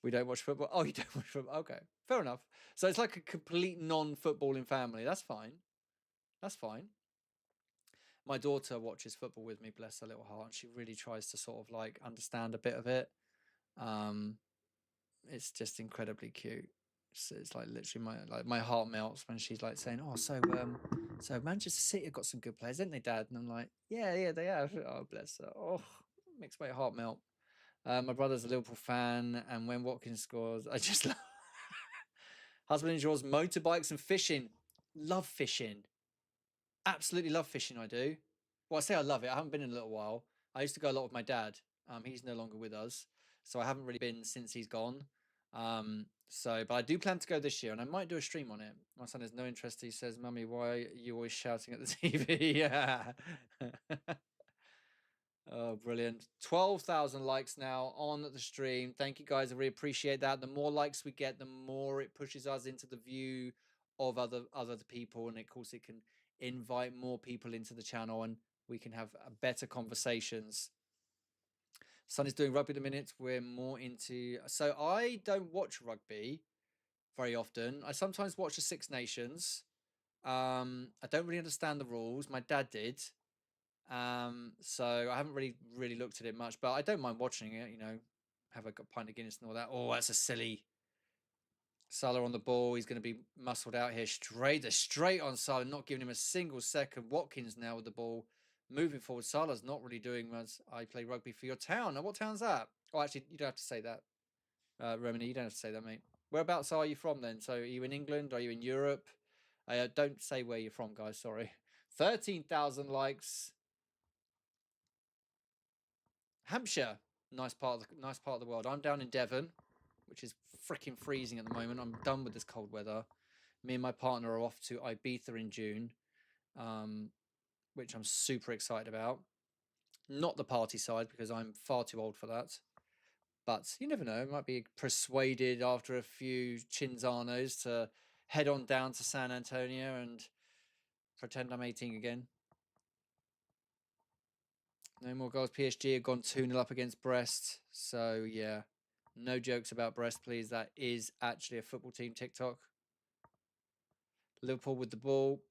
We don't watch football. Oh, you don't watch football? Okay, fair enough. So it's like a complete non-footballing family. That's fine. That's fine. My daughter watches football with me, bless her little heart. She really tries to sort of like understand a bit of it. It's just incredibly cute. It's like literally my heart melts when she's like saying, "Oh, so Manchester City have got some good players, didn't they, Dad?" And I'm like, "Yeah, they have." Oh, bless her. Oh, makes my heart melt. My brother's a Liverpool fan, and when Watkins scores, I just love... Husband enjoys motorbikes and fishing. Love fishing. Absolutely love fishing. I do. Well, I say I love it. I haven't been in a little while. I used to go a lot with my dad. He's no longer with us, so I haven't really been since he's gone. But I do plan to go this year, and I might do a stream on it. My son has no interest. He says, "Mummy, why are you always shouting at the TV?" Yeah. Oh, brilliant. 12,000 likes now on the stream. Thank you guys. I really appreciate that. The more likes we get, the more it pushes us into the view of other people. And of course, it can invite more people into the channel and we can have better conversations. Son is doing rugby at the minute. We're more into... So I don't watch rugby very often. I sometimes watch the Six Nations. I don't really understand the rules. My dad did. So I haven't really looked at it much, but I don't mind watching it, have a pint of Guinness and all that. Oh, that's a silly Salah on the ball. He's going to be muscled out here. Straight on Salah, not giving him a single second. Watkins now with the ball. Moving forward, Salah's not really doing much. I play rugby for your town. Now, what town's that? Oh, actually, you don't have to say that. Romany, you don't have to say that, mate. Whereabouts are you from then? So are you in England? Are you in Europe? Don't say where you're from, guys. Sorry. 13,000 likes. Hampshire, nice part of the world. I'm down in Devon, which is freaking freezing at the moment. I'm done with this cold weather. Me and my partner are off to Ibiza in June, which I'm super excited about. Not the party side because I'm far too old for that. But you never know. I might be persuaded after a few Chinzanos to head on down to San Antonio and pretend I'm 18 again. No more goals. PSG have gone 2-0 up against Brest. So, yeah. No jokes about Brest, please. That is actually a football team TikTok. Liverpool with the ball.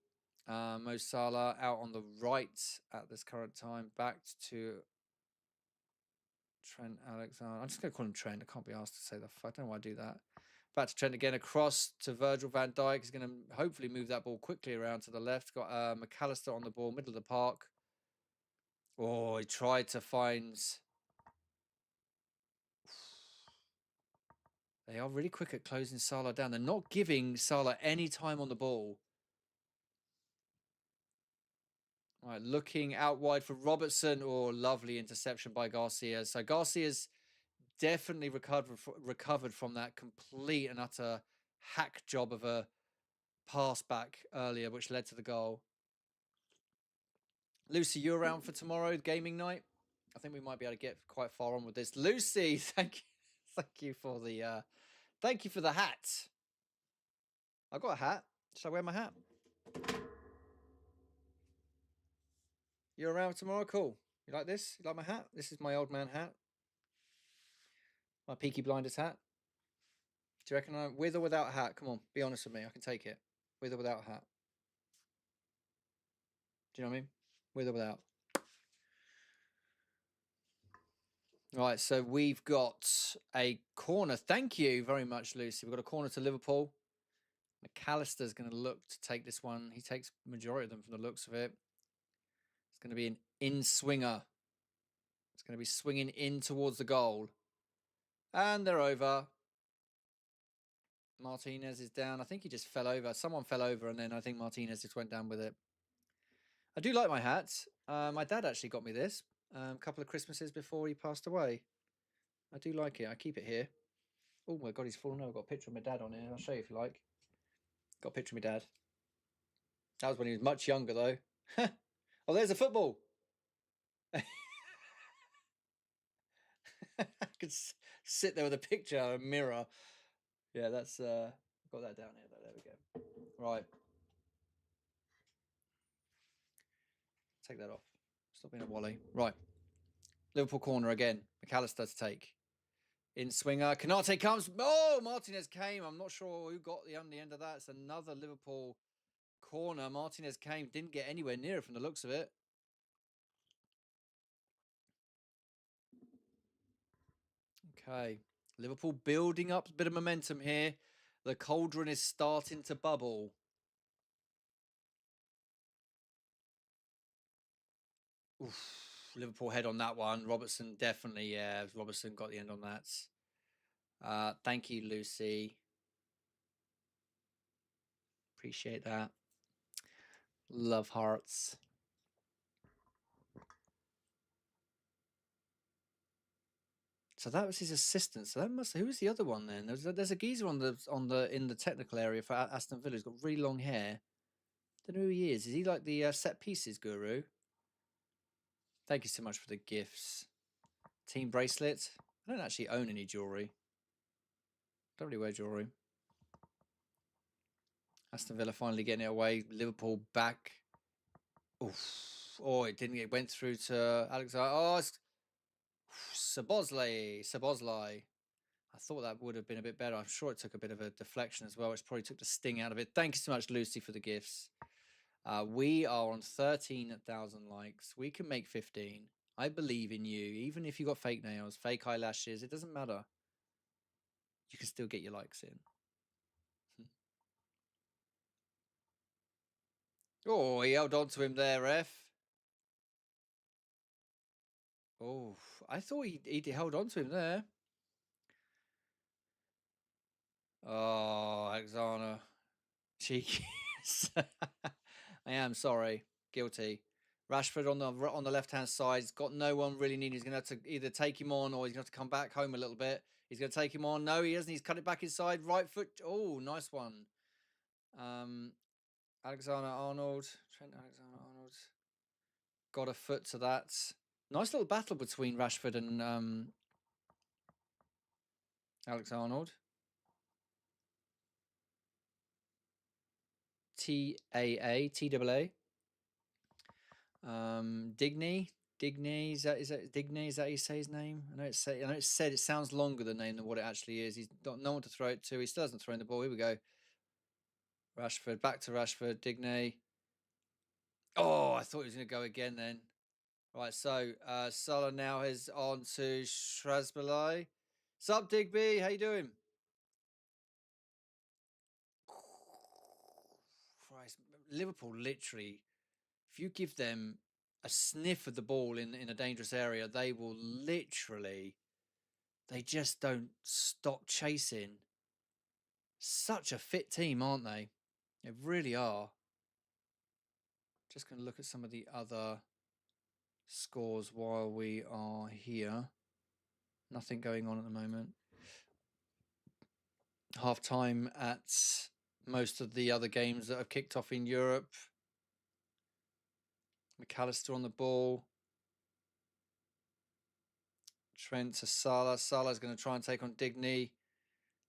Mo Salah out on the right at this current time. Back to Trent Alexander. I'm just going to call him Trent. I can't be asked to say that. I don't know why I do that. Back to Trent again. Across to Virgil van Dijk. He's going to hopefully move that ball quickly around to the left. Got McAllister on the ball, middle of the park. Oh, he tried to find... They are really quick at closing Salah down. They're not giving Salah any time on the ball. All right, looking out wide for Robertson. Oh, lovely interception by Garcia. So Garcia's definitely recovered from that complete and utter hack job of a pass back earlier, which led to the goal. Lucy, you around for tomorrow, gaming night? I think we might be able to get quite far on with this. Lucy, thank you for the hat. I got a hat. Should I wear my hat? You're around tomorrow? Cool. You like this? You like my hat? This is my old man hat. My Peaky Blinders hat. Do you reckon I'm with or without a hat? Come on, be honest with me. I can take it. With or without a hat. Do you know what I mean? With or without. Right, so we've got a corner. Thank you very much, Lucy. We've got a corner to Liverpool. McAllister's going to look to take this one. He takes majority of them from the looks of it. It's going to be an in-swinger. It's going to be swinging in towards the goal. And they're over. Martinez is down. I think he just fell over. Someone fell over, and then I think Martinez just went down with it. I do like my hat. My dad actually got me this a couple of Christmases before he passed away. I do like it. I keep it here. Oh my God, he's fallen over. I've got a picture of my dad on here. I'll show you if you like. Got a picture of my dad. That was when he was much younger, though. Oh, there's a football. I could sit there with a picture, a mirror. Yeah, that's got that down here. There we go. Right. Take that off. Stop being a wally. Right. Liverpool corner again. McAllister to take. In swinger. Canate comes. Oh, Martinez came. I'm not sure who got on the end of that. It's another Liverpool corner. Martinez came. Didn't get anywhere near it from the looks of it. Okay. Liverpool building up a bit of momentum here. The cauldron is starting to bubble. Oof. Liverpool head on that one. Robertson definitely, yeah. Robertson got the end on that. Thank you, Lucy. Appreciate that. Love hearts. So that was his assistant. So that must. Who was the other one then? There's a geezer on the in the technical area for Aston Villa. He's got really long hair. Don't know who he is. Is he like the set pieces guru? Thank you so much for the gifts. Team bracelet. I don't actually own any jewelry. Don't really wear jewelry. Aston Villa finally getting it away. Liverpool back. Oof. Oh, it didn't. It went through to Alexander. Oh, Sabozlai. I thought that would have been a bit better. I'm sure it took a bit of a deflection as well, which probably took the sting out of it. Thank you so much, Lucy, for the gifts. We are on 13,000 likes. We can make 15. I believe in you. Even if you got fake nails, fake eyelashes, it doesn't matter. You can still get your likes in. Oh, he held on to him there, ref. Oh, I thought he held on to him there. Oh, Alexander. Cheeky. I am sorry. Guilty. Rashford on the left-hand side. He's got no one really needing. He's going to have to either take him on or he's going to have to come back home a little bit. He's going to take him on. No, he hasn't. He's cut it back inside. Right foot. Oh, nice one. Alexander-Arnold. Trent Alexander-Arnold. Got a foot to that. Nice little battle between Rashford and Alex-Arnold. T-A-A. T-A-A. Digne, is that Digne? Is that how you say his name? I know it's said it sounds longer the name than what it actually is. He's got no one to throw it to. He still hasn't thrown the ball. Here we go. Rashford, back to Rashford, Digne. Oh, I thought he was going to go again then. Right, so Salah now is on to Shrasbalai. Sup, Digby? How you doing? Christ, Liverpool literally, if you give them a sniff of the ball in a dangerous area, they will literally, they just don't stop chasing. Such a fit team, aren't they? They really are. Just going to look at some of the other scores while we are here. Nothing going on at the moment. Half time at most of the other games that have kicked off in Europe. McAllister on the ball. Trent to Salah. Salah's going to try and take on Digne.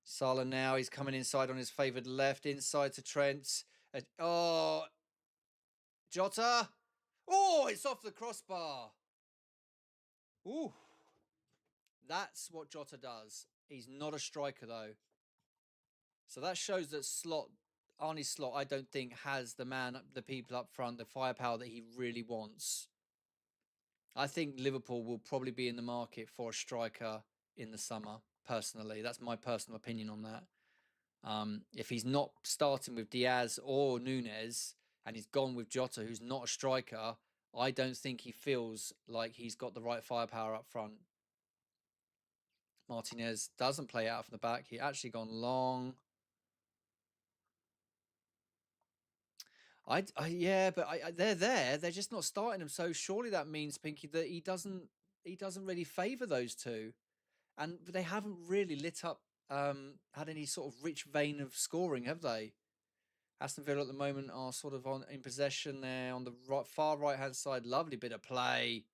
Salah now, he's coming inside on his favoured left, inside to Trent. Oh, Jota. Oh, it's off the crossbar. Ooh. That's what Jota does. He's not a striker, though. So that shows that Arne Slot, I don't think, has the people up front, the firepower that he really wants. I think Liverpool will probably be in the market for a striker in the summer, personally. That's my personal opinion on that. If he's not starting with Diaz or Nunez and he's gone with Jota, who's not a striker, I don't think he feels like he's got the right firepower up front. Martinez doesn't play out from the back. He actually gone long. Yeah, but they're there. They're just not starting him. So surely that means, Pinky, that he doesn't really favour those two, and they haven't really lit up, had any sort of rich vein of scoring, have they? Aston Villa at the moment are sort of in possession there on the far right hand side. Lovely bit of play.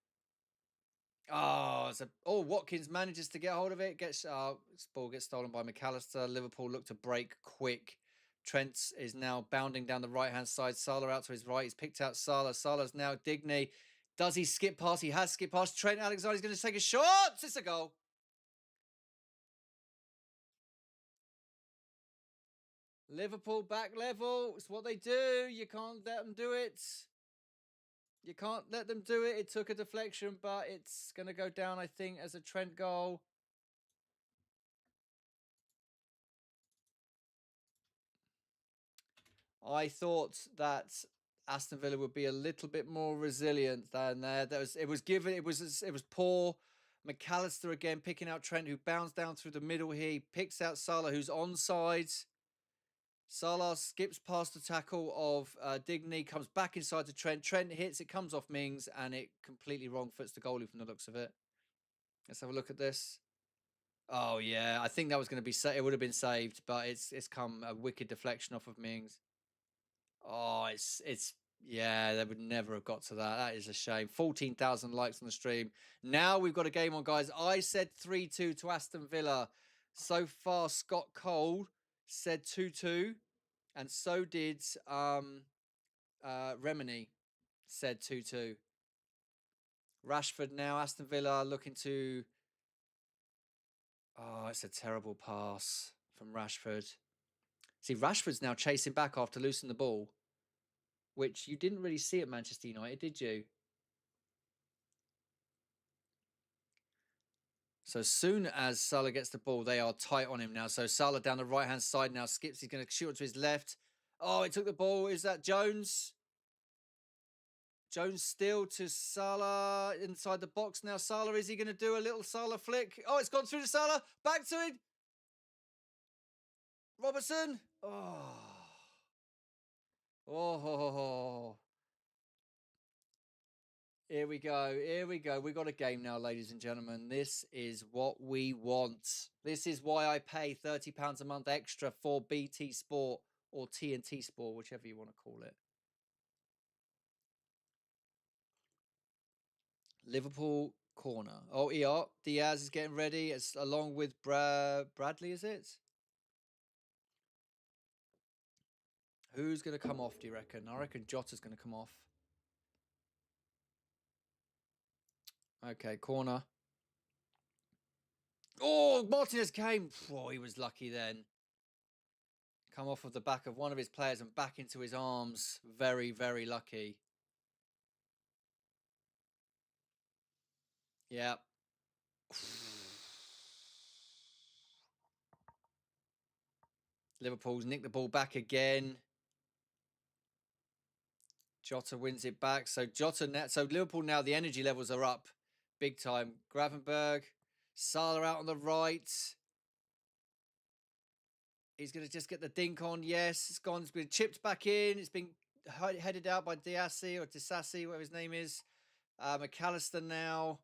Oh, Watkins manages to get hold of it. Ball gets stolen by McAllister. Liverpool look to break quick. Trent is now bounding down the right hand side. Salah out to his right. He's picked out Salah. Salah's now Digne. Does he skip past? He has skipped past. Trent Alexander's going to take a shot. It's a goal. Liverpool back level. It's what they do. You can't let them do it. You can't let them do it. It took a deflection, but it's going to go down, I think, as a Trent goal. I thought that Aston Villa would be a little bit more resilient than there. It was poor. McAllister again picking out Trent, who bounced down through the middle here. He picks out Salah, who's onside. Salah skips past the tackle of Digne, comes back inside to Trent. Trent hits, it comes off Mings, and it completely wrong foots the goalie from the looks of it. Let's have a look at this. Oh yeah, I think that was going to be it would have been saved, but it's come a wicked deflection off of Mings. Oh, it's yeah, they would never have got to that. That is a shame. 14,000 likes on the stream. Now we've got a game on, guys. I said 3-2 to Aston Villa. So far, Scott Cole said 2-2, and so did Remini said 2-2. Rashford now, Aston Villa looking to. Oh, it's a terrible pass from Rashford. See, Rashford's now chasing back after losing the ball, which you didn't really see at Manchester United, did you? So as soon as Salah gets the ball, they are tight on him now. So Salah down the right-hand side now skips. He's going to shoot to his left. Oh, he took the ball. Is that Jones? Jones still to Salah inside the box now. Salah, is he going to do a little Salah flick? Oh, it's gone through to Salah. Back to it. Robertson. Oh. Oh. Here we go. Here we go. We got a game now, ladies and gentlemen. This is what we want. This is why I pay £30 a month extra for BT Sport or TNT Sport, whichever you want to call it. Liverpool corner. Oh, Diaz is getting ready. It's along with Bradley, is it? Who's going to come off, do you reckon? I reckon Jota's going to come off. Okay, corner. Oh, Martinez came. Oh, he was lucky then. Come off of the back of one of his players and back into his arms. Very, very lucky. Yeah. Liverpool's nicked the ball back again. Jota wins it back. So so Liverpool now, the energy levels are up big time. Gravenberg, Salah out on the right. He's going to just get the dink on. Yes, it's gone. It's been chipped back in. It's been headed out by Diassi or Disassi, whatever his name is. McAllister now.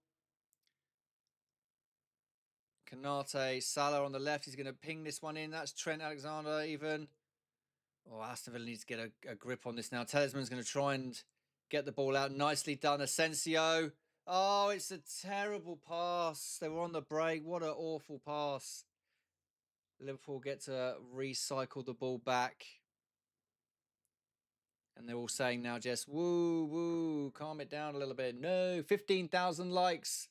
Kanate, Salah on the left. He's going to ping this one in. That's Trent Alexander even. Oh, Aston Villa needs to get a grip on this now. Talisman's going to try and get the ball out. Nicely done, Asensio. Oh, it's a terrible pass. They were on the break. What an awful pass. Liverpool get to recycle the ball back. And they're all saying now, Jess, woo, woo, calm it down a little bit. No, 15,000 likes.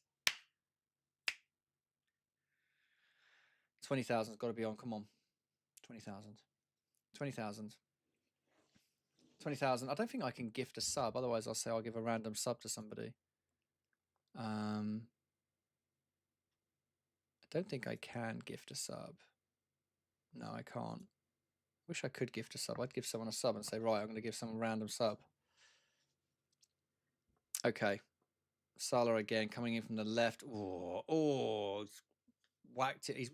20,000's got to be on. Come on. 20,000. 20,000. 20,000. I don't think I can gift a sub. Otherwise, I'll say I'll give a random sub to somebody. I don't think I can gift a sub. No, I can't. Wish I could gift a sub. I'd give someone a sub and say, right, I'm going to give someone a random sub. Okay. Salah again coming in from the left. Oh, whacked it. He's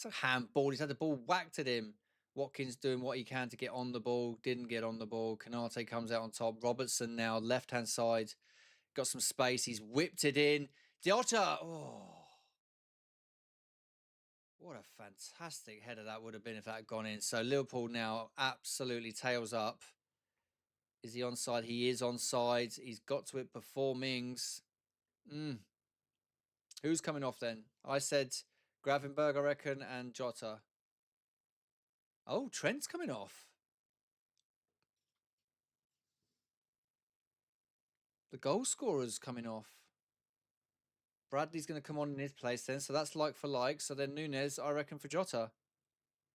a handball. He's had the ball whacked at him. Watkins doing what he can to get on the ball. Didn't get on the ball. Kanate comes out on top. Robertson now left-hand side. Got some space. He's whipped it in. Diota. Oh. What a fantastic header that would have been if that had gone in. So Liverpool now absolutely tails up. Is he onside? He is onside. He's got to it before Mings. Who's coming off then? I said Gravenberg, I reckon, and Jota. Oh, Trent's coming off. The goal scorer's coming off. Bradley's going to come on in his place then. So that's like for like. So then Nunez, I reckon, for Jota.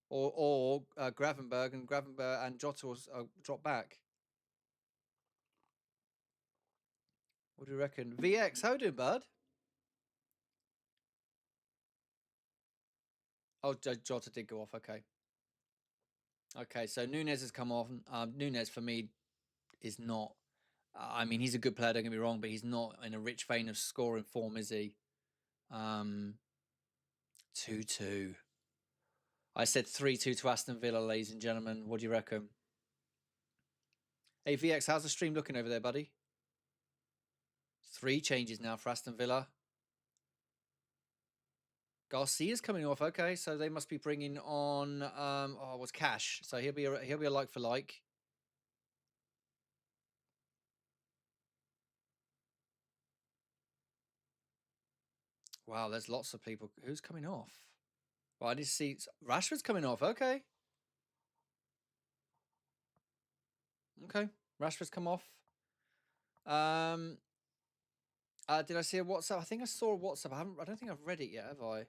Or Gravenberg and Jota will drop back. What do you reckon? VX, how you doing, bud? Oh, Jota did go off. Okay. Okay, so Nunez has come off. Nunez, for me, is not... I mean, he's a good player, don't get me wrong, but he's not in a rich vein of scoring form, is he? 2-2. I said 3-2 to Aston Villa, ladies and gentlemen. What do you reckon? Hey, VX, how's the stream looking over there, buddy? 3 changes now for Aston Villa. Garcia's coming off. Okay, so they must be bringing on what's Cash? So he'll be a like for like. Wow, there's lots of people. Who's coming off? Well, I need to see Rashford's coming off. Okay, okay, Rashford's come off. Um, did I see a WhatsApp? I think I saw a WhatsApp. I don't think I've read it yet, have I?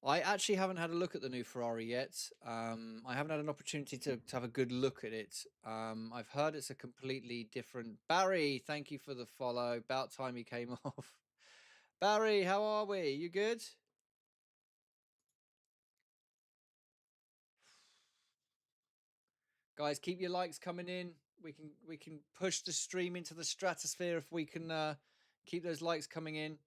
I actually haven't had a look at the new Ferrari yet. I haven't had an opportunity to have a good look at it. I've heard it's a completely different. Barry, thank you for the follow. About time he came off. Barry, how are we? You good? Guys, keep your likes coming in. We can push the stream into the stratosphere if we can keep those likes coming in.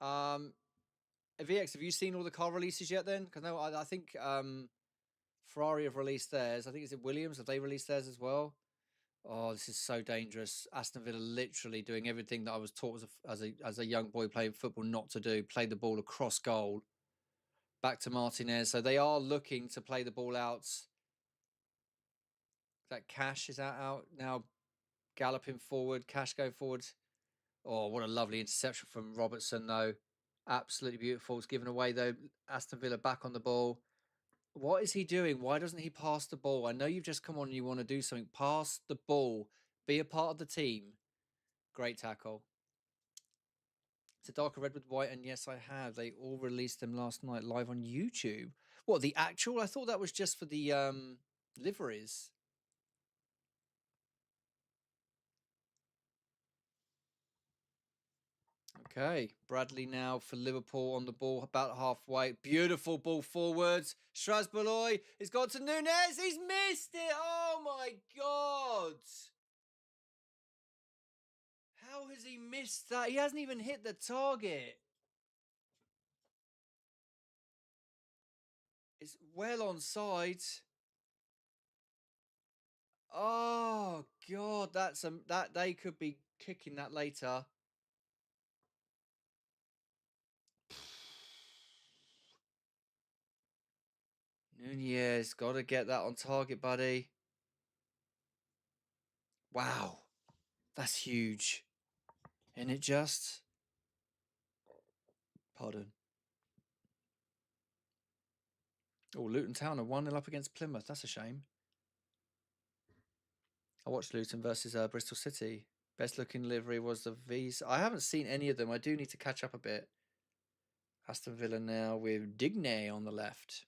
VX, have you seen all the car releases yet? Then, because no, I think Ferrari have released theirs. I think is it Williams? Have they released theirs as well? Oh, this is so dangerous. Aston Villa literally doing everything that I was taught as a young boy playing football not to do. Play the ball across goal, back to Martinez. So they are looking to play the ball out. That Cash is out now, galloping forward. Cash going forward. Oh, what a lovely interception from Robertson, though. Absolutely beautiful. It's given away, though. Aston Villa back on the ball. What is he doing? Why doesn't he pass the ball? I know you've just come on and you want to do something. Pass the ball. Be a part of the team. Great tackle. It's a darker red with white, and yes, I have. They all released them last night live on YouTube. What, the actual? I thought that was just for the liveries. Okay, Bradley now for Liverpool on the ball, about halfway. Beautiful ball forwards. Strasbourg has got to Nunez. He's missed it. Oh my God. How has he missed that? He hasn't even hit the target. It's well on side. Oh God, that they could be kicking that later. Nunez, got to get that on target, buddy. Wow, that's huge. And it just... Pardon. Oh, Luton Town are 1-0 up against Plymouth. That's a shame. I watched Luton versus Bristol City. Best looking livery was the V's. I haven't seen any of them. I do need to catch up a bit. Aston Villa now with Digne on the left.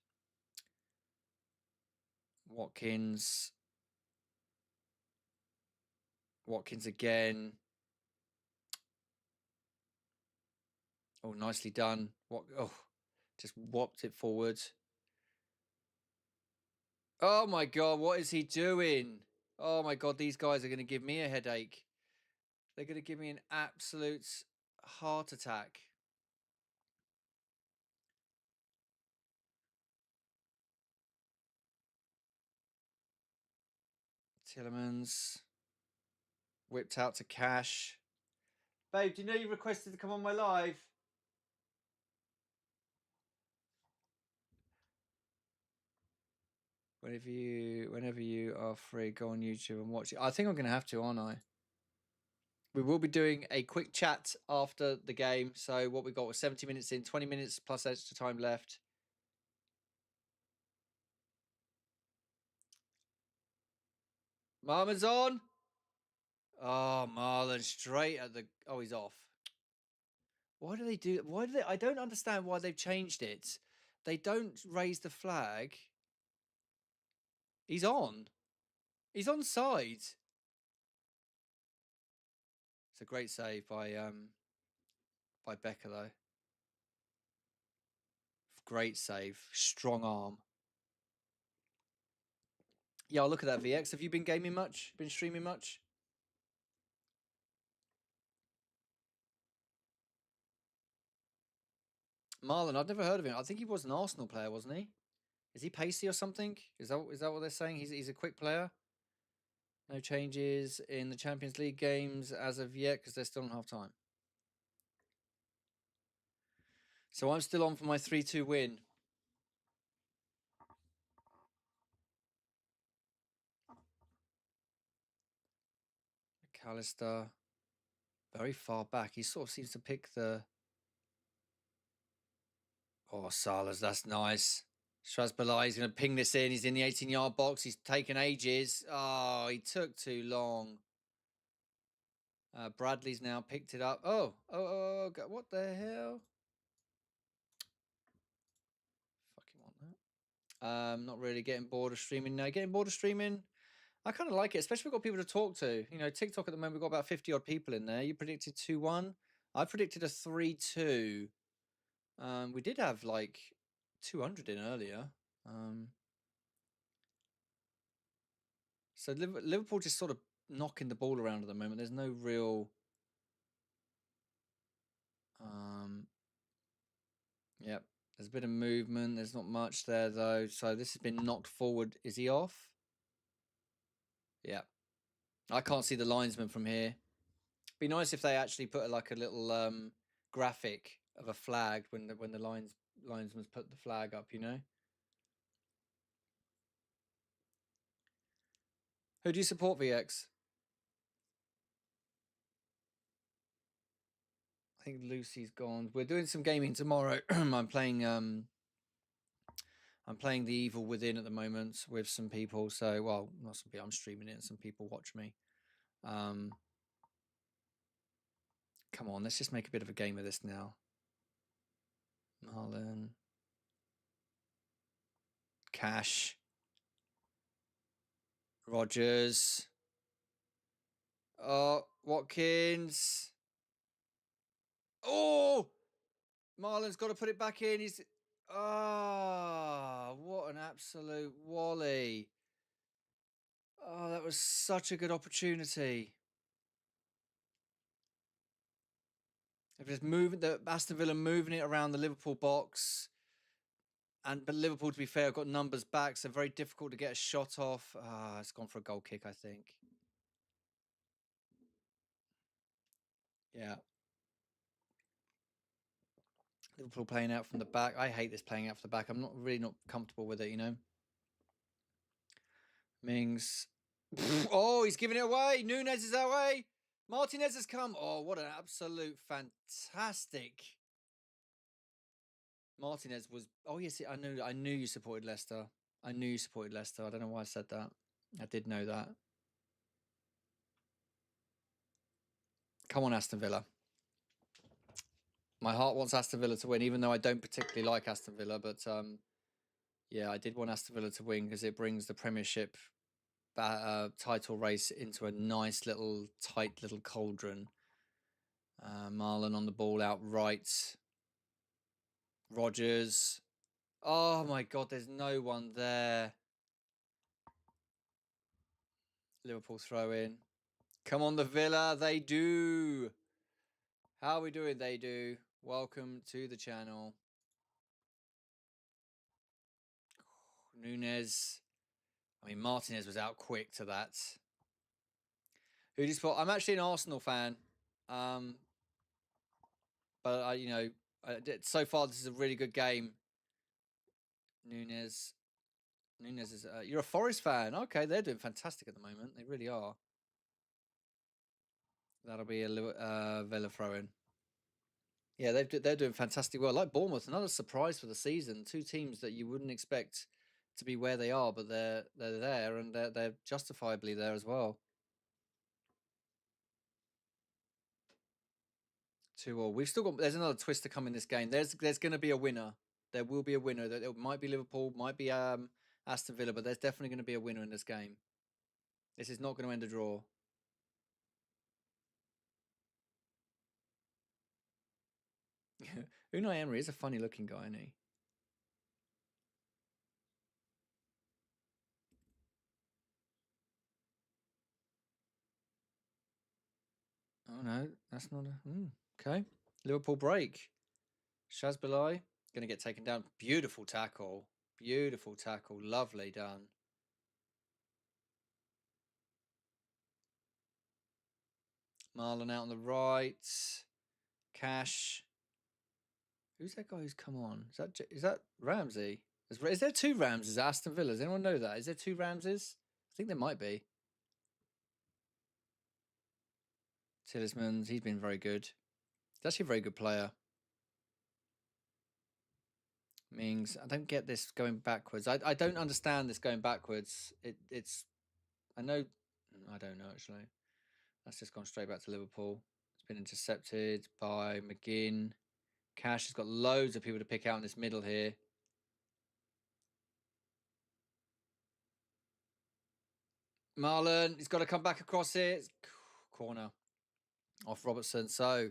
Watkins. Watkins again. Oh, nicely done. Oh, just whopped it forward. Oh my God, what is he doing? Oh my God, these guys are going to give me a headache. They're going to give me an absolute heart attack. Tillemans whipped out to Cash. Babe, do you know you requested to come on my live? Whenever you are free, go on YouTube and watch it. I think I'm going to have to, aren't I? We will be doing a quick chat after the game. So what we got was 70 minutes in, 20 minutes plus extra time left. Marmon's on. Oh, Marlon straight at the... Oh, he's off. Why do they do... Why do they... I don't understand why they've changed it. They don't raise the flag. He's on. He's on side. It's a great save by Becker, though. Great save. Strong arm. Yeah, I'll look at that, VX. Have you been gaming much? Been streaming much? Marlon, I've never heard of him. I think he was an Arsenal player, wasn't he? Is he pacey or something? Is that what they're saying? He's a quick player? No changes in the Champions League games as of yet because they're still in half time. So I'm still on for my 3-2 win. McAllister, very far back. He sort of seems to pick the... Oh, Salas, that's nice. Strasbourg, he's going to ping this in. He's in the 18-yard box. He's taken ages. Oh, he took too long. Bradley's now picked it up. Oh, God, what the hell? Fucking want that. Not really getting bored of streaming now. Getting bored of streaming? I kind of like it, especially if we've got people to talk to. You know, TikTok at the moment, we've got about 50-odd people in there. You predicted 2-1. I predicted a 3-2. We did have like 200 in earlier. So Liverpool just sort of knocking the ball around at the moment. There's no real... Yep. There's a bit of movement. There's not much there, though. So this has been knocked forward. Is he off? Yeah. I can't see the linesman from here. Be nice if they actually put like a little graphic of a flag when the linesman's put the flag up, you know? Who do you support, VX? I think Lucy's gone. We're doing some gaming tomorrow. I'm playing The Evil Within at the moment with some people. So, well, not some people. I'm streaming it and some people watch me. Come on, let's just make a bit of a game of this now. Marlon. Cash. Rogers. Oh, Watkins. Oh! Marlon's got to put it back in. He's... Oh, what an absolute wally. Oh, that was such a good opportunity. If it's moving, the Aston Villa moving it around the Liverpool box, but Liverpool, to be fair, have got numbers back, so very difficult to get a shot off. Ah, it's gone for a goal kick, I think. Yeah. Liverpool playing out from the back. I hate this playing out from the back. I'm really not comfortable with it, you know. Mings. Oh, he's giving it away. Nunez is away. Martinez has come. Oh, what an absolute fantastic. Martinez was... Oh, yes, I knew you supported Leicester. I knew you supported Leicester. I don't know why I said that. I did know that. Come on, Aston Villa. My heart wants Aston Villa to win, even though I don't particularly like Aston Villa. But yeah, I did want Aston Villa to win because it brings the Premiership title race into a nice little, tight little cauldron. Marlon on the ball outright. Rogers. Oh my God, there's no one there. Liverpool throw in. Come on, the Villa. They do. How are we doing? They do. Welcome to the channel. Nunez. I mean, Martinez was out quick to that. Who do you support? I'm actually an Arsenal fan. But so far this is a really good game. Nunez is... you're a Forest fan. Okay, they're doing fantastic at the moment. They really are. That'll be a Villa throw-in. Yeah, they're doing fantastic well. Like Bournemouth, another surprise for the season. Two teams that you wouldn't expect to be where they are, but they're there, and they're justifiably there as well. 2-2. We've still got... There's another twist to come in this game. There's going to be a winner. There will be a winner. It might be Liverpool, might be Aston Villa, but there's definitely going to be a winner in this game. This is not going to end a draw. Unai Emery is a funny looking guy, isn't he? Oh no, that's not a... Okay. Liverpool break. Shazbalai going to get taken down. Beautiful tackle. Beautiful tackle. Lovely done. Marlon out on the right. Cash. Who's that guy who's come on? Is that Ramsey? Is there two Ramses at Aston Villa? Does anyone know that? Is there two Ramses? I think there might be. Tielemans, he's been very good. He's actually a very good player. Mings, I don't get this going backwards. I don't understand this going backwards. It's I know I don't know actually. That's just gone straight back to Liverpool. It's been intercepted by McGinn. Cash has got loads of people to pick out in this middle here. Marlon, he's got to come back across it. Corner off Robertson. So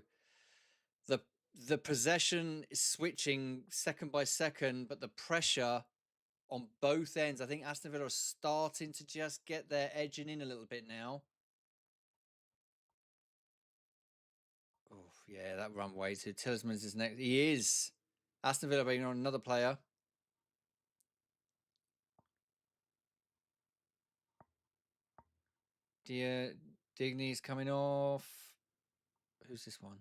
the the possession is switching second by second, but the pressure on both ends. I think Aston Villa are starting to just get their edging in a little bit now. Oh, yeah, that run way too. Tielemans is next. He is. Aston Villa bringing on another player. Digny's coming off. Who's this one?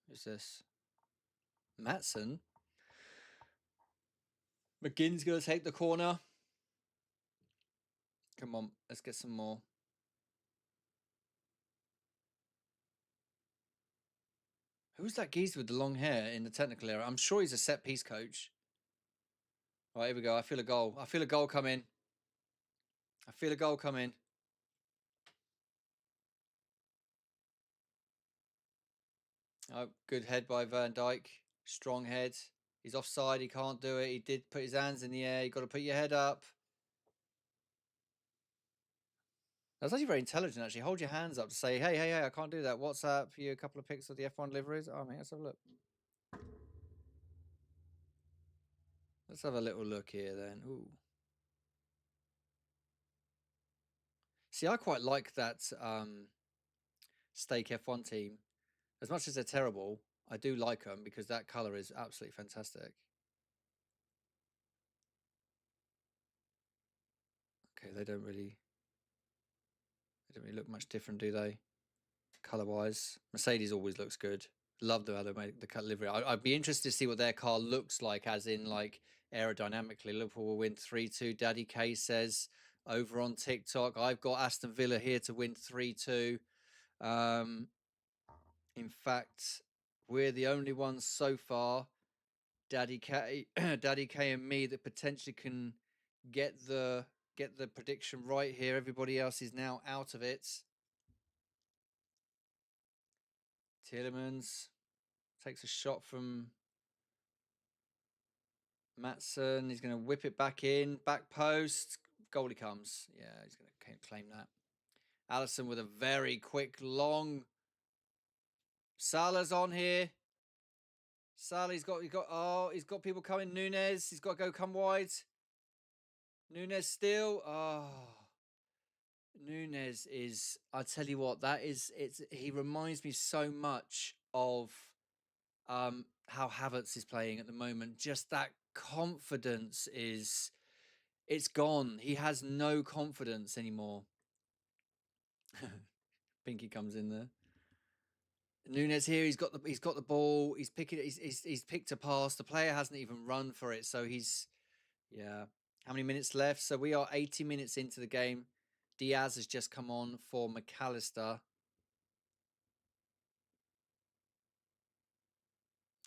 Who's this? Matson. McGinn's going to take the corner. Come on, let's get some more. Who's that geezer with the long hair in the technical area? I'm sure he's a set piece coach. All right, here we go. I feel a goal. I feel a goal come in. I feel a goal come in. Oh, good head by Van Dijk. Strong head. He's offside. He can't do it. He did put his hands in the air. You got to put your head up. That's actually very intelligent, actually. Hold your hands up to say, hey, I can't do that. WhatsApp you a couple of pics of the F1 liveries. Oh, mate, let's have a look. Let's have a little look here then. Ooh. See, I quite like that Stake F1 team. As much as they're terrible, I do like them because that colour is absolutely fantastic. Okay, they don't really look much different, do they? Colour-wise. Mercedes always looks good. Love how they made the livery. I'd be interested to see what their car looks like, as in like aerodynamically. Liverpool will win 3-2. Daddy K says over on TikTok, I've got Aston Villa here to win 3-2. In fact, we're the only ones so far, Daddy K, Daddy K, and me, that potentially can get the prediction right here. Everybody else is now out of it. Tielemans takes a shot from Matson. He's going to whip it back in, back post. Goalie comes. Yeah, he's going to claim that. Allison with a very quick, long. Salah's on here. Salah, he's got people coming. Nunes, he's got to come wide. Nunes still. Oh, Nunes is. I tell you what, he reminds me so much of how Havertz is playing at the moment. Just that confidence it's gone. He has no confidence anymore. Pinky comes in there. Nunes here. He's got the ball. He's picking. He's picked a pass. The player hasn't even run for it. So yeah. How many minutes left? So we are 80 minutes into the game. Diaz has just come on for McAllister.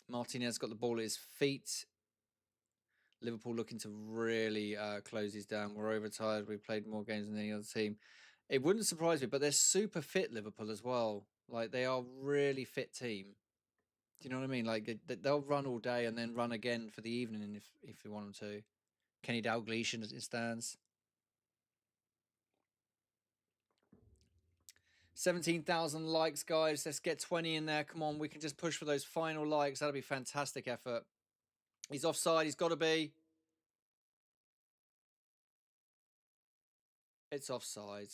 Martinez got the ball at his feet. Liverpool looking to really close these down. We're overtired. We've played more games than any other team. It wouldn't surprise me, but they're super fit, Liverpool, as well. Like, they are really fit team. Do you know what I mean? Like, they'll run all day and then run again for the evening if you want them to. Kenny Dalglish as it stands. 17,000 likes, guys. Let's get 20 in there. Come on, we can just push for those final likes. That'll be fantastic effort. He's offside. He's got to be. It's offside.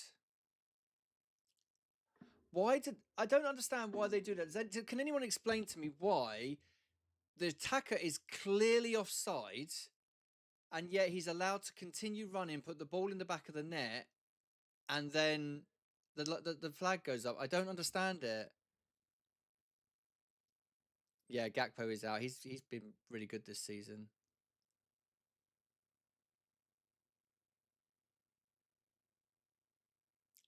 I don't understand why they do that. Can anyone explain to me why the attacker is clearly offside and yet he's allowed to continue running, put the ball in the back of the net, and then the flag goes up? I don't understand it. Yeah, Gakpo is out. He's been really good this season.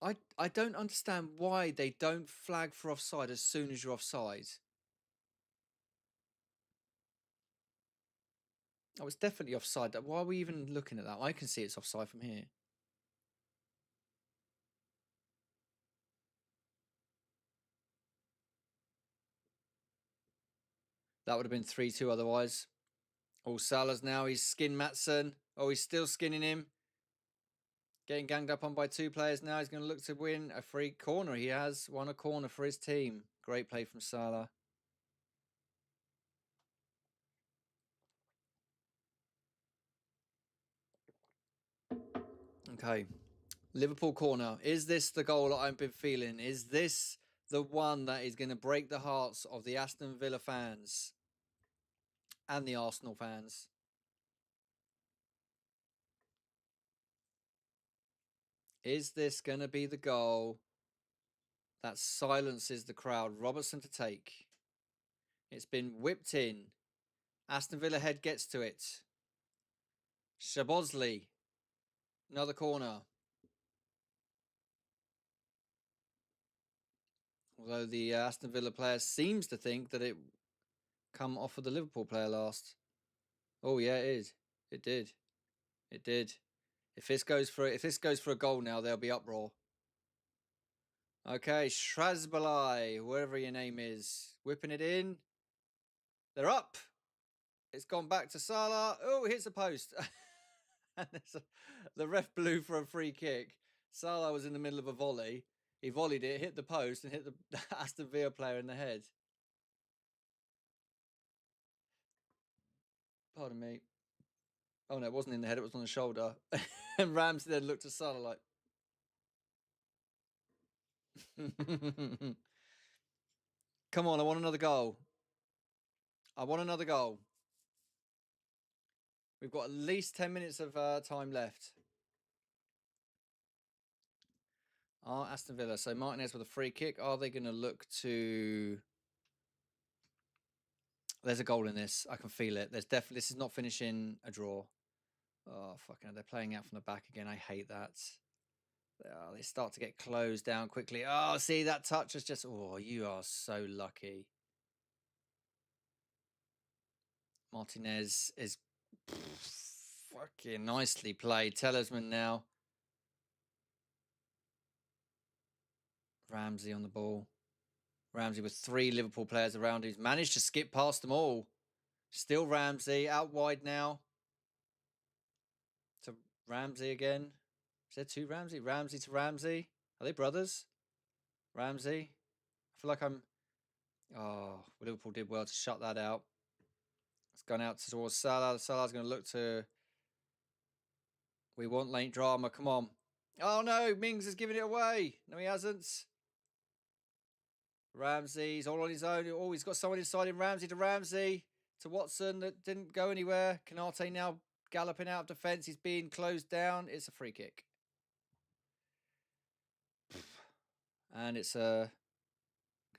I don't understand why they don't flag for offside as soon as you're offside. Oh, it's definitely offside. Why are we even looking at that? I can see it's offside from here. That would have been 3-2 otherwise. Oh, Salah's now. He's skinned Matson. Oh, he's still skinning him. Getting ganged up on by two players now. He's going to look to win a free corner. He has won a corner for his team. Great play from Salah. Okay. Liverpool corner. Is this the goal that I've been feeling? Is this the one that is going to break the hearts of the Aston Villa fans and the Arsenal fans? Is this going to be the goal that silences the crowd? Robertson to take. It's been whipped in. Aston Villa head gets to it. Shabosley. Another corner. Although the Aston Villa player seems to think that it come off of the Liverpool player last. Oh yeah, it is. It did. It did. If this goes for a goal now, there'll be uproar. Okay, Shrasbalai, wherever your name is, whipping it in. They're up. It's gone back to Salah. Oh, it hits a post. And the ref blew for a free kick. Salah was in the middle of a volley. He volleyed it, hit the post, and hit the Aston Villa player in the head. Pardon me. Oh no, it wasn't in the head, it was on the shoulder. And Ramsey then looked at Salah like come on, I want another goal. I want another goal. We've got at least 10 minutes of time left. Are Aston Villa, so Martinez with a free kick, are they going to look to... There's a goal in this. I can feel it. There's definitely... This is not finishing a draw. Oh, fucking... They're playing out from the back again. I hate that. They start to get closed down quickly. Oh, see, that touch is just... Oh, you are so lucky. Martinez is... Fucking nicely played. Talisman now. Ramsey on the ball. Ramsey with 3 Liverpool players around who's managed to skip past them all. Still Ramsey out wide now. To Ramsey again. Is there 2 Ramsey? Ramsey to Ramsey. Are they brothers? Ramsey. I feel like I'm... Oh, Liverpool did well to shut that out. It's gone out towards Salah. Salah's going to look to... We want late drama. Come on. Oh no, Mings is giving it away. No, he hasn't. Ramsey's all on his own. Oh, he's got someone inside him. Ramsey to Ramsey. To Watson that didn't go anywhere. Canate now galloping out of defence. He's being closed down. It's a free kick. And it's going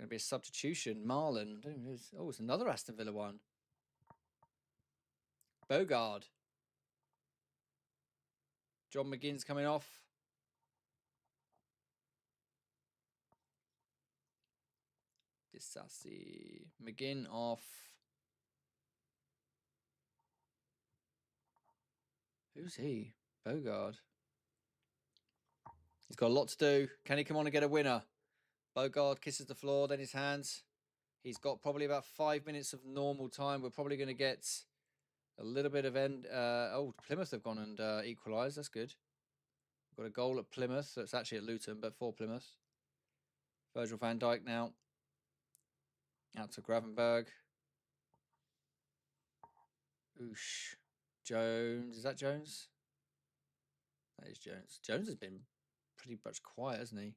to be a substitution. Marlon. Oh, it's another Aston Villa one. Bogard. John McGinn's coming off. Disassi. McGinn off. Who's he? Bogard. He's got a lot to do. Can he come on and get a winner? Bogard kisses the floor, then his hands. He's got probably about 5 minutes of normal time. We're probably going to get a little bit of end. Oh, Plymouth have gone and equalised. That's good. We've got a goal at Plymouth. So it's actually at Luton, but for Plymouth. Virgil van Dijk now. Out to Gravenberg. Oosh. Jones. Is that Jones? That is Jones. Jones has been pretty much quiet, hasn't he?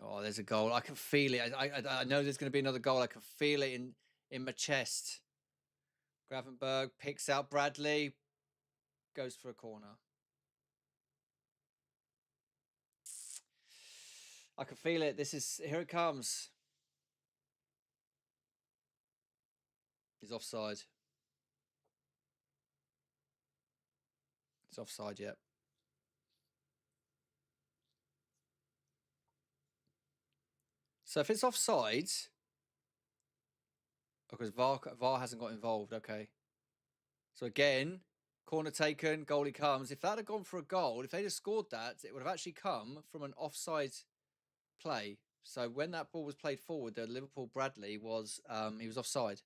Oh, there's a goal. I can feel it. I know there's going to be another goal. I can feel it in my chest. Gravenberg picks out Bradley. Goes for a corner. I can feel it. Here it comes. He's offside. He's offside, yet. So if it's offside, because VAR hasn't got involved, okay. So again, corner taken, goalie comes. If that had gone for a goal, if they'd have scored that, it would have actually come from an offside play. So when that ball was played forward, the Liverpool Bradley was he was offside.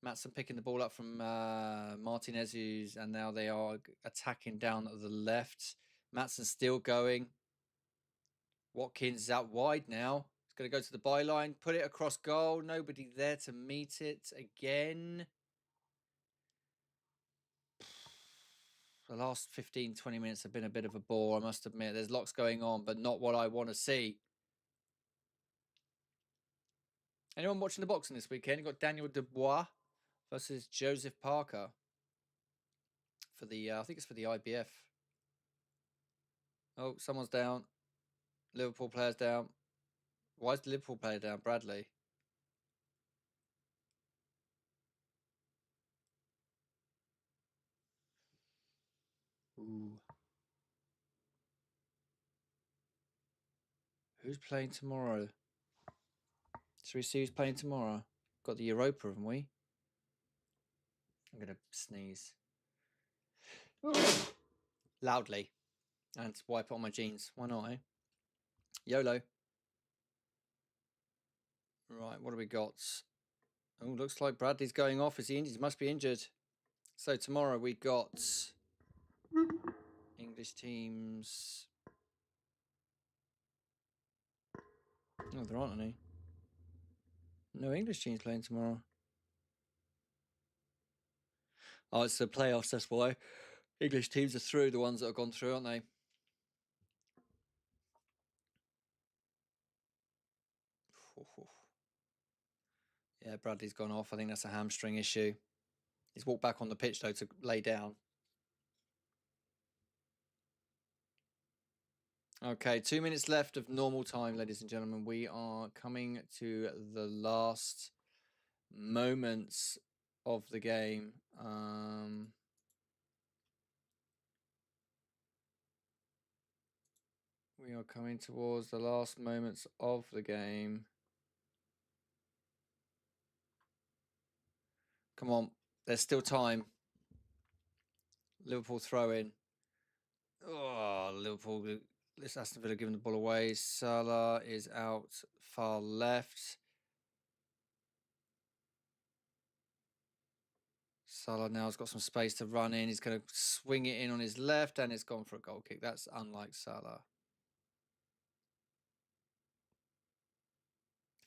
Maatsen picking the ball up from Martinez, and now they are attacking down at the left. Maatsen still going. Watkins is out wide now. He's going to go to the byline, put it across goal. Nobody there to meet it again. The last 15, 20 minutes have been a bit of a bore, I must admit. There's lots going on, but not what I want to see. Anyone watching the boxing this weekend? You've got Daniel Dubois versus Joseph Parker for the, I think it's for the IBF. Oh, someone's down. Liverpool player's down. Why is the Liverpool player down? Bradley. Ooh. Who's playing tomorrow? Should we see who's playing tomorrow? Got the Europa, haven't we? I'm going to sneeze. Loudly. And wipe it on my jeans. Why not, eh? YOLO. Right, what do we got? Oh, looks like Bradley's going off. Is he injured? He must be injured. So tomorrow we got English teams. No, there aren't any. No English teams playing tomorrow. Oh, it's the playoffs, that's why. English teams are through, the ones that have gone through, aren't they? Yeah, Bradley's gone off. I think that's a hamstring issue. He's walked back on the pitch, though, to lay down. Okay, 2 minutes left of normal time, ladies and gentlemen. We are coming to the last moments of the game. We are coming towards the last moments of the game. Come on, there's still time. Liverpool throw in. Oh, Liverpool. This Aston Villa giving the ball away. Salah is out far left. Salah now has got some space to run in. He's going to swing it in on his left, and it's gone for a goal kick. That's unlike Salah.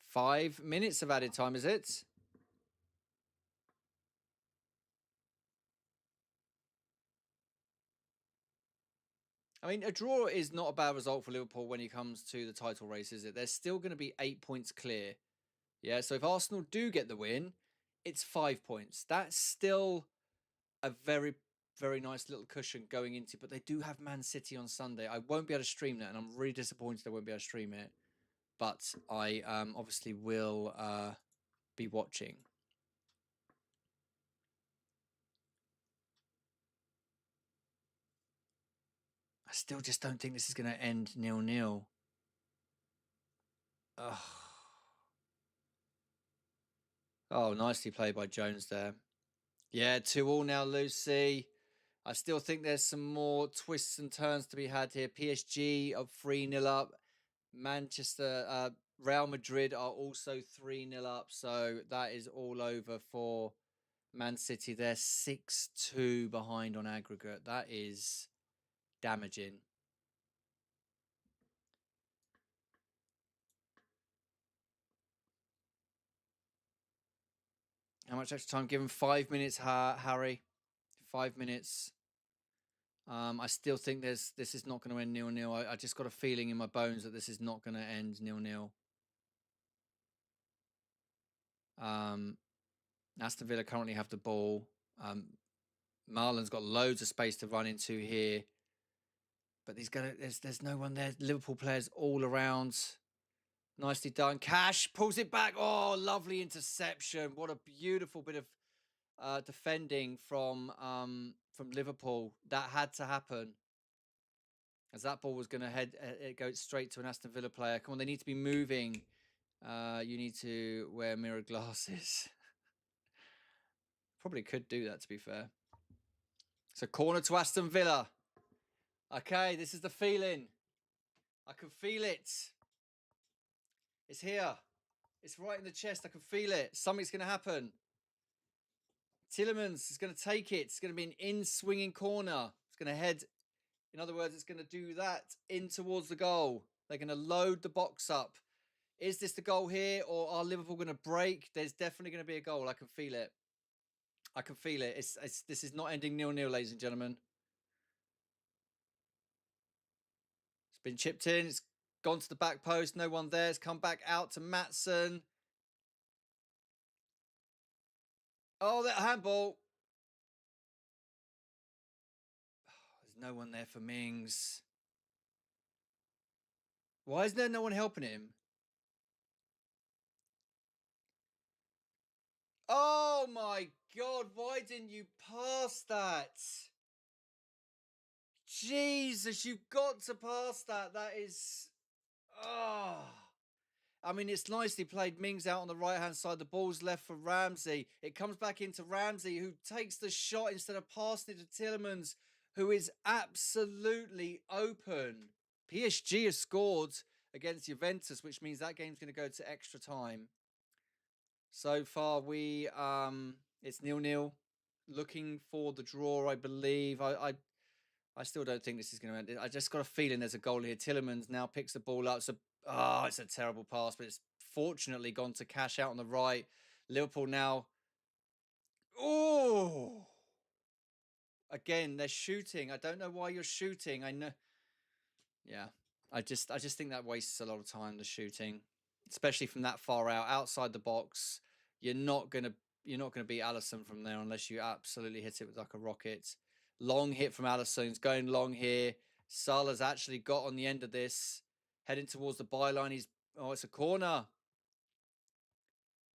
5 minutes of added time, is it? I mean, a draw is not a bad result for Liverpool when it comes to the title race, is it? They're still going to be 8 points clear. Yeah, so if Arsenal do get the win, it's 5 points. That's still a very, very nice little cushion going into, but they do have Man City on Sunday. I won't be able to stream that, and I'm really disappointed I won't be able to stream it. But I obviously will be watching. I still just don't think this is going to end 0-0. Oh, nicely played by Jones there. Yeah, 2-2 now, Lucy. I still think there's some more twists and turns to be had here. PSG are 3-0 up. Manchester, Real Madrid are also 3-0 up. So that is all over for Man City. They're 6-2 behind on aggregate. That is damaging. How much extra time given? 5 minutes, Harry. 5 minutes. I still think this is not going to end 0-0. I just got a feeling in my bones that this is not going to end 0-0. Aston Villa currently have the ball. Marlon's got loads of space to run into here, but there's no one there. Liverpool players all around. Nicely done. Cash pulls it back. Oh, lovely interception. What a beautiful bit of defending from Liverpool. That had to happen. As that ball was going to it go straight to an Aston Villa player. Come on, they need to be moving. You need to wear mirror glasses. Probably could do that, to be fair. So corner to Aston Villa. Okay, this is the feeling. I can feel it. It's here. It's right in the chest. I can feel it. Something's going to happen. Tielemans is going to take it. It's going to be an in-swinging corner. It's going to head. In other words, it's going to do that in towards the goal. They're going to load the box up. Is this the goal here, or are Liverpool going to break? There's definitely going to be a goal. I can feel it. I can feel it. This is not ending 0-0, ladies and gentlemen. It's been chipped in. It's gone to the back post. No one there. It's come back out to Maatsen. Oh, that handball. There's no one there for Mings. Why is there no one helping him? Oh my God, why didn't you pass that? Jesus, you've got to pass that. That is. Oh. I mean, it's nicely played. Mings out on the right-hand side. The ball's left for Ramsey. It comes back into Ramsey, who takes the shot instead of passing it to Tielemans, who is absolutely open. PSG has scored against Juventus, which means that game's going to go to extra time. So far, it's 0-0. Looking for the draw, I believe. I still don't think this is going to end. I just got a feeling there's a goal here. Tielemans now picks the ball up. It's a terrible pass, but it's fortunately gone to Cash out on the right. Liverpool now. Oh, again, they're shooting. I don't know why you're shooting. I know. Yeah, I just think that wastes a lot of time, the shooting, especially from that far out, outside the box. You're not gonna beat Alisson from there unless you absolutely hit it with like a rocket. Long hit from Alisson's going long here. Salah's actually got on the end of this, heading towards the byline. It's a corner.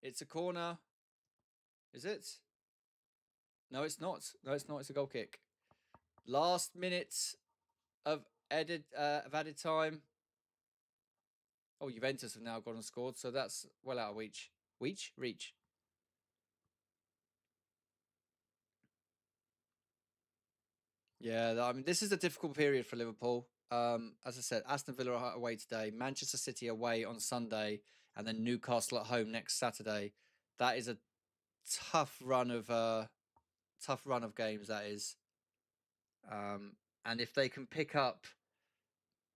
It's a corner. Is it? No, it's not. No, it's not. It's a goal kick. Last minute of added time. Oh, Juventus have now gone and scored, so that's well out of reach. Reach. Yeah, I mean, this is a difficult period for Liverpool. As I said, Aston Villa are away today, Manchester City away on Sunday, and then Newcastle at home next Saturday. That is a tough run of games. That is, and if they can pick up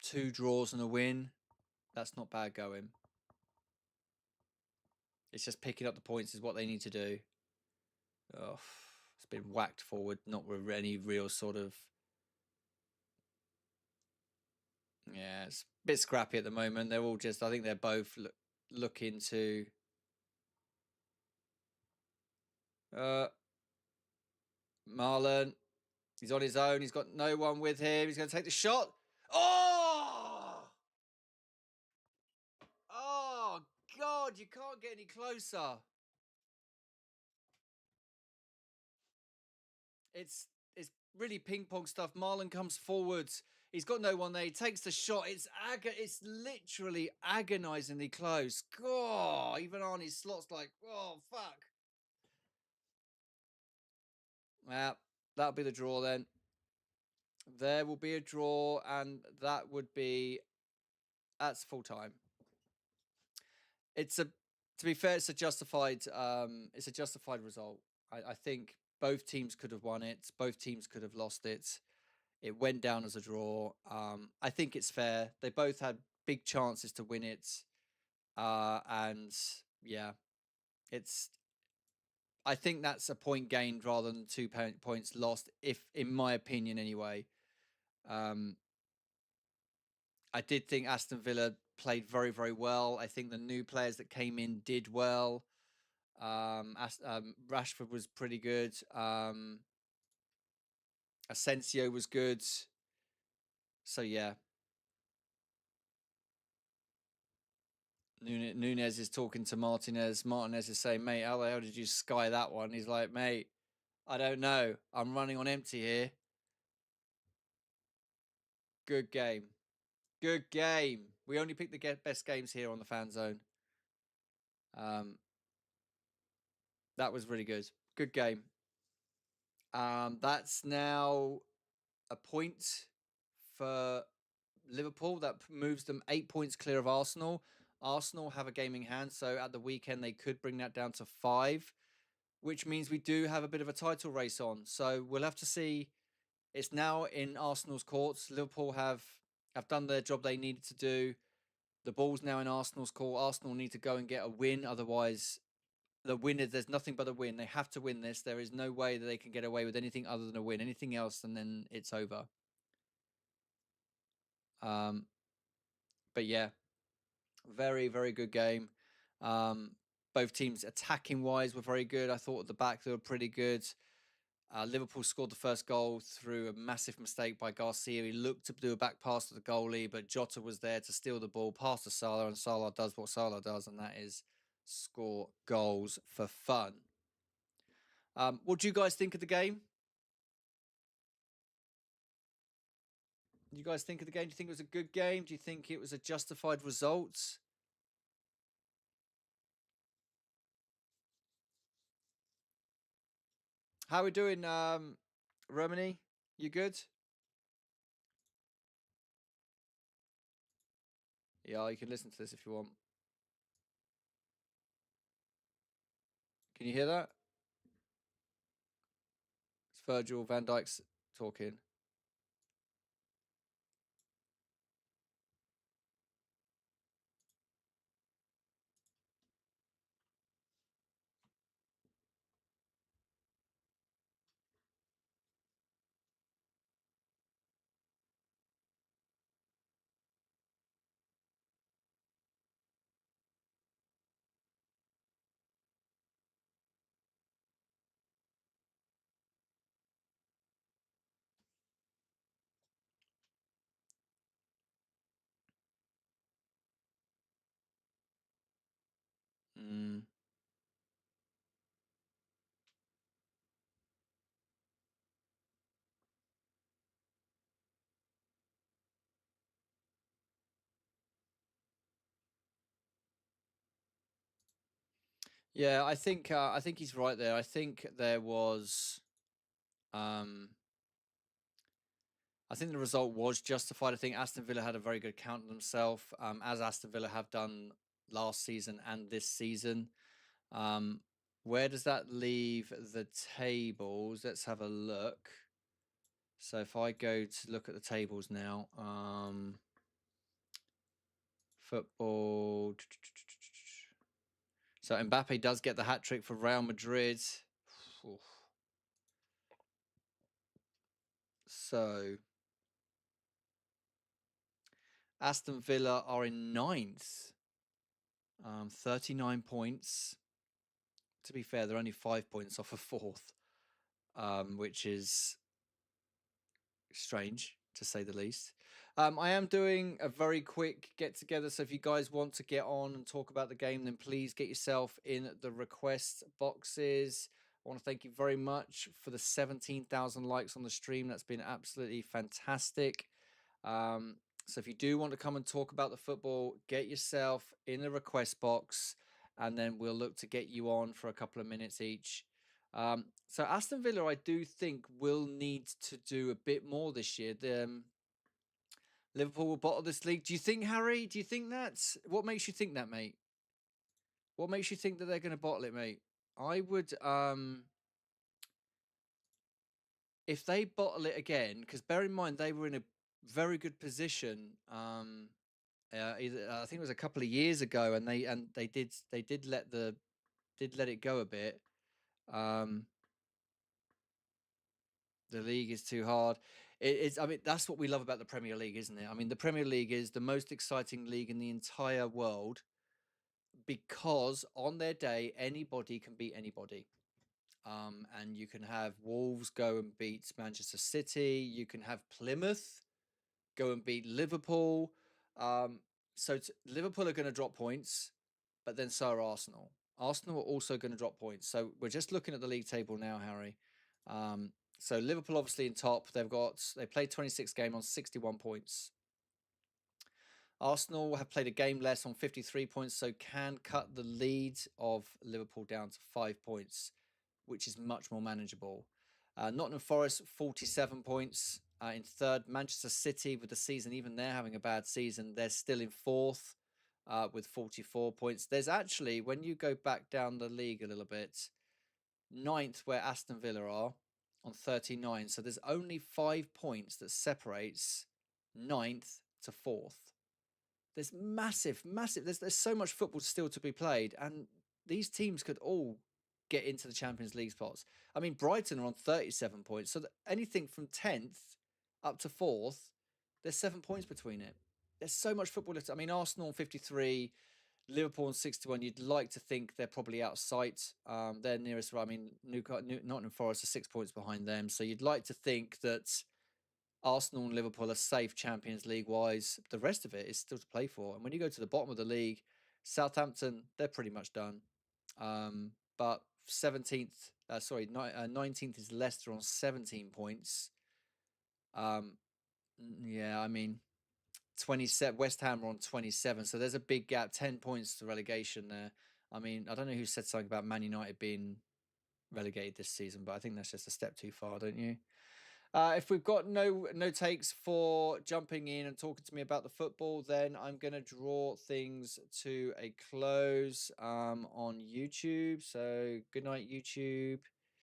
2 draws and a win, that's not bad going. It's just picking up the points is what they need to do. Oh, it's been whacked forward, not with any real sort of. Yeah, it's a bit scrappy at the moment. They're all just. I think they're both looking to. Marlon, he's on his own. He's got no one with him. He's going to take the shot. Oh! Oh, God, you can't get any closer. It's really ping pong stuff. Marlon comes forwards. He's got no one there. He takes the shot. It's literally agonizingly close. God, even Arnie's slot's like, oh, fuck. Well, that'll be the draw then. There will be a draw, and that's full time. To be fair, it's a justified result. I think both teams could have won it. Both teams could have lost it. It went down as a draw. I think it's fair. They both had big chances to win it. And yeah, I think that's a point gained rather than 2 points lost, if in my opinion anyway. I did think Aston Villa played very, very well. I think the new players that came in did well. Rashford was pretty good. Asensio was good. So yeah. Nunez is talking to Martinez. Martinez is saying, "Mate, how the hell did you sky that one?" He's like, "Mate, I don't know. I'm running on empty here." Good game. Good game. We only pick the best games here on the fan zone. Um, that was really good. Good game. That's now a point for Liverpool. That moves them 8 points clear of Arsenal. Arsenal have a game in hand, so at the weekend they could bring that down to 5, which means we do have a bit of a title race on. So we'll have to see. It's now in Arsenal's courts. Liverpool have done their job they needed to do. The ball's now in Arsenal's court. Arsenal need to go and get a win, otherwise the win is there's nothing but a win. They have to win this. There is no way that they can get away with anything other than a win. Anything else, and then it's over. Um, but yeah, very very good game. Um, both teams attacking wise were very good. I thought at the back they were pretty good. Liverpool scored the first goal through a massive mistake by Garcia. He looked to do a back pass to the goalie, but Jota was there to steal the ball, pass to Salah, and Salah does what Salah does, and that is score goals for fun. What do you guys think of the game? Do you guys think of the game? Do you think it was a good game? Do you think it was a justified result? How are we doing, Romany? You good? Yeah, you can listen to this if you want. Can you hear that? It's Virgil van Dijk's talking. Mm. Yeah, I think he's right there. I think there was um I think the result was justified. I think Aston Villa had a very good count on themselves, as Aston Villa have done last season and this season. Um, where does that leave the tables? Let's have a look. So if I go to look at the tables now, football. So Mbappe does get the hat trick for Real Madrid. So Aston Villa are in ninth, 39 points. To be fair, they're only 5 points off of fourth, which is strange to say the least. I am doing a very quick get together, so if you guys want to get on and talk about the game, then please get yourself in the request boxes. I want to thank you very much for the 17,000 likes on the stream. That's been absolutely fantastic. So if you do want to come and talk about the football, get yourself in the request box, and then we'll look to get you on for a couple of minutes each. So Aston Villa, I do think, will need to do a bit more this year. Liverpool will bottle this league. Do you think, Harry? Do you think that's what makes you think that, mate? What makes you think that they're going to bottle it, mate? I would, if they bottle it again, because bear in mind they were in a very good position. I think it was a couple of years ago, and they did let it go a bit. The league is too hard. It's. I mean, that's what we love about the Premier League, isn't it? I mean, the Premier League is the most exciting league in the entire world because on their day, anybody can beat anybody. And you can have Wolves go and beat Manchester City. You can have Plymouth go and beat Liverpool. Um, So Liverpool are going to drop points, but then so are Arsenal. Arsenal are also going to drop points. So we're just looking at the league table now, Harry. Um, so Liverpool obviously in top. They played 26 games on 61 points. Arsenal have played a game less on 53 points, so can cut the lead of Liverpool down to 5 points, which is much more manageable. Nottingham Forest, 47 points in third. Manchester City, with the season, even they're having a bad season, they're still in fourth with 44 points. There's actually, when you go back down the league a little bit, ninth where Aston Villa are on 39. So there's only 5 points that separates ninth to fourth. There's massive. There's so much football still to be played, and these teams could all get into the Champions League spots. I mean, Brighton are on 37 points, so that anything from 10th up to fourth, there's 7 points between it. There's so much football left. I mean, Arsenal on 53, Liverpool on 61. You'd like to think they're probably out of sight. They're nearest. I mean, Nottingham Forest are 6 points behind them, so you'd like to think that Arsenal and Liverpool are safe Champions League wise. The rest of it is still to play for. And when you go to the bottom of the league, Southampton, they're pretty much done. But 17th, 19th is Leicester on 17 points. Yeah, I mean, 27, West Ham are on 27. So there's a big gap, 10 points to relegation there. I mean, I don't know who said something about Man United being relegated this season, but I think that's just a step too far, don't you? If we've got no takes for jumping in and talking to me about the football, then I'm going to draw things to a close on YouTube. So good night, YouTube.